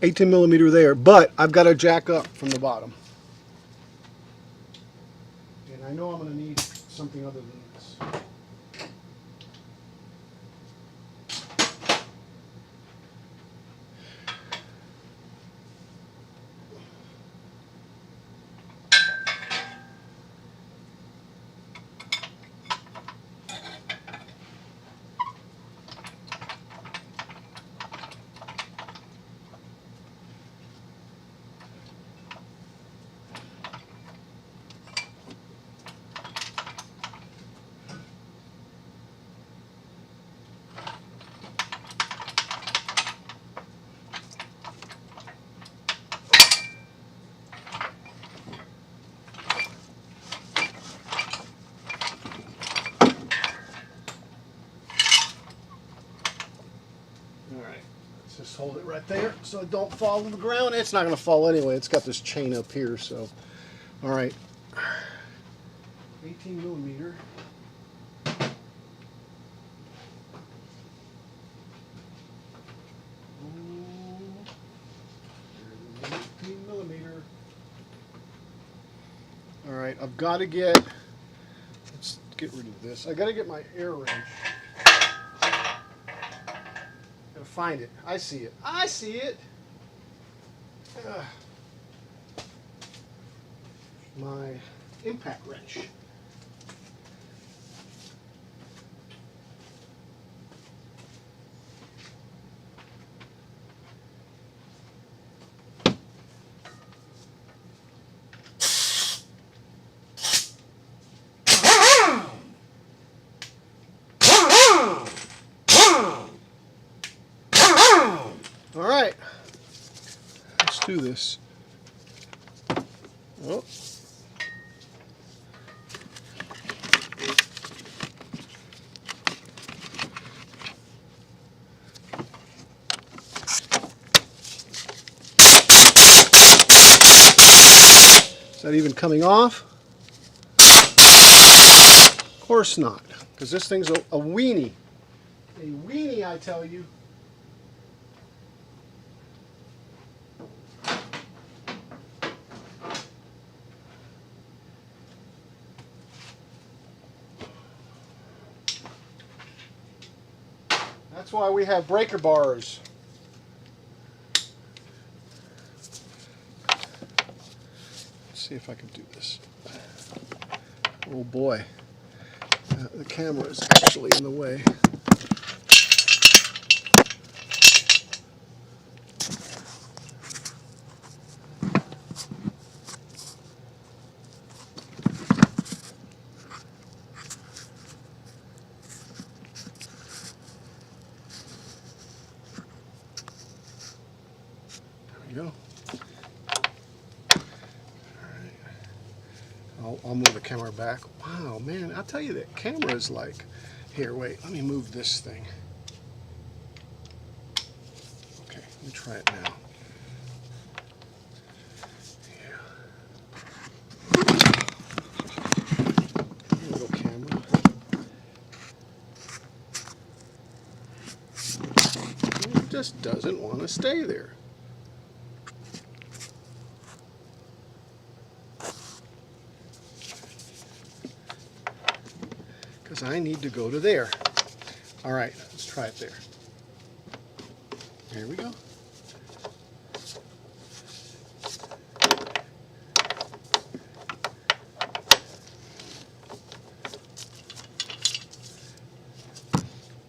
Speaker 1: 18 millimeter there, but I've got to jack up from the bottom. And I know I'm going to need something other than this. Just hold it right there so it don't fall to the ground. It's not going to fall anyway. It's got this chain up here, so. All right. 18 millimeter. There's 18 millimeter. All right, I've got to get, let's get rid of this. I got to get my air wrench. Gotta find it. I see it. I see it. My impact wrench. All right, let's do this. Oh. Is that even coming off? Of course not, because this thing's a weenie. A weenie, I tell you. That's why we have breaker bars. Let's see if I can do this. Oh boy, the camera is actually in the way. There we go. I'll move the camera back. Wow, man, I'll tell you that camera is like, here, wait, let me move this thing. Okay, let me try it now. Yeah. Little camera. It just doesn't want to stay there. Because I need to go to there. All right, let's try it there. Here we go.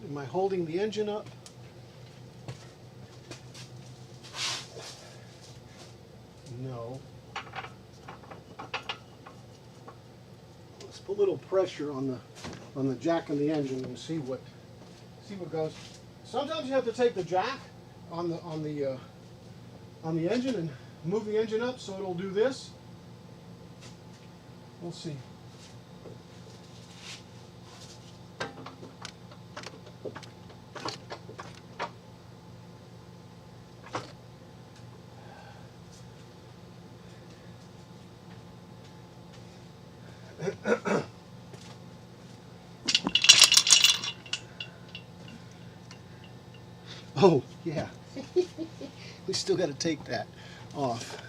Speaker 1: Am I holding the engine up? No. Let's put a little pressure on the on the jack and the engine and see what goes. Sometimes you have to take the jack on the engine and move the engine up so it'll do this. We'll see. Oh, yeah. We still got to take that off.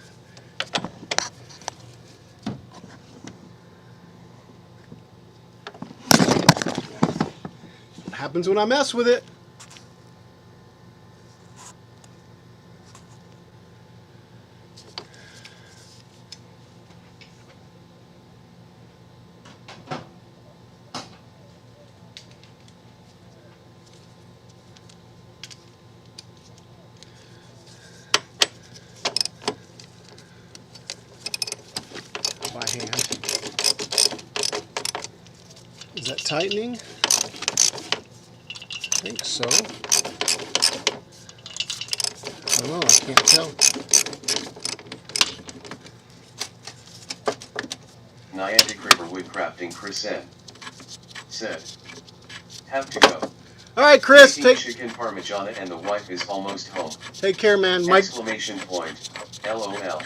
Speaker 1: What happens when I mess with it? By hand. Is that tightening? I think so. I don't know, I can't tell.
Speaker 2: Niantic River Woodcrafting Chris N. said. Have to go.
Speaker 1: Alright, Chris,
Speaker 2: Making chicken parmigiana and the wife is almost home.
Speaker 1: take care, man.
Speaker 2: Exclamation point. LOL.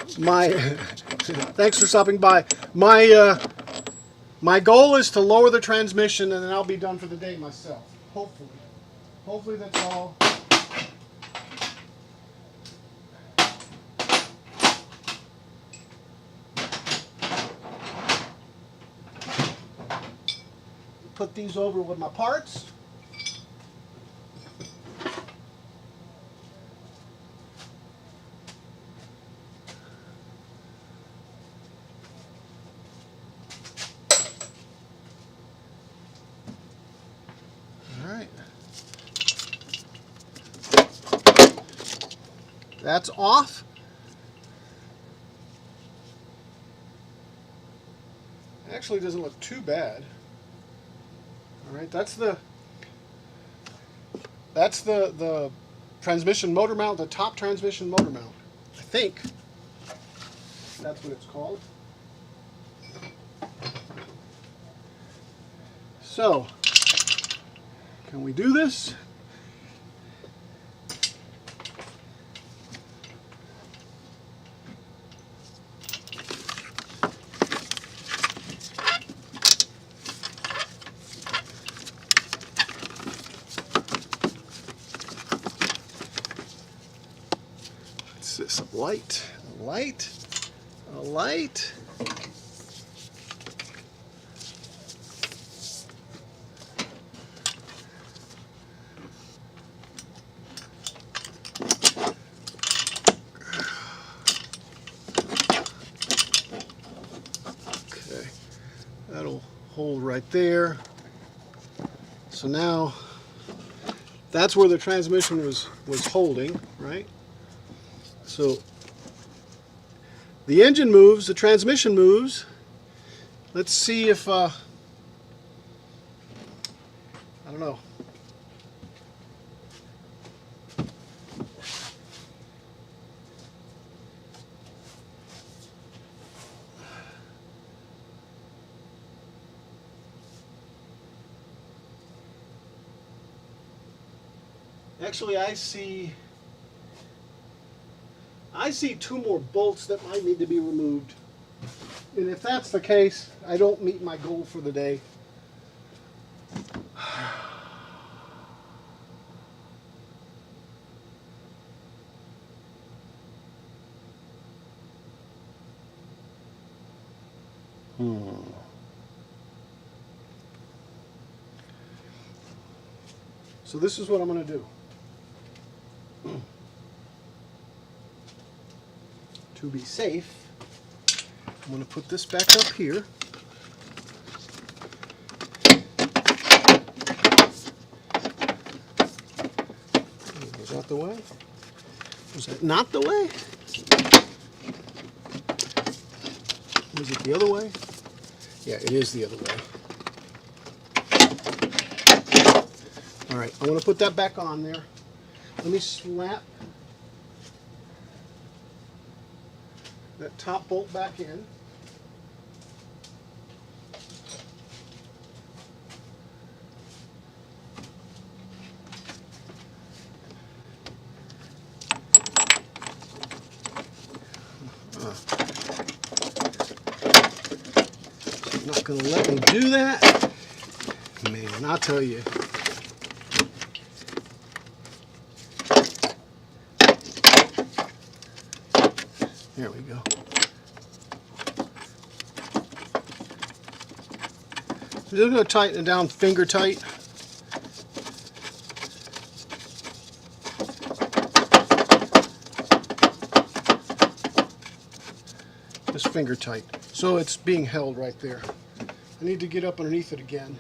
Speaker 1: Thanks for stopping by. My goal is to lower the transmission and then I'll be done for the day myself. Hopefully. Hopefully that's all. Put these over with my parts. All right. That's off. Actually, doesn't look too bad. All right, that's the transmission motor mount, the top transmission motor mount. I think that's what it's called. So, can we do this? What's this? A light? A light? A light? Okay, that'll hold right there. So now that's where the transmission was holding, right? So the engine moves, the transmission moves. Let's see if I don't know. Actually, I see two more bolts that might need to be removed. And if that's the case, I don't meet my goal for the day. So this is what I'm going to do. To be safe, I'm going to put this back up here. Was that the way? Was that not the way? Was it the other way? Yeah, it is the other way. All right, I want to put that back on there. Let me slap that top bolt back in. She's not going to let me do that. Man, I'll tell you. There we go. I'm just going to tighten it down finger tight. Just finger tight. So it's being held right there. I need to get up underneath it again.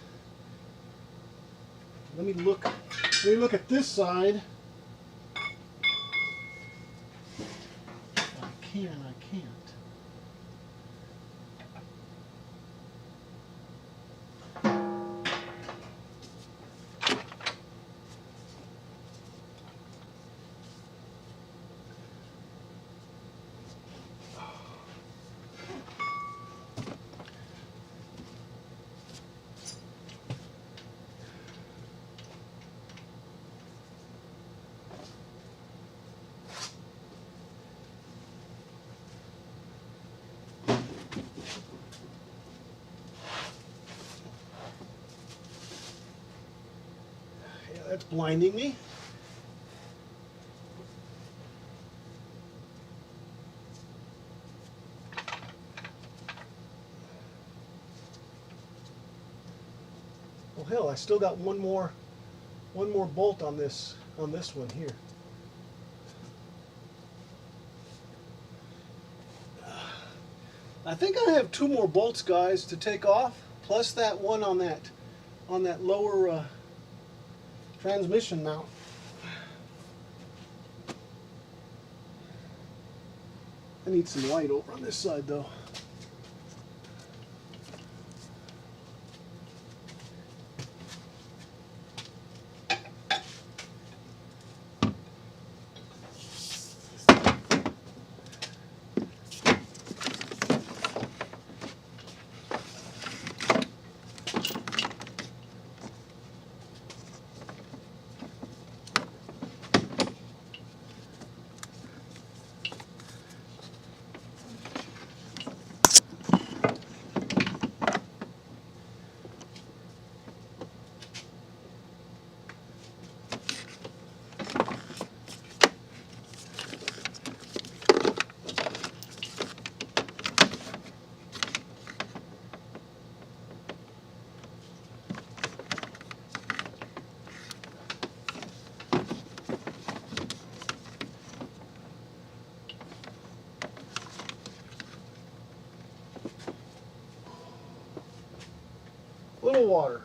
Speaker 1: Let me look at this side. I can't. Yeah, that's blinding me. Well, hell, I still got one more bolt on this one here. I think I have 2 more bolts, guys, to take off, plus that one on that lower transmission mount. I need some light over on this side, though. Little water.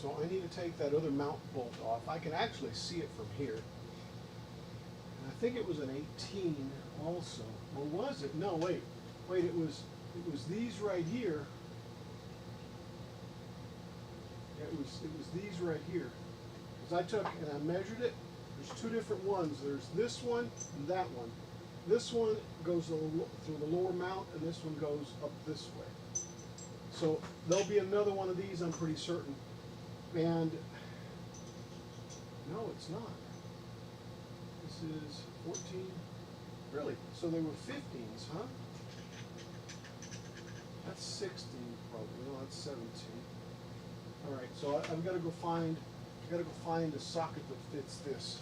Speaker 1: So I need to take that other mount bolt off. I can actually see it from here. And I think it was an 18 also. Or was it? No, wait. It was these right here. Yeah, it was these right here. Because I took and I measured it. There's 2 different ones. There's this one and that one. This one goes through the lower mount and this one goes up this way. So there'll be another one of these, I'm pretty certain. And no, it's not. This is 14. Really? So they were 15s, huh? That's 16 probably. No, that's 17. All right. So I've got to go find. I got to go find a socket that fits this.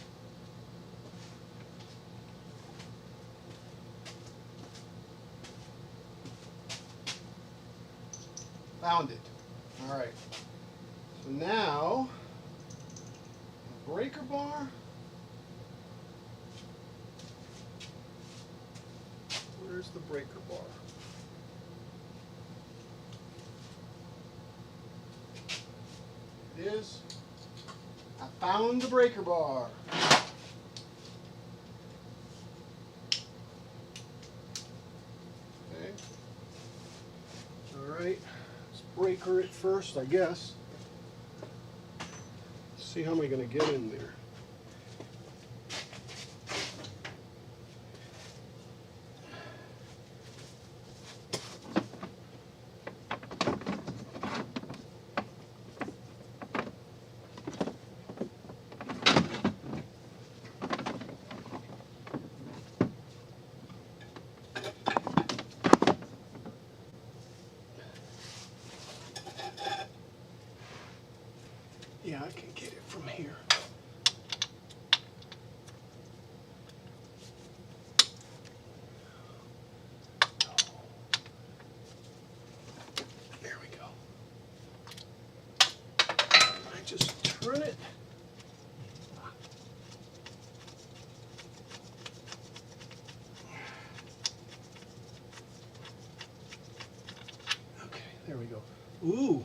Speaker 1: Found it. All right. So now, breaker bar. Where's the breaker bar? It is. I found the breaker bar. Okay. All right. Let's breaker it first, I guess. Let's see how am I going to get in there. Yeah, I can get it from here. There we go. I just turn it. Okay, there we go. Ooh.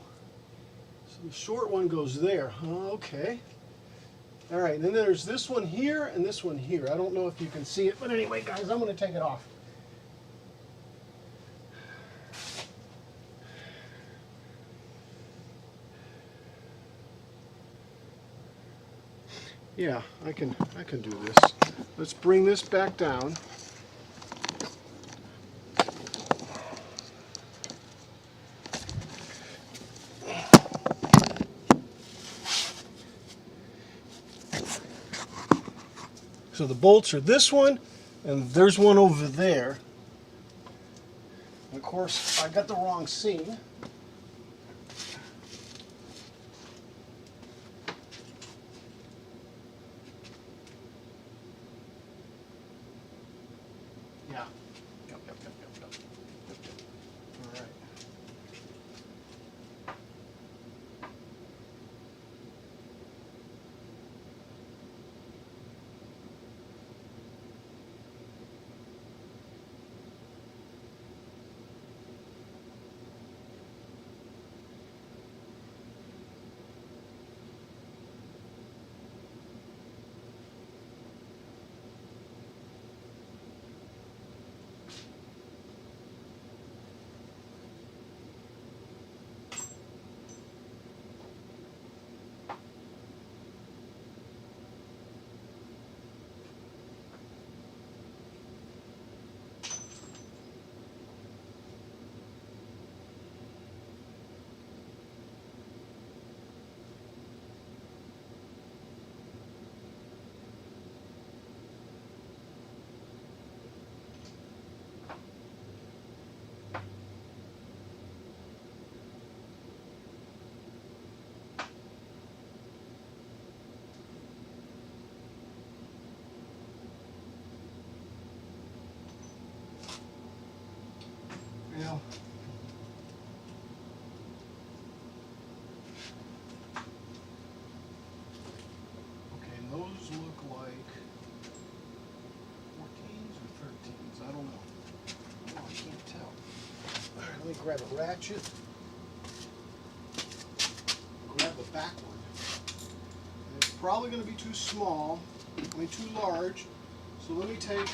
Speaker 1: The short one goes there. Okay. All right, and then there's this one here and this one here. I don't know if you can see it, but anyway, guys, I'm going to take it off. Yeah, I can do this. Let's bring this back down. So the bolts are this one, and there's one over there. And of course, I got the wrong seam. Yeah. Yep. All right. Now, okay, and those look like 14s or 13s. I don't know. Oh, I can't tell. All right, let me grab a ratchet. Grab the back one. And it's probably going to be too small, too large. So let me take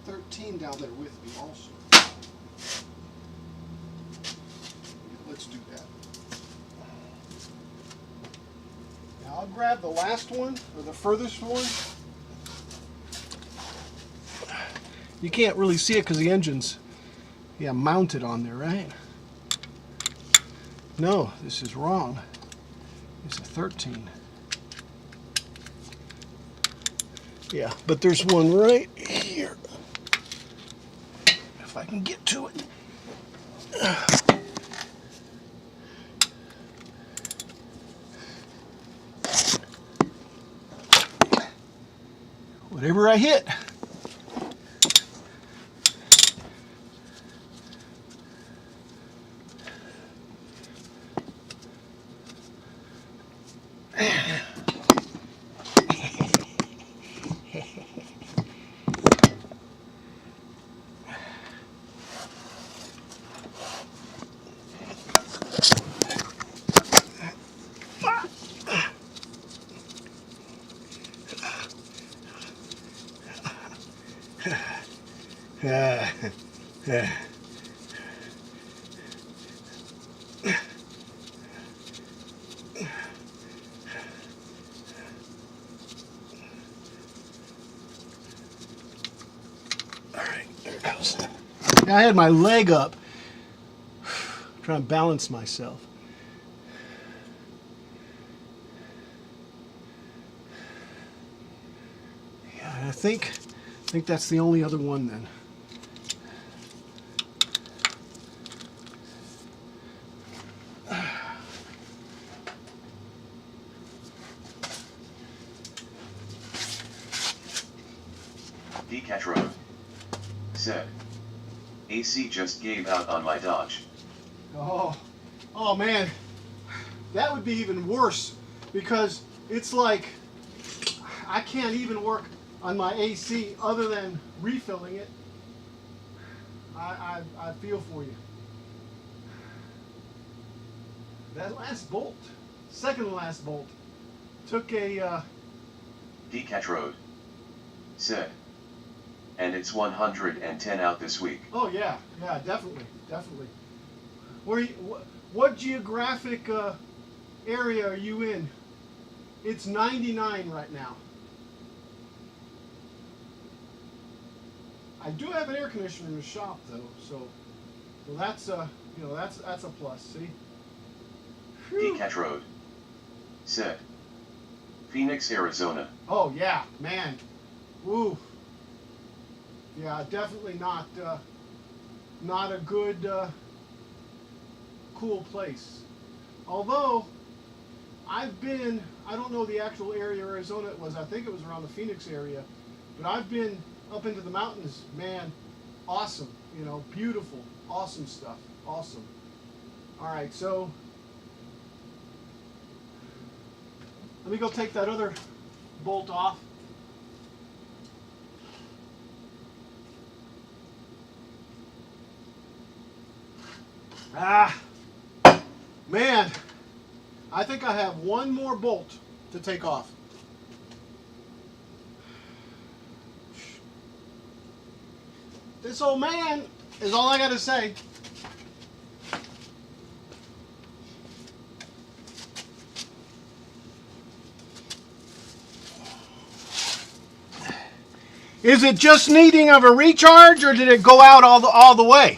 Speaker 1: 13 down there with me also. Let's do that. Now I'll grab the last one, or the furthest one. You can't really see it because the engine's mounted on there, right? No, this is wrong. It's a 13. Yeah, but there's one right here. If I can get to it. Whatever I hit. Alright, there it goes. Now I had my leg up, trying to balance myself. Yeah, I think that's the only other one then.
Speaker 2: Decatch Road. Said. AC just gave out on my Dodge.
Speaker 1: Oh man, that would be even worse because it's like I can't even work on my AC other than refilling it. I feel for you. That last bolt, second to last bolt, took a
Speaker 2: Decatch Road. Said. And it's 110 out this week.
Speaker 1: Oh yeah, definitely. Where you, what geographic area are you in? It's 99 right now. I do have an air conditioner in the shop though, so well that's that's a plus. See. Whew.
Speaker 2: Decatch Road. Said. Phoenix, Arizona.
Speaker 1: Oh yeah, man. Woo. Yeah, definitely not a good cool place. Although I've been, I don't know the actual area of Arizona it was. I think it was around the Phoenix area, but I've been up into the mountains. Man, awesome. You know, beautiful, awesome stuff. Awesome. All right, so let me go take that other bolt off. Ah, man, I think I have one more bolt to take off. This old man is all I got to say. Is it just needing of a recharge, or did it go out all the way?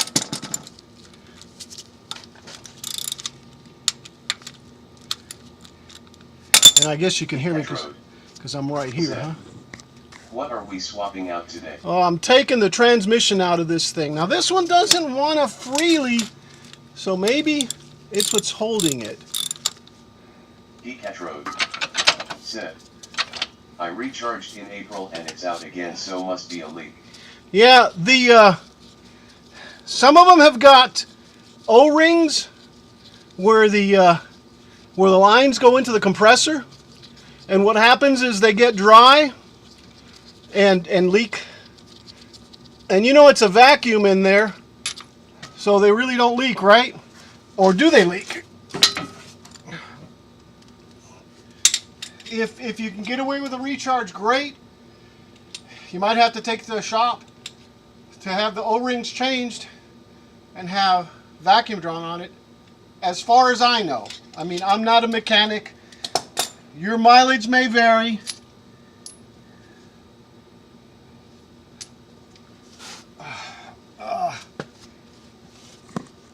Speaker 1: And I guess you can hear me because I'm right here, huh?
Speaker 2: What are we swapping out today?
Speaker 1: Oh, I'm taking the transmission out of this thing. Now this one doesn't want to freely, so maybe it's what's holding it.
Speaker 2: Decatch Road. Said. I recharged in April and it's out again, so must be a leak.
Speaker 1: Yeah, some of them have got O-rings where the lines go into the compressor, and what happens is they get dry and leak. And you know it's a vacuum in there, so they really don't leak, right? Or do they leak? If you can get away with a recharge, great. You might have to take to the shop to have the O-rings changed and have vacuum drawn on it. As far as I know. I mean, I'm not a mechanic. Your mileage may vary.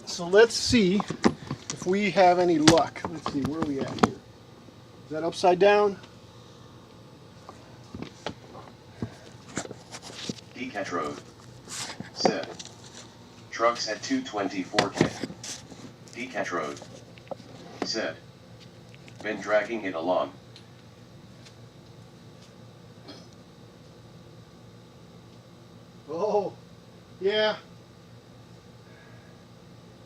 Speaker 1: So let's see if we have any luck. Let's see, where are we at here? Is that upside down?
Speaker 2: Decatch Road. Said. Trucks at 224K. Decatch Road. Said. Been dragging it along.
Speaker 1: Oh, yeah.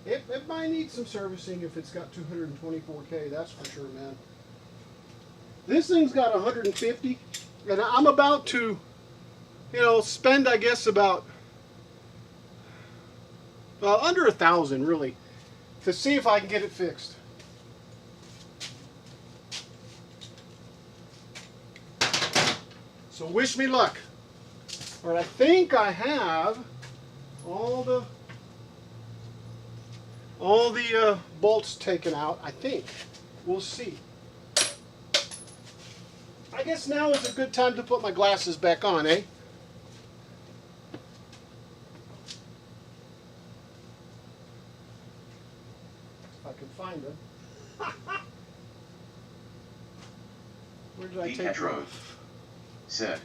Speaker 1: It might need some servicing if it's got 224K, that's for sure, man. This thing's got 150, and I'm about to, spend, I guess, about under 1,000, really, to see if I can get it fixed. So wish me luck. All right, I think I have all the bolts taken out. I think. We'll see. I guess now is a good time to put my glasses back on, eh? If I can find them. Where did I take
Speaker 2: Cat
Speaker 1: them?
Speaker 2: Road said,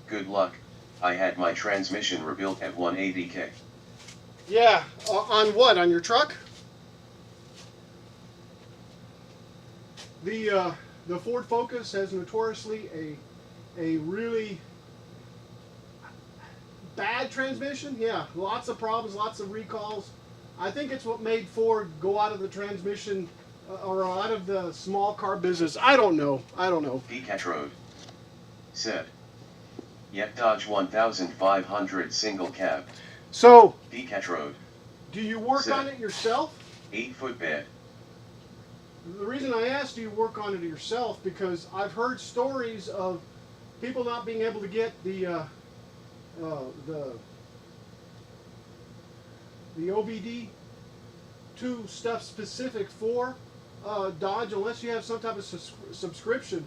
Speaker 2: "Good luck. I had my transmission rebuilt at 180k.
Speaker 1: Yeah, on what? On your truck? The Ford Focus has notoriously a really bad transmission. Yeah, lots of problems, lots of recalls. I think it's what made Ford go out of the transmission or out of the small car business. I don't know.
Speaker 2: Cat Road said, "Yep, Dodge 1500 single cab.
Speaker 1: So,
Speaker 2: Cat Road,
Speaker 1: do you work on it yourself?
Speaker 2: 8-foot bed.
Speaker 1: The reason I asked, do you work on it yourself, because I've heard stories of people not being able to get the OBD2 stuff specific for Dodge unless you have some type of subscription.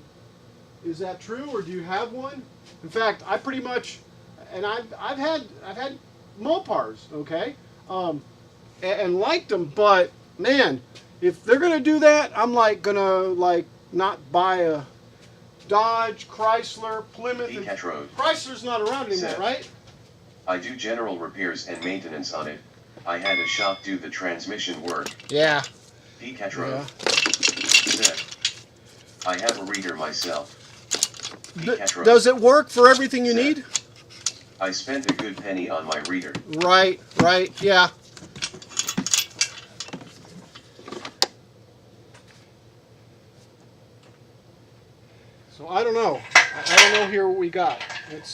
Speaker 1: Is that true, or do you have one? In fact, I pretty much, and I've had Mopars, okay, and liked them, but man, if they're gonna do that, I'm gonna not buy a Dodge, Chrysler, Plymouth.
Speaker 2: Cat Road
Speaker 1: Chrysler's not around anymore,
Speaker 2: said,
Speaker 1: right?
Speaker 2: I do general repairs and maintenance on it. I had a shop do the transmission work.
Speaker 1: Yeah.
Speaker 2: Cat Road said, I have a reader myself. Cat Road
Speaker 1: Does it work for everything you
Speaker 2: said,
Speaker 1: need?
Speaker 2: I spent a good penny on my reader.
Speaker 1: Right, yeah. So I don't know. I don't know here what we got. It's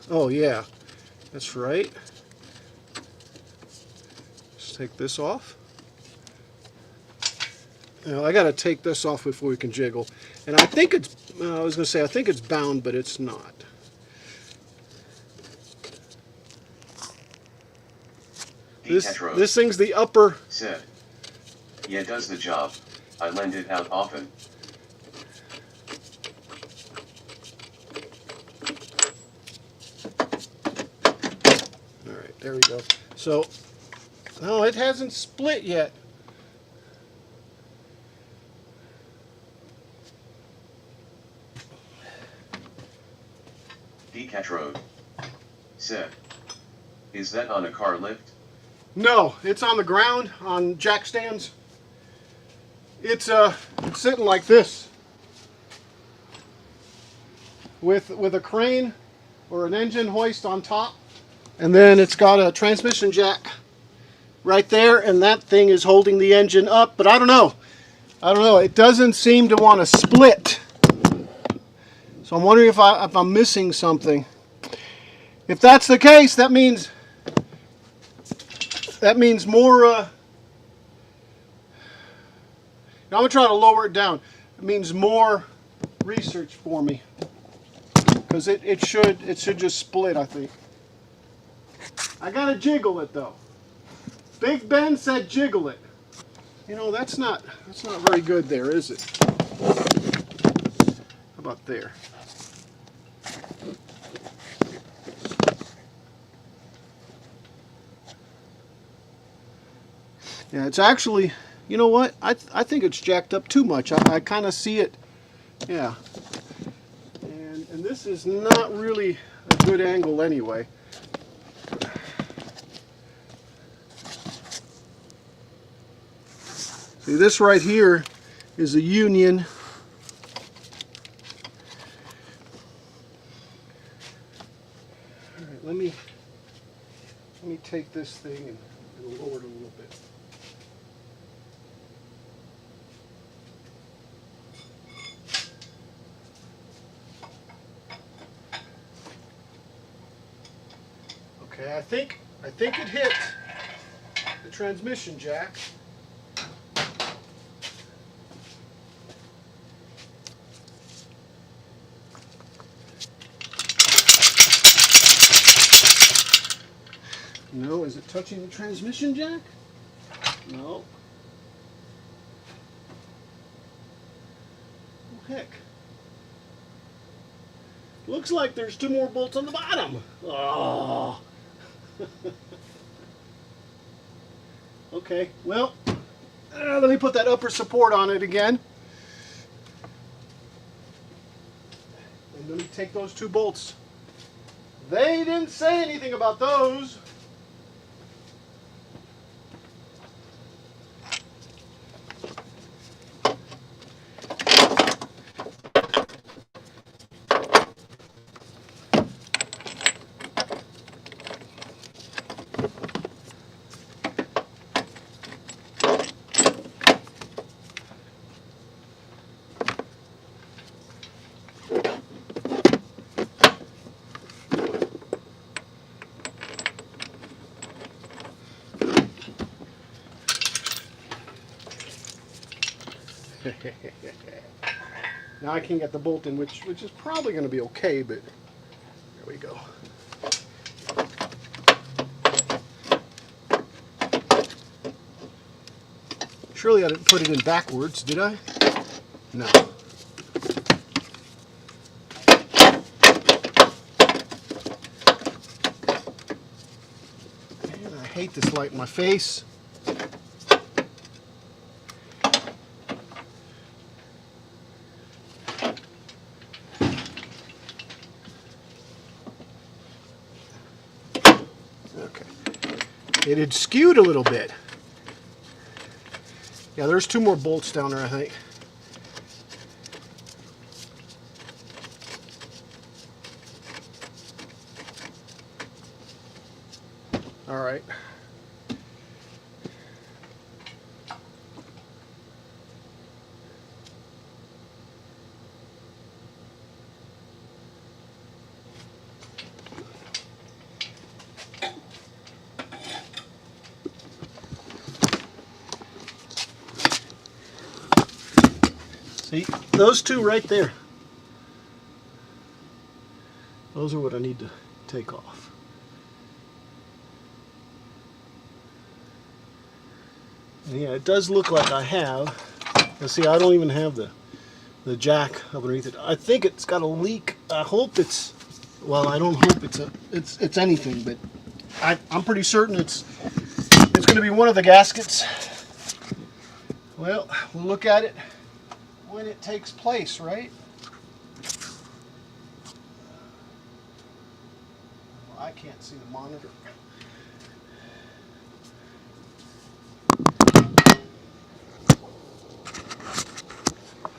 Speaker 1: oh yeah, that's right. Let's take this off. Now, I got to take this off before we can jiggle. And I think it's, I was going to say, I think it's bound, but it's not. This thing's the upper.
Speaker 2: Said, yeah, does the job. I lend it out often.
Speaker 1: All right, there we go. So, no, it hasn't split yet.
Speaker 2: Cat Road said, is that on a car lift?
Speaker 1: No, it's on the ground on jack stands. It's sitting like this with a crane or an engine hoist on top, and then it's got a transmission jack right there, and that thing is holding the engine up. But I don't know. It doesn't seem to want to split. So I'm wondering if I'm missing something. If that's the case, that means more. Now I'm gonna try to lower it down. It means more research for me, because it should just split. I think. I gotta jiggle it though. Big Ben said jiggle it. You know, that's not very good there, is it? How about there? Yeah, it's actually, you know what? I think it's jacked up too much. I kind of see it. Yeah. And this is not really a good angle anyway. See, this right here is a union. All right, let me take this thing and lower it a little bit. Okay, I think it hit the transmission jack. No, is it touching the transmission jack? No. Oh, heck. Looks like there's 2 more bolts on the bottom. Oh. Okay, well, let me put that upper support on it again. And let me take those 2 bolts. They didn't say anything about those. Now I can get the bolt in, which is probably going to be okay, but there we go. Surely I didn't put it in backwards, did I? No. Man, I hate this light in my face. It had skewed a little bit. Yeah, there's 2 more bolts down there, I think. All right. See, those 2 right there. Those are what I need to take off. And yeah, it does look like I have. Now see, I don't even have the jack underneath it. I think it's got a leak. I hope it's, well, I don't hope it's anything, but I'm pretty certain it's going to be one of the gaskets. Well, we'll look at it when it takes place, right? Well, I can't see the monitor.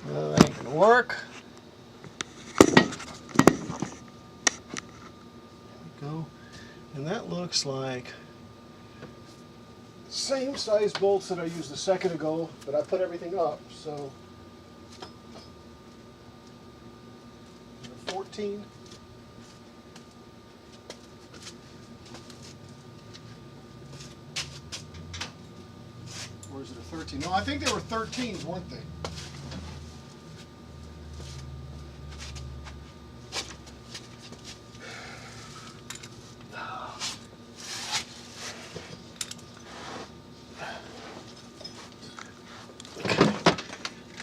Speaker 1: That ain't gonna work. There we go. And that looks like the same size bolts that I used a second ago, but I put everything up, so 14. Or is it a 13? No, I think they were 13s, weren't they?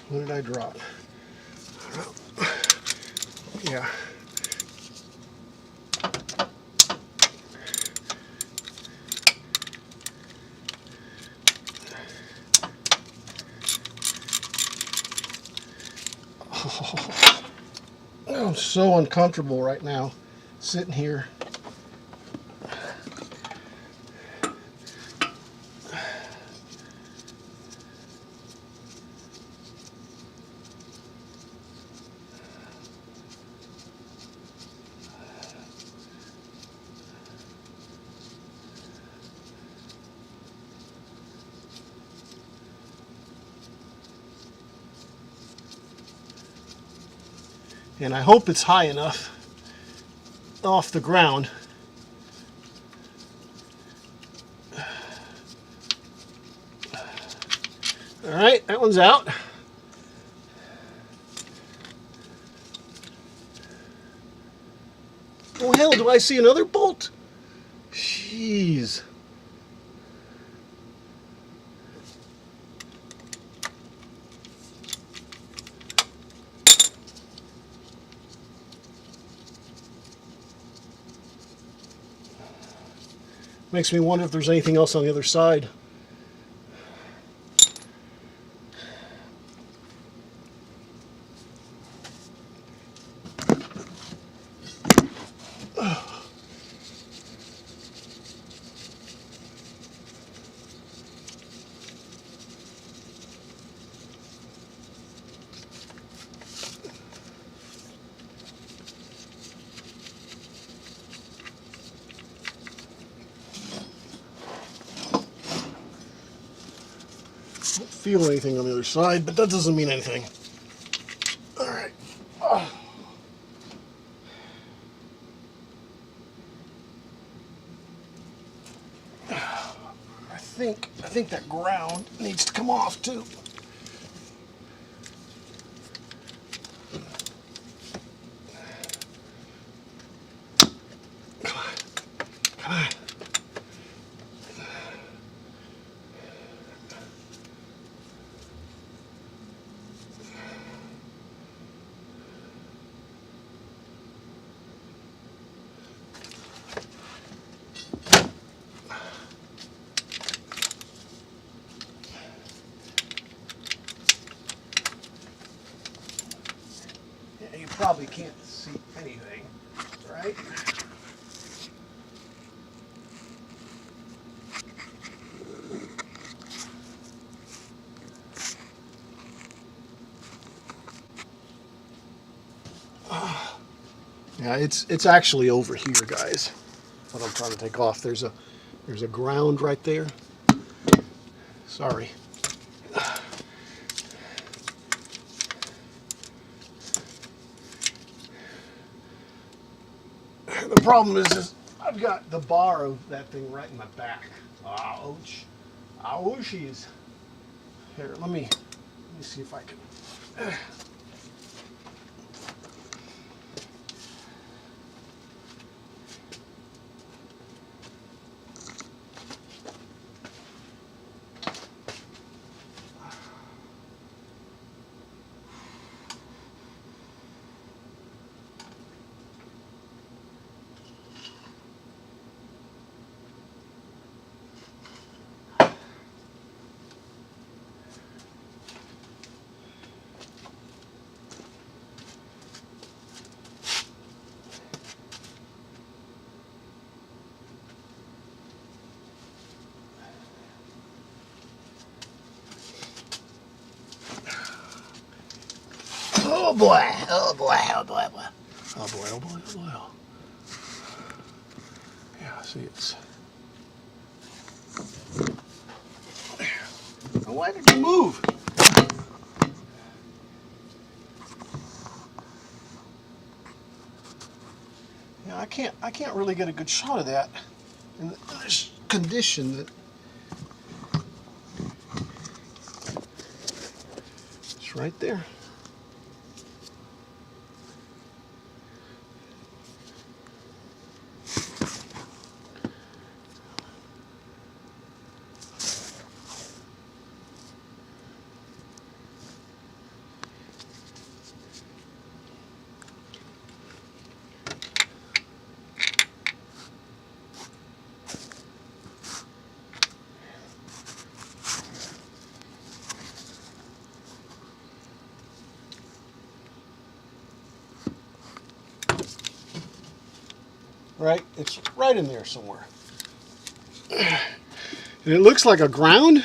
Speaker 1: What did I drop? Yeah. Oh, I'm so uncomfortable right now, sitting here. And I hope it's high enough off the ground. All right, that one's out. Oh hell, do I see another bolt? Jeez. Jeez. Makes me wonder if there's anything else on the other side. I don't feel anything on the other side, but that doesn't mean anything. All right. I think that ground needs to come off too. Come on. Come on. Yeah, you probably can't see anything, right? Yeah, it's actually over here, guys. What I'm trying to take off. There's a ground right there. Sorry. The problem is I've got the bar of that thing right in my back. Ouch. Ouchies. Here, let me see if I can. Oh boy, oh boy, oh boy, oh boy. Oh boy, oh boy, oh boy. Yeah, see it's. Now why did you move? Yeah, I can't really get a good shot of that in this condition that it's right there. Right? It's right in there somewhere. And it looks like a ground.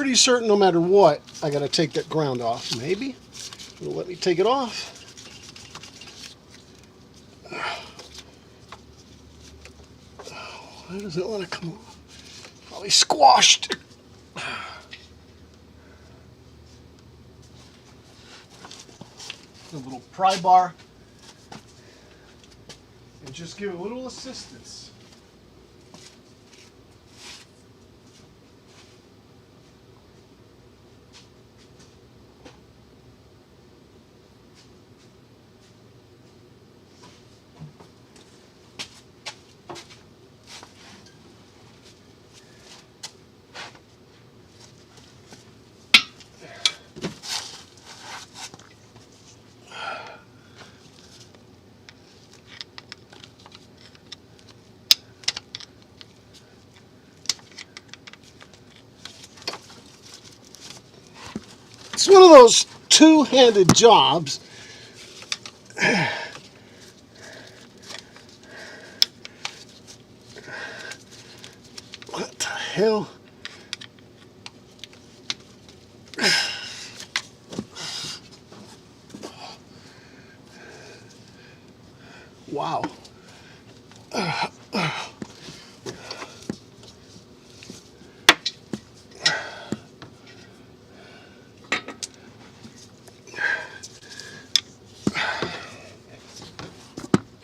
Speaker 1: pretty certain no matter what, I gotta take that ground off. Maybe it'll let me take it off. Why does it want to come off? Probably squashed. A little pry bar. And just give a little assistance. It's one of those two-handed jobs. What the hell? Wow.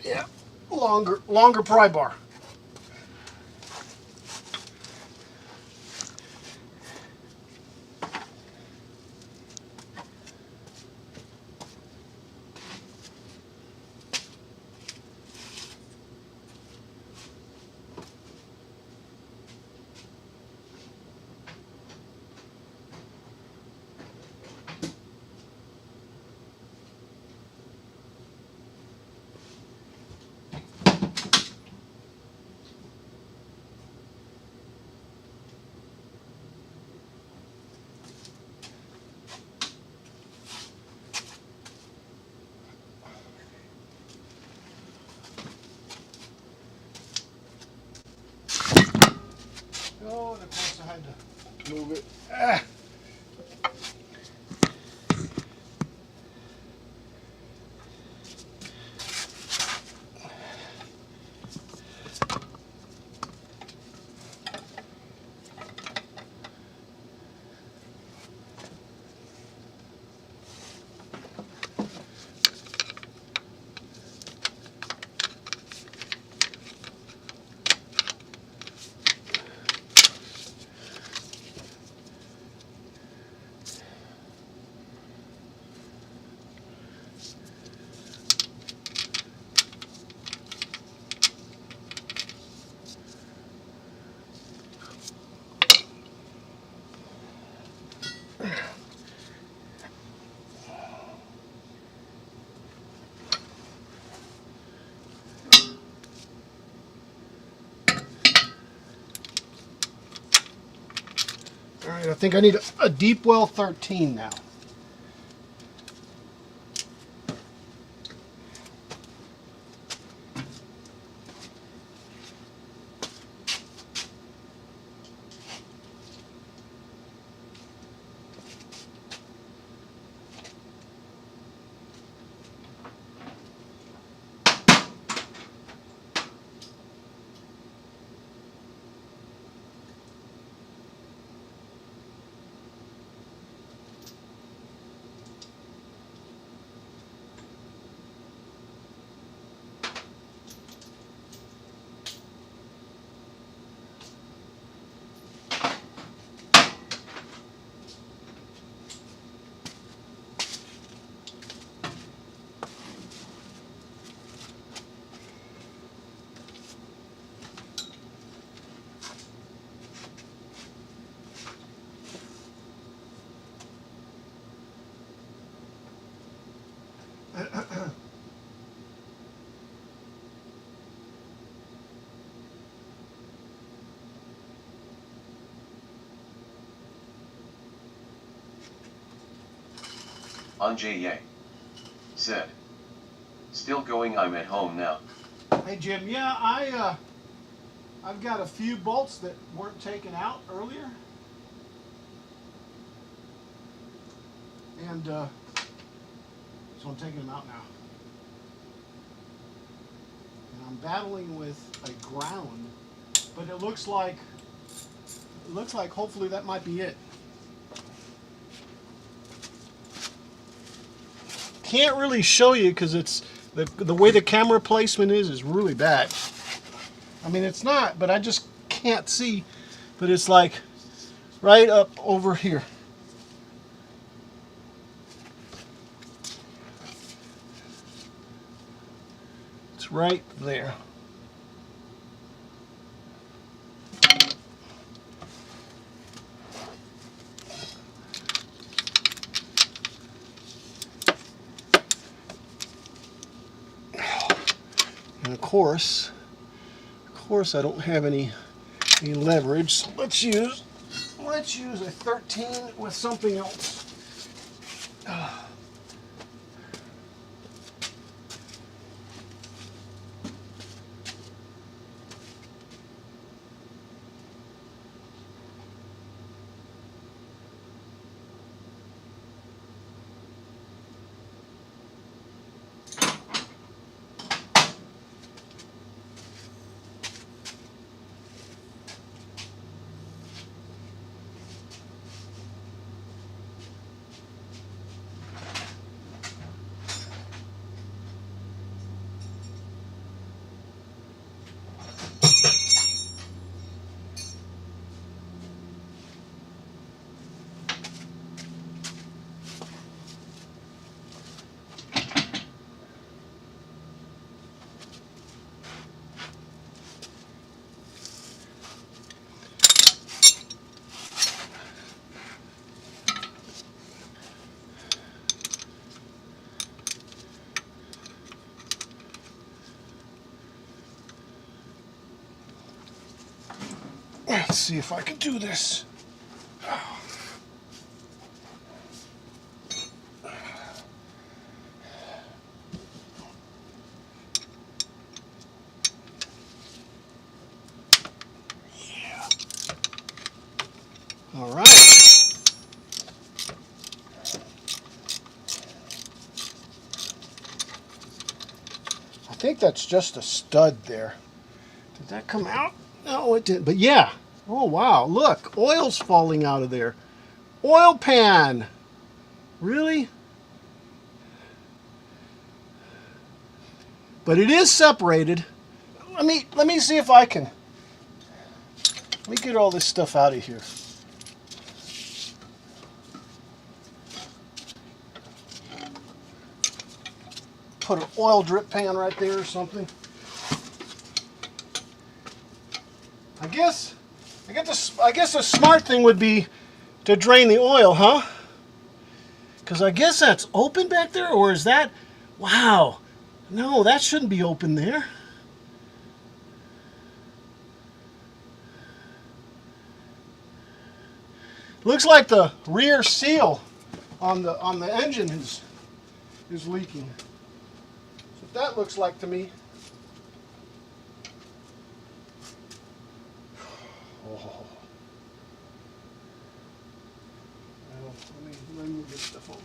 Speaker 1: Yeah, longer pry bar. Oh, and of course I had to move it. All right, I think I need a deep well 13 now.
Speaker 2: Anjay said. Still going, I'm at home now.
Speaker 1: Hey Jim, yeah, I've got a few bolts that weren't taken out earlier. And so I'm taking them out now. And I'm battling with a ground, but it looks like hopefully that might be it. Can't really show you because it's the way the camera placement is really bad. I mean, it's not, but I just can't see. But it's like right up over here. It's right there. And of course I don't have any leverage. So let's use a 13 with something else. Let's see if I can do this. Yeah. All right. I think that's just a stud there. Did that come out? No, it didn't. But yeah. Oh, wow. Look, oil's falling out of there. Oil pan. Really? But it is separated. Let me see if I can. Let me get all this stuff out of here. Put an oil drip pan right there or something. I guess the smart thing would be to drain the oil, huh? Because I guess that's open back there, or is that? Wow. No, that shouldn't be open there. Looks like the rear seal on the engine is leaking. That's what that looks like to me. Oh. Well, let me move this stuff over.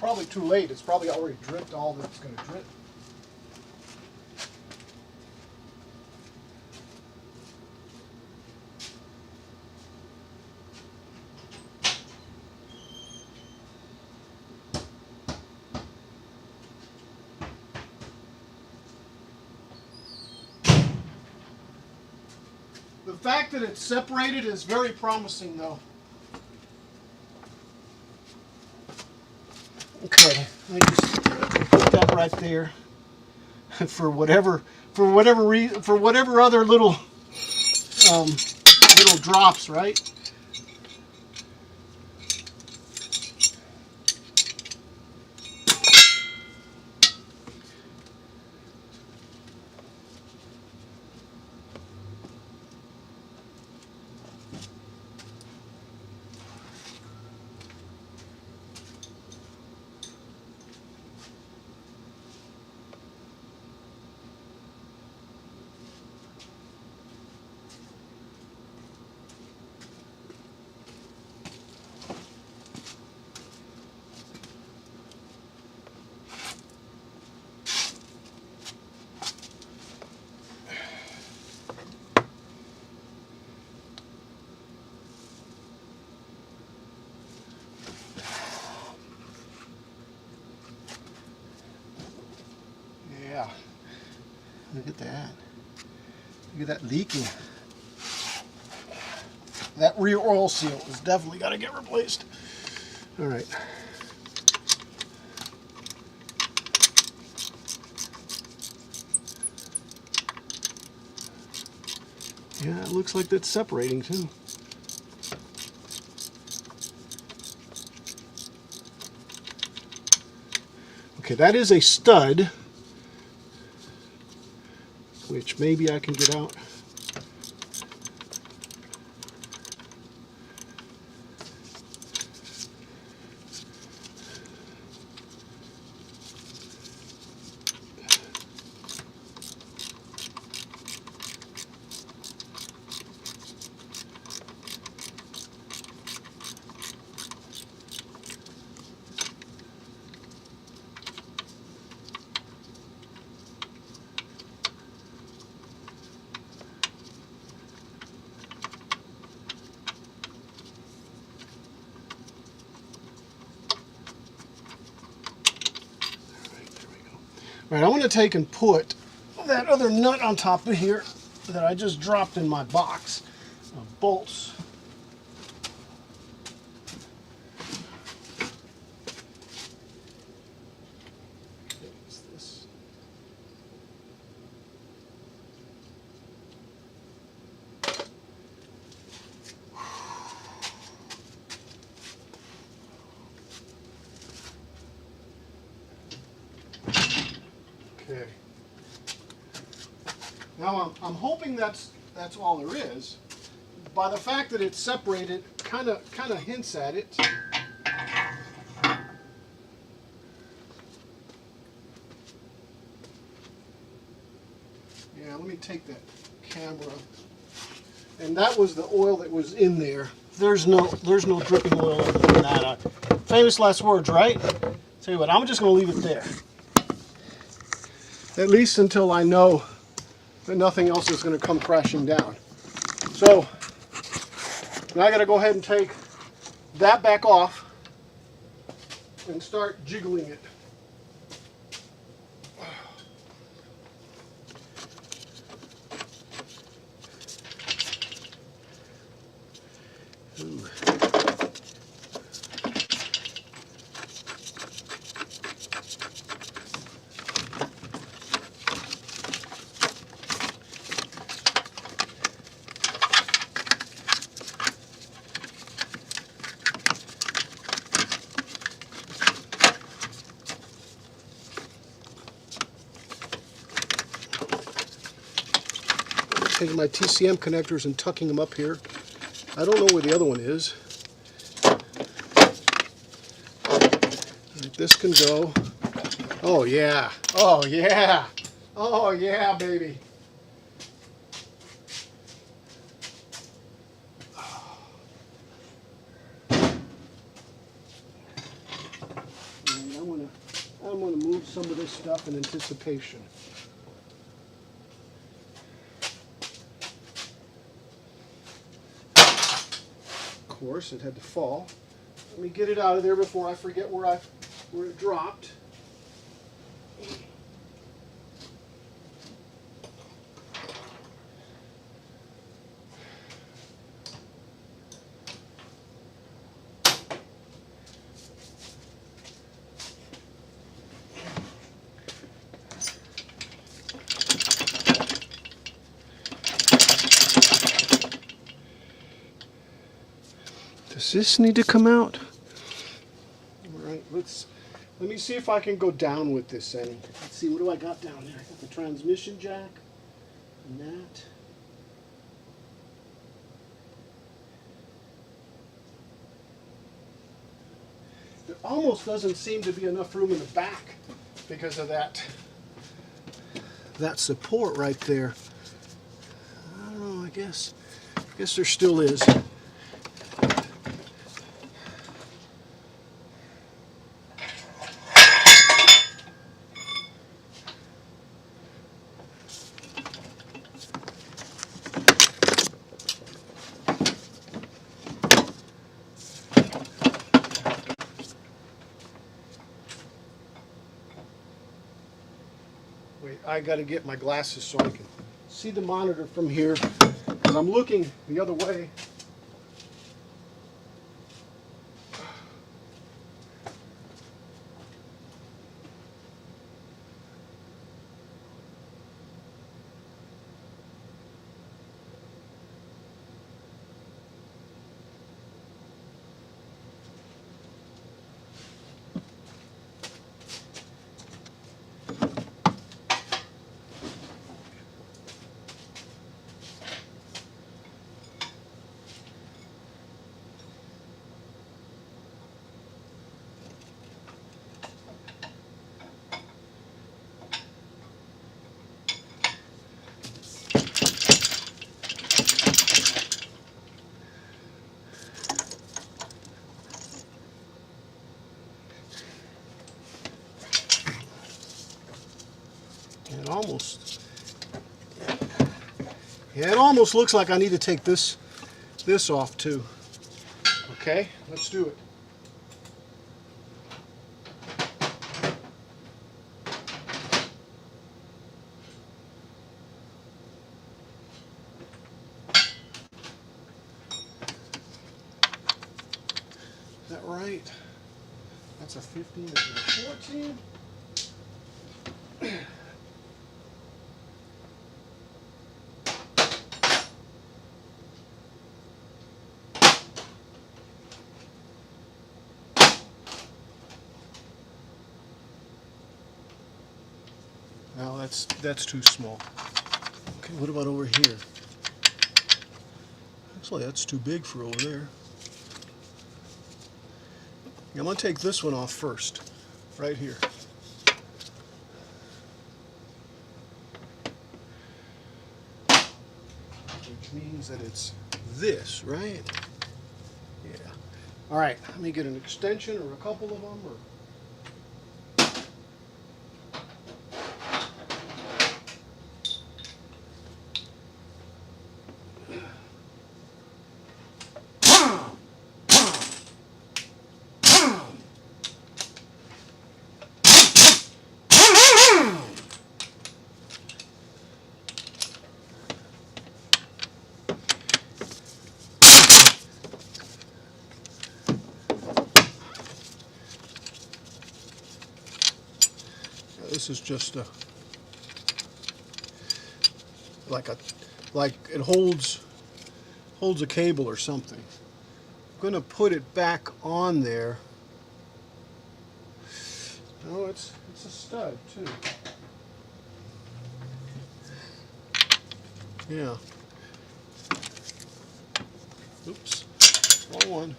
Speaker 1: Probably too late. It's probably already dripped all that's going to drip. The fact that it's separated is very promising, though. Okay, I just put that right there for whatever other little little drops, right? Yeah, look at that. Look at that leaking. That rear oil seal has definitely got to get replaced. All right. Yeah, it looks like that's separating too. Okay, that is a stud, which maybe I can get out. All right, I want to take and put that other nut on top of here that I just dropped in my box of bolts. What's this? Okay. Now I'm hoping that's all there is. By the fact that it's separated, kind of hints at it. Yeah, let me take that camera. And that was the oil that was in there. There's no dripping oil other than that. Famous last words, right? Tell you what, I'm just going to leave it there. At least until I know that nothing else is going to come crashing down. So now I got to go ahead and take that back off and start jiggling it. Ooh. Taking my TCM connectors and tucking them up here. I don't know where the other one is. This can go. Oh yeah. Oh yeah. Oh yeah, baby. And I'm gonna move some of this stuff in anticipation. Of course, it had to fall. Let me get it out of there before I forget where it dropped. Does this need to come out? All right, let me see if I can go down with this any. Let's see, what do I got down there? I got the transmission jack and that. There almost doesn't seem to be enough room in the back because of that support right there. I don't know, I guess there still is. Wait, I got to get my glasses so I can see the monitor from here, because I'm looking the other way. It almost looks like I need to take this off too. Okay, let's do it. Is that right? That's a 15, that's a 14. No, that's too small. Okay, what about over here? Looks like that's too big for over there. I'm going to take this one off first, right here. Which means that it's this, right? Yeah. All right, let me get an extension or a couple of them. This is just like it holds a cable or something. I'm going to put it back on there. No, it's a stud too. Yeah. Oops. Wrong one.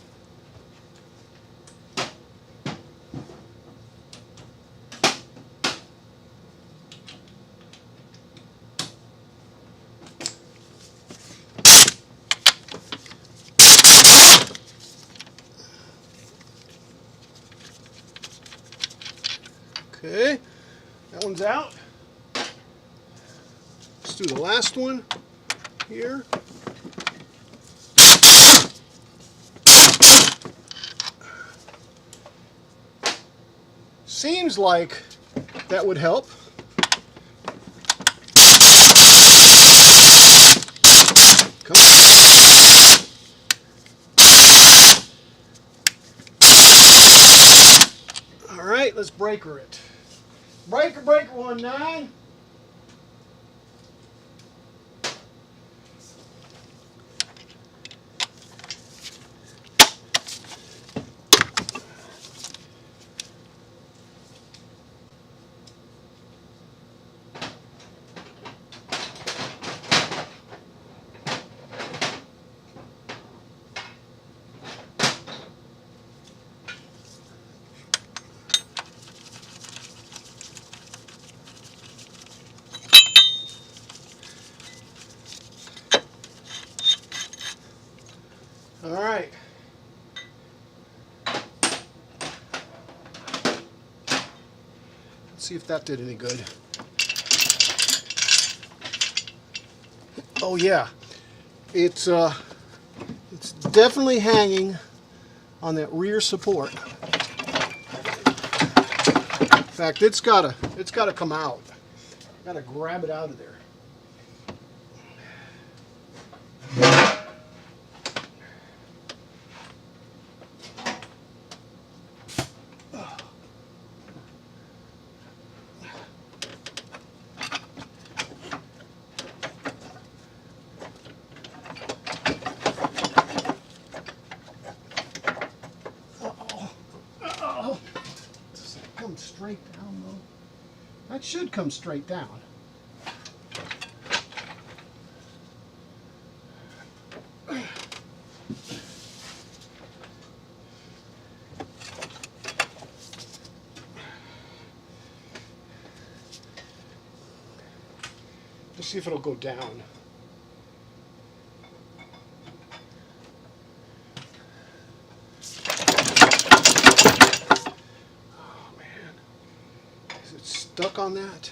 Speaker 1: Okay, that one's out. Let's do the last one here. Seems like that would help. Come on. All right, let's breaker it. Breaker 19. All right. Let's see if that did any good. Oh yeah, it's definitely hanging on that rear support. In fact, it's gotta come out. Gotta grab it out of there. Does that come straight down though? That should come straight down. Let's see if it'll go down. Oh man, is it stuck on that?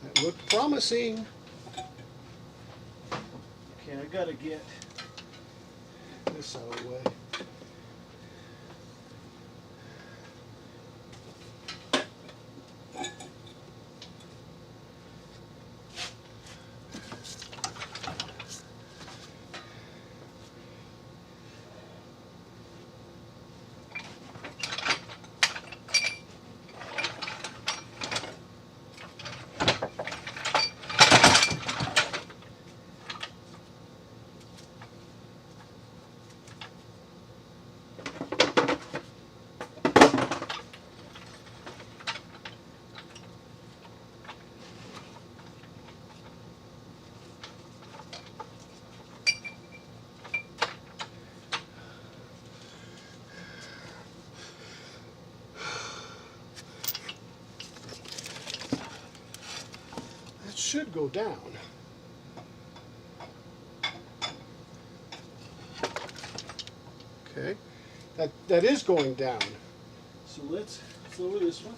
Speaker 1: That looked promising. Okay, I gotta get this out of the way. Should go down. Okay, that is going down. So let's lower this one.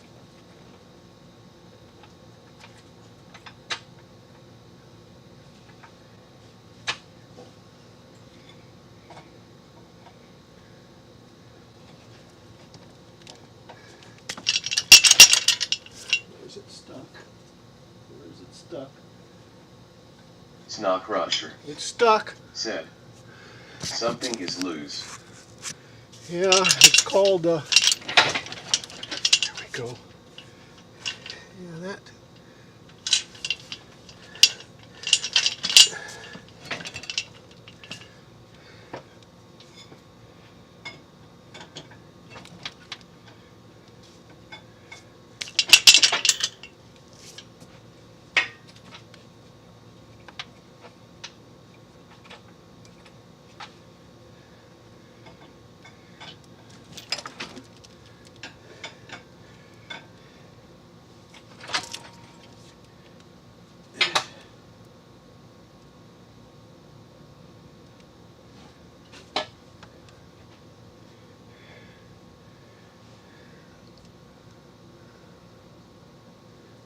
Speaker 1: Where's it stuck? Where is it stuck?
Speaker 2: Snow crusher.
Speaker 1: It's stuck.
Speaker 2: Said. Something is loose.
Speaker 1: Yeah, it's called, there we go. Yeah, that.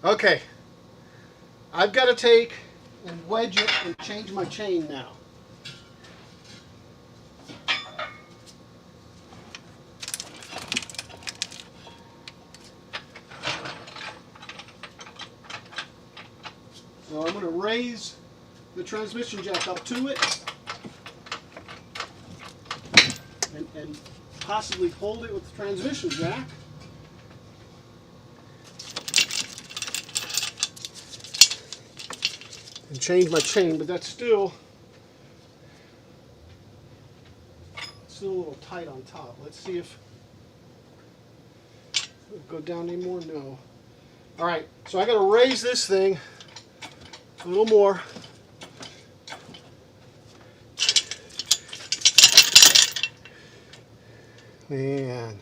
Speaker 1: Okay, I've got to take and wedge it and change my chain now. So I'm going to raise the transmission jack up to it and possibly hold it with the transmission jack. And change my chain, but that's still still a little tight on top. Let's see if it'll go down anymore. No. All right, so I got to raise this thing a little more. Man.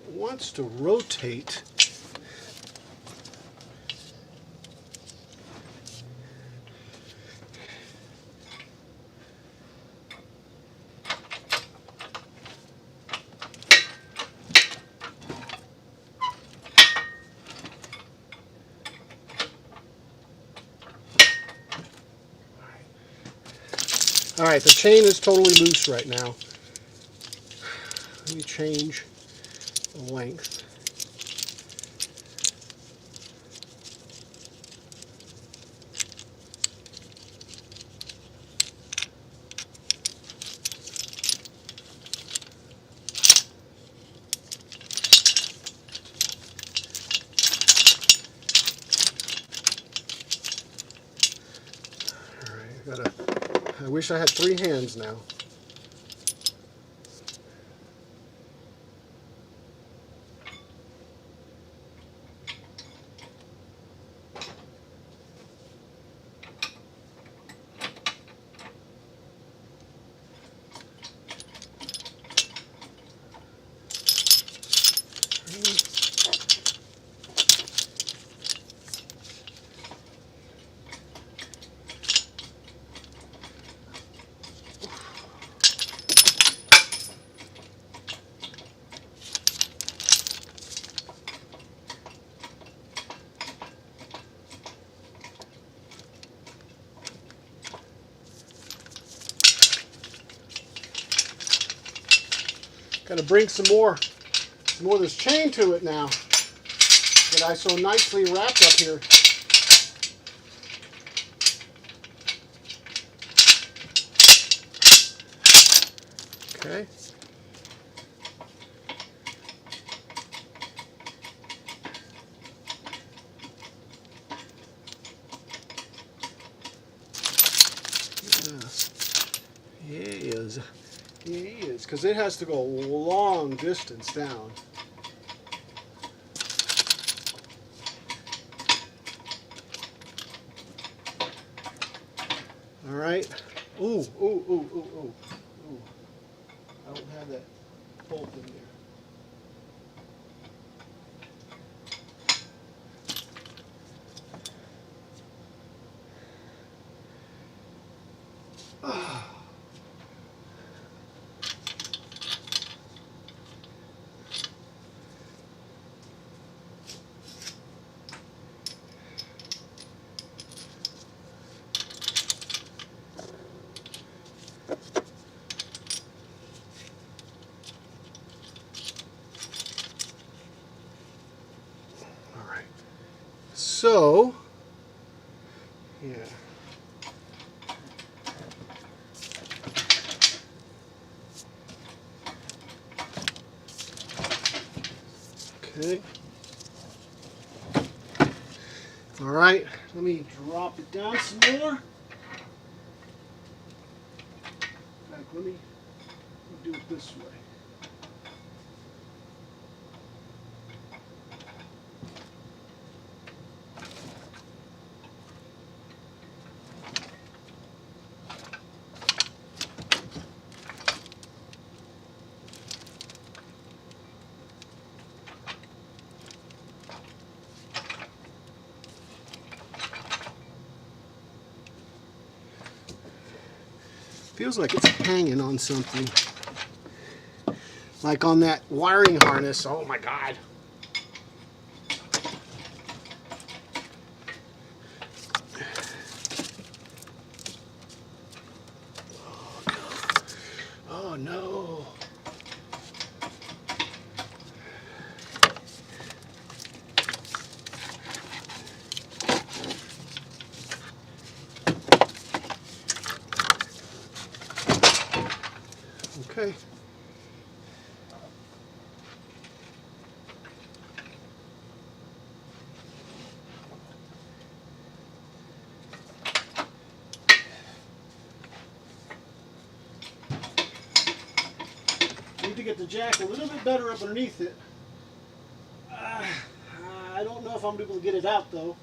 Speaker 1: It wants to rotate. All right, the chain is totally loose right now. Let me change the length. All right, I wish I had 3 hands now. Got to bring some more of this chain to it now that I so nicely wrapped up here. Okay. Yeah, he is. He is, because it has to go a long distance down. All right. Ooh, ooh, ooh, ooh, ooh, ooh. I don't have that bolt in there. So, yeah. Okay. All right, let me drop it down some more. In fact, let me do it this way. Feels like it's hanging on something. Like on that wiring harness. Oh my God. Oh no. Okay. the jack a little bit better up underneath it. I don't know if I'm able to get it out though.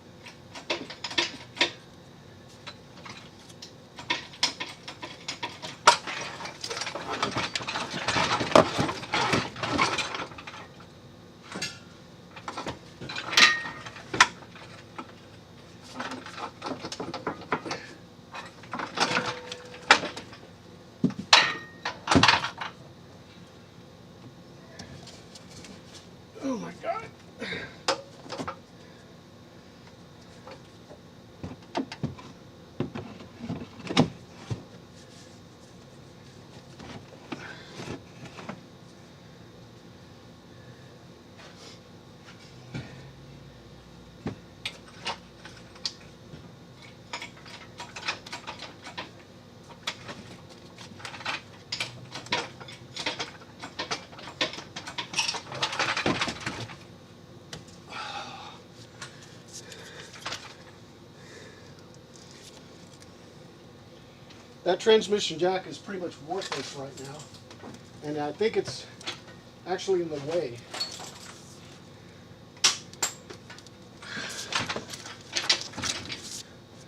Speaker 1: Oh my God. That transmission jack is pretty much worthless right now, and I think it's actually in the way.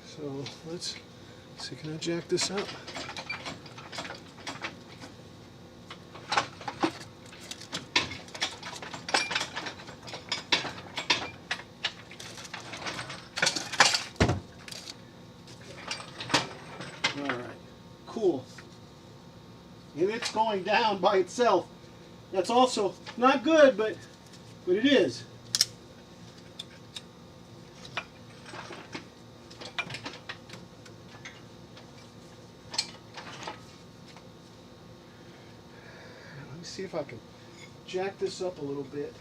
Speaker 1: So let's see, can I jack this up? All right, cool. And it's going down by itself. That's also not good, but it is. Let me see if I can jack this up a little bit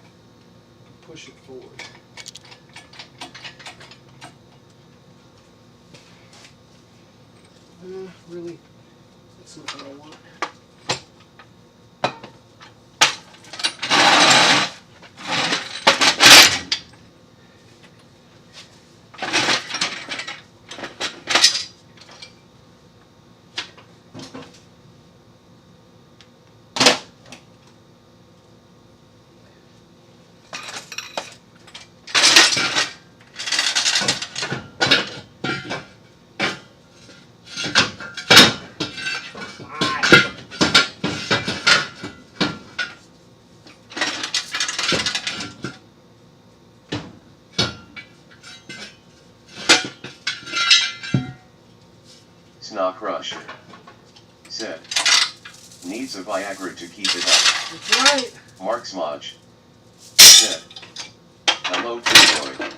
Speaker 1: and push it forward. Really, that's not what I want.
Speaker 2: Snow crusher. Said. Needs a Viagra to keep it up.
Speaker 1: That's right.
Speaker 2: Mark Smodge. Said. Hello to Joy.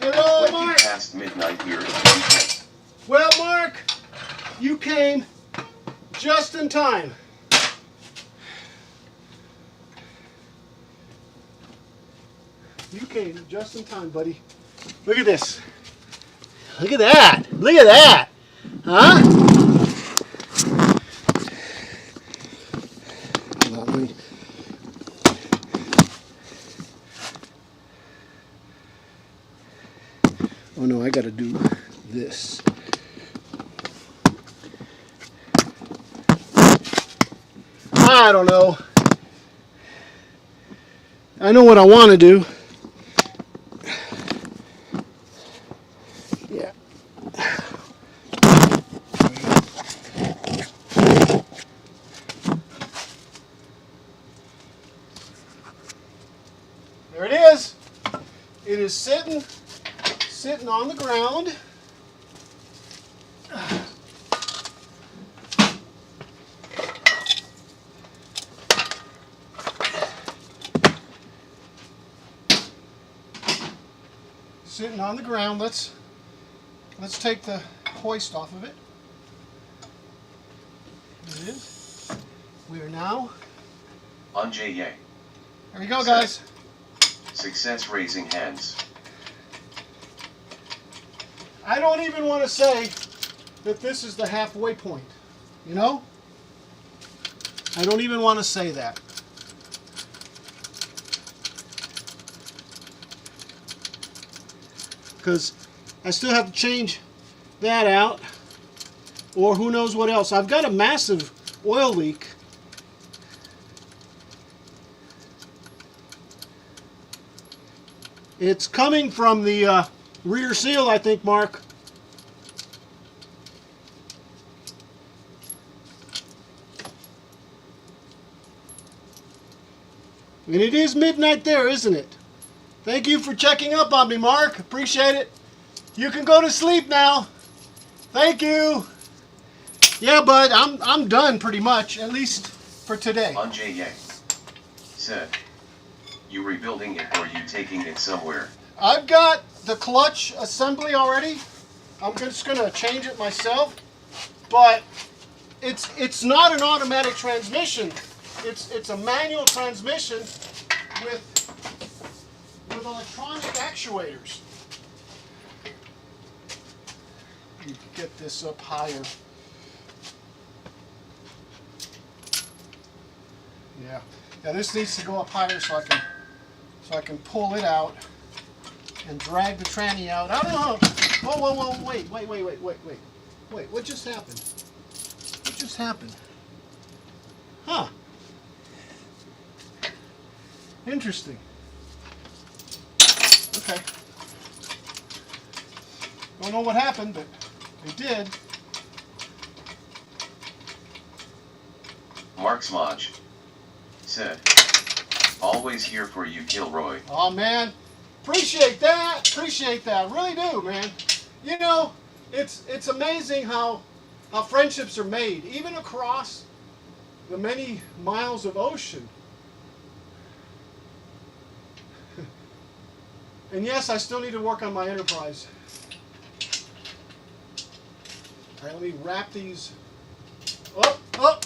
Speaker 1: Hello,
Speaker 2: 20
Speaker 1: Mark.
Speaker 2: past midnight here in the UK.
Speaker 1: Well, Mark, you came just in time. You came just in time, buddy. Look at this. Look at that. Look at that. Huh? Hold on, let me- Oh no, I gotta do this. I don't know. I know what I want to do. Yeah. There it is. It is sitting on the ground. Sitting on the ground. Let's take the hoist off of it. There it is. We are now.
Speaker 2: On JA.
Speaker 1: There we go, guys.
Speaker 2: Success raising hands.
Speaker 1: I don't even want to say that this is the halfway point. You know? I don't even want to say that. Because I still have to change that out, or who knows what else. I've got a massive oil leak It's coming from the rear seal, I think, Mark. And it is midnight there, isn't it? Thank you for checking up on me, Mark. Appreciate it. You can go to sleep now. Thank you. Yeah, bud, I'm done pretty much, at least for today.
Speaker 2: Anjay Yang said, you rebuilding it or you taking it somewhere?
Speaker 1: I've got the clutch assembly already. I'm just gonna change it myself, but it's not an automatic transmission. It's a manual transmission with electronic actuators. You can get this up higher. Yeah. Now this needs to go up higher so I can pull it out and drag the tranny out. I don't know. Whoa, wait. Wait, what just happened? What just happened? Huh. Interesting. Okay. Don't know what happened, but it did.
Speaker 2: Mark Smodge said, always here for you, Gilroy.
Speaker 1: Oh man, appreciate that. Really do, man. You know, it's amazing how friendships are made, even across the many miles of ocean. And yes, I still need to work on my Enterprise. All right, let me wrap these up.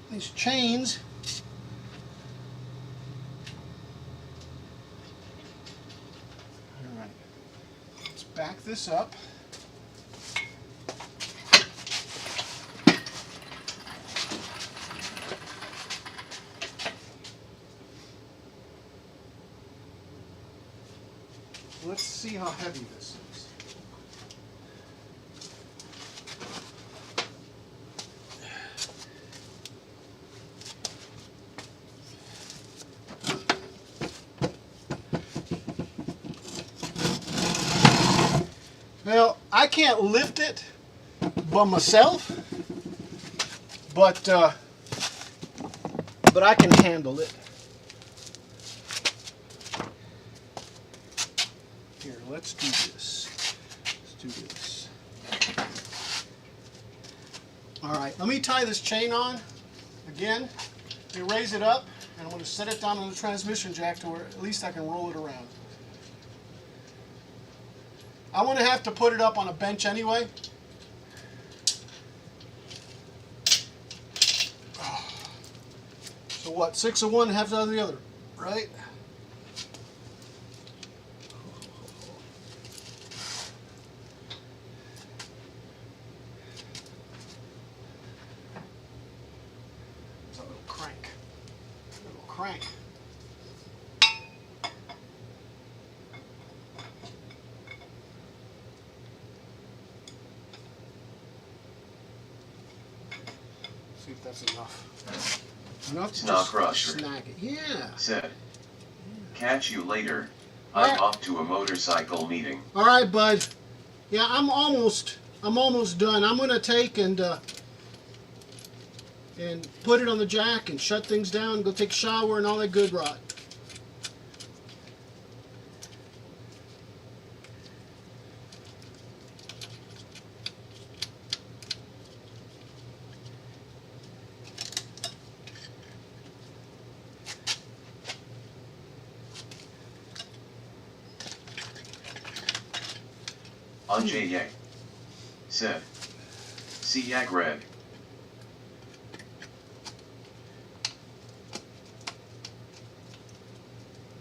Speaker 1: These chains. All right, let's back this up. Let's see how heavy this is. Well, I can't lift it by myself, but I can handle it. Here, let's do this. All right, let me tie this chain on again. Let me raise it up, and I'm going to set it down on the transmission jack to where at least I can roll it around. I'm going to have to put it up on a bench anyway. So what, 6 of one, half of the other, right? It's a little crank. See if that's enough. Enough to
Speaker 2: Snot
Speaker 1: just
Speaker 2: crusher
Speaker 1: snag it. Yeah.
Speaker 2: Said, catch you later. I'm off to a motorcycle meeting.
Speaker 1: All right, bud. Yeah, I'm almost done. I'm gonna take and put it on the jack and shut things down, go take a shower and all that good rot.
Speaker 2: Anjay Yang said, see ya, Greg.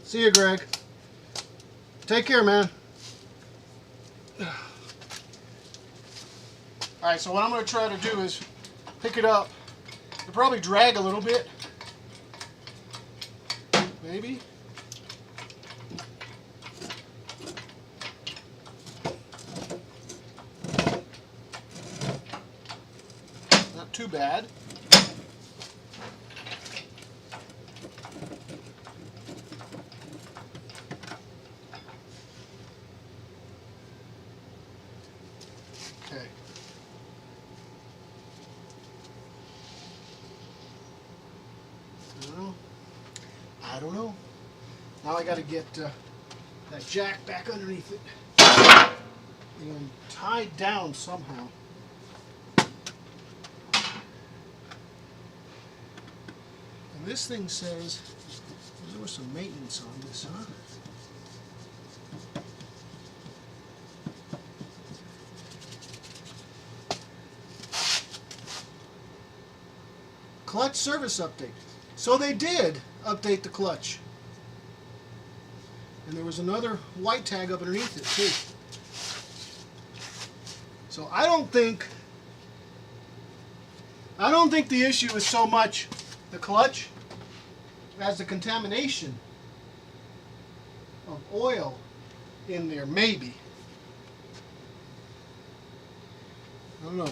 Speaker 1: See you, Greg. Take care, man. All right, so what I'm going to try to do is pick it up. It'll probably drag a little bit. Maybe. Not too bad. don't know. Now I got to get that jack back underneath it and tied down somehow. And this thing says there was some maintenance on this, huh? Clutch service update. So they did update the clutch. And there was another white tag up underneath it too. So I don't think the issue is so much the clutch as the contamination of oil in there, maybe. I don't know.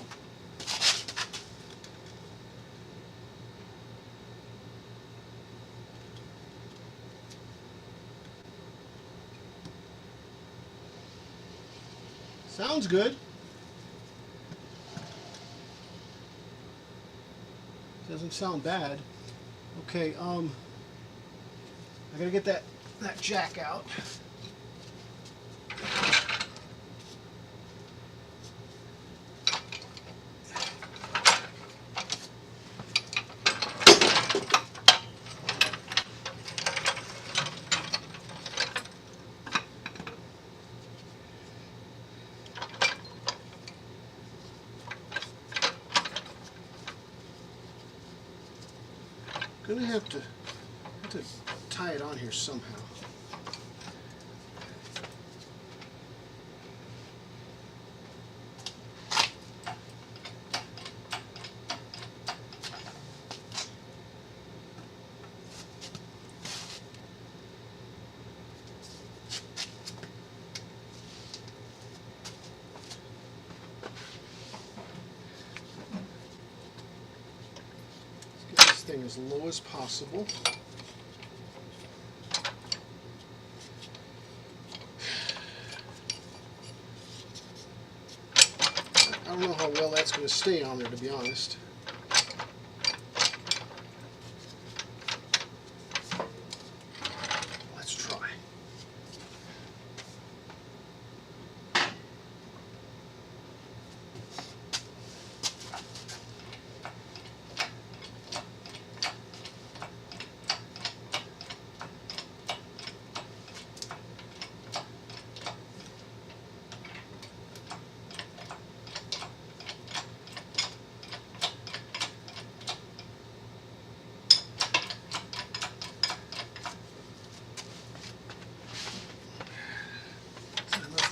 Speaker 1: Sounds good. Doesn't sound bad. Okay, I gotta get that jack out. Gonna have to tie it on here somehow. Thing as low as possible. I don't know how well that's going to stay on there, to be honest. Let's try.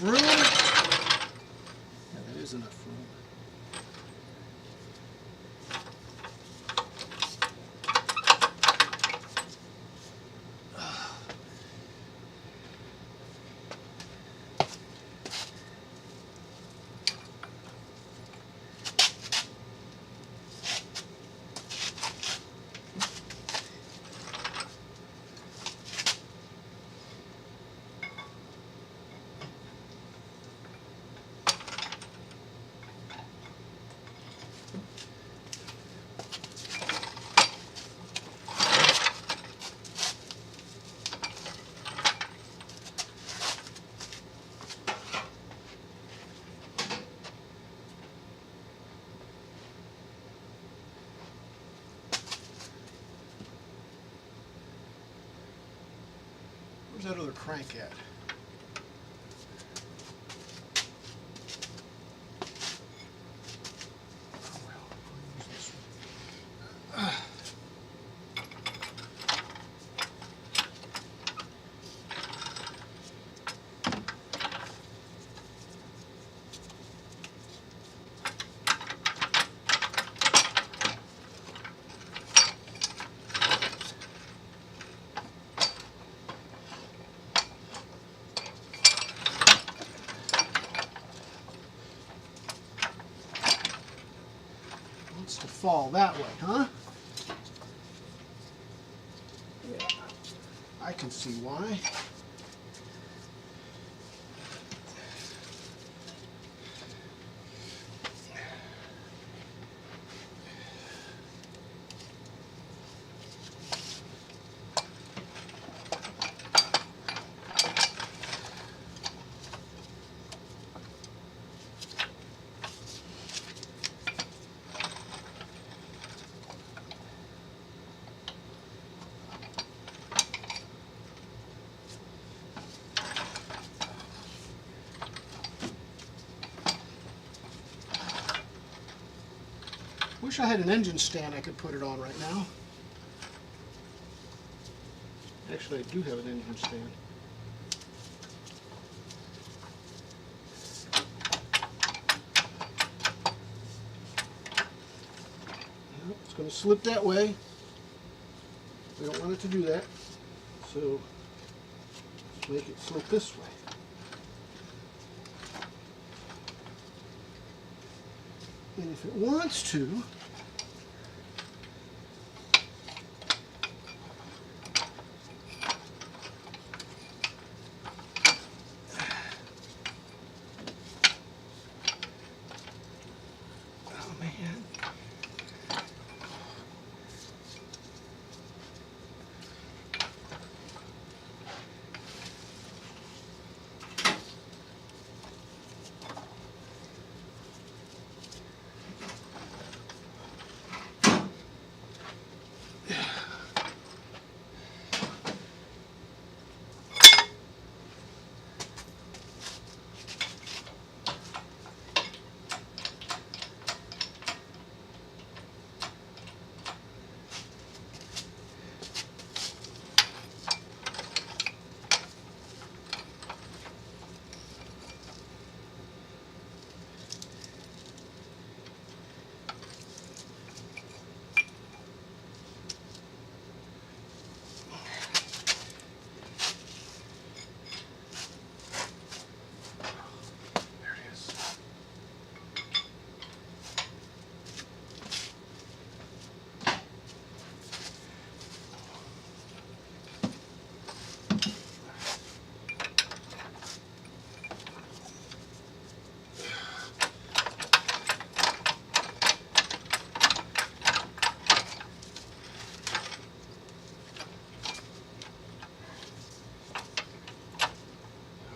Speaker 1: Room? Yeah, that is enough room. Where's that other crank at? To fall that way, huh? Yeah, I can see why. I had an engine stand I could put it on right now. Actually, I do have an engine stand. It's going to slip that way. We don't want it to do that. So let's make it slip this way. And if it wants to, oh man.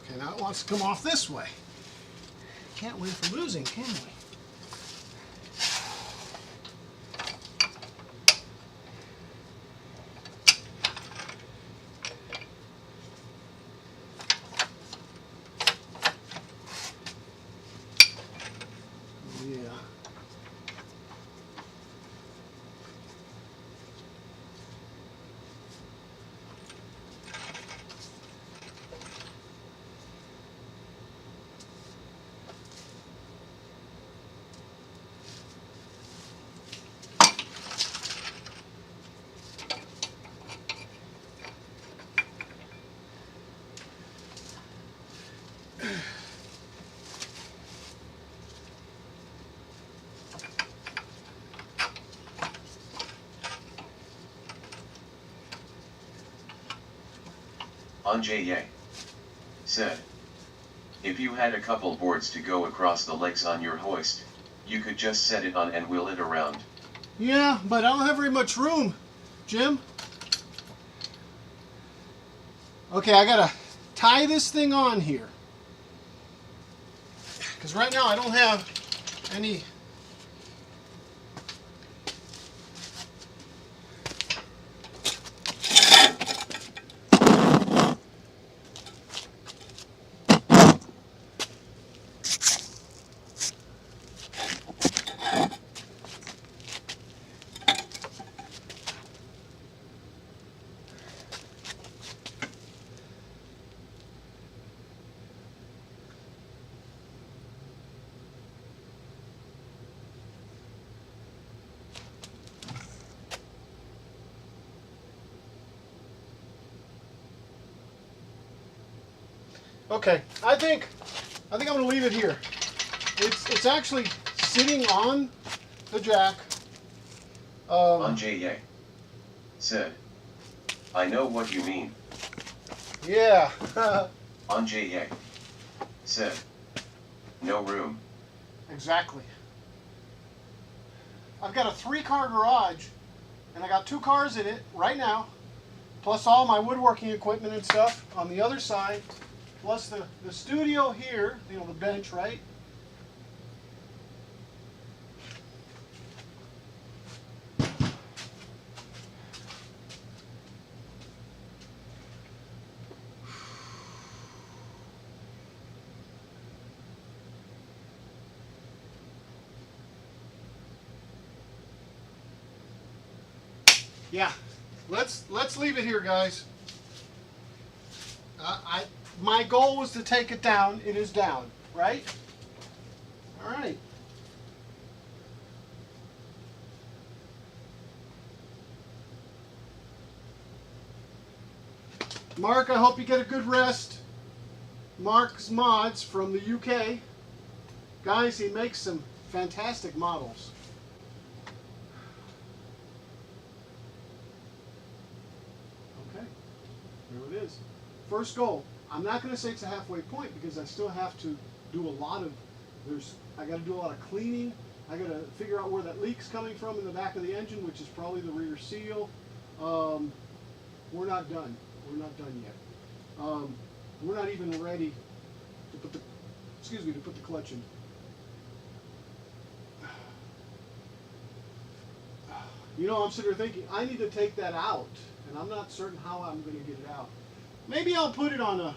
Speaker 1: Okay, now it wants to come off this way. Can't win for losing, can we? Yeah.
Speaker 2: Anjay said, if you had a couple boards to go across the legs on your hoist, you could just set it on and wheel it around.
Speaker 1: Yeah, but I don't have very much room, Jim. Okay, I gotta tie this thing on here. Because right now I don't have any. Okay, I think I'm gonna leave it here. It's actually sitting on the jack.
Speaker 2: Anjay said, I know what you mean.
Speaker 1: Yeah.
Speaker 2: Anjay said, no room.
Speaker 1: Exactly. I've got a 3-car garage, and I got 2 cars in it right now, plus all my woodworking equipment and stuff on the other side, plus the studio here, you know, the bench, right? Yeah, let's leave it here, guys. My goal was to take it down. It is down, right? All right. Mark, I hope you get a good rest. Mark's Mods from the UK. Guys, he makes some fantastic models. Okay, there it is. First goal. I'm not going to say it's a halfway point because I still have to do a lot of, I got to do a lot of cleaning. I got to figure out where that leak's coming from in the back of the engine, which is probably the rear seal. We're not done. We're not done yet. We're not even ready to put the clutch in. You know, I'm sitting there thinking, I need to take that out, and I'm not certain how I'm going to get it out. Maybe I'll put it on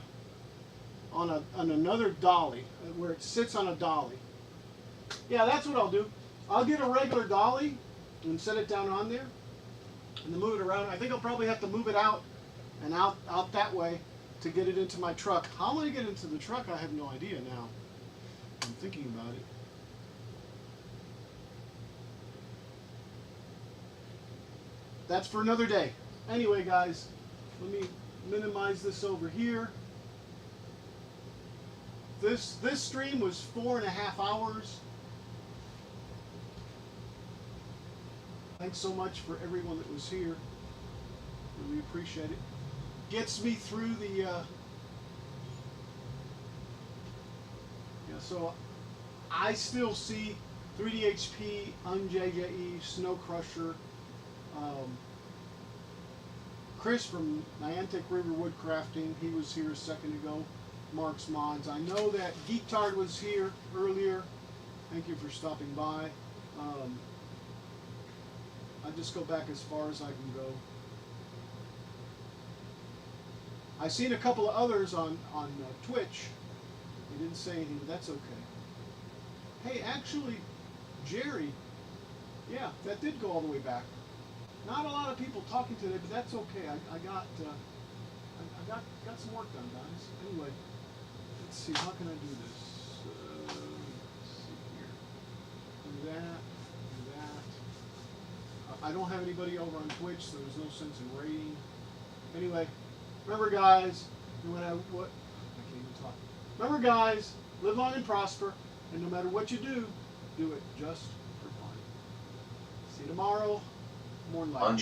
Speaker 1: another dolly, where it sits on a dolly. Yeah, that's what I'll do. I'll get a regular dolly and set it down on there, and then move it around. I think I'll probably have to move it out and out that way to get it into my truck. How I'm going to get it into the truck, I have no idea now. I'm thinking about it. That's for another day. Anyway, guys, let me minimize this over here. This stream was 4.5 hours. Thanks so much for everyone that was here. Really appreciate it. Gets me through the so I still see 3DHP, UnJJE, Snow Crusher, Chris from Niantic River Woodcrafting, he was here a second ago. Mark's Mods. I know that Geek Tard was here earlier. Thank you for stopping by. I'll just go back as far as I can go. I've seen a couple of others on Twitch. They didn't say anything, but that's okay. Hey, actually, Jerry, yeah, that did go all the way back. Not a lot of people talking today, but that's okay. I got some work done, guys. Anyway, let's see. How can I do this? Let's see here. Do that. Do that. I don't have anybody over on Twitch, so there's no sense in rating. Anyway, remember, guys. I can't even talk. Remember, guys. Live long and prosper, and no matter what you do it just for fun. See you tomorrow. More light.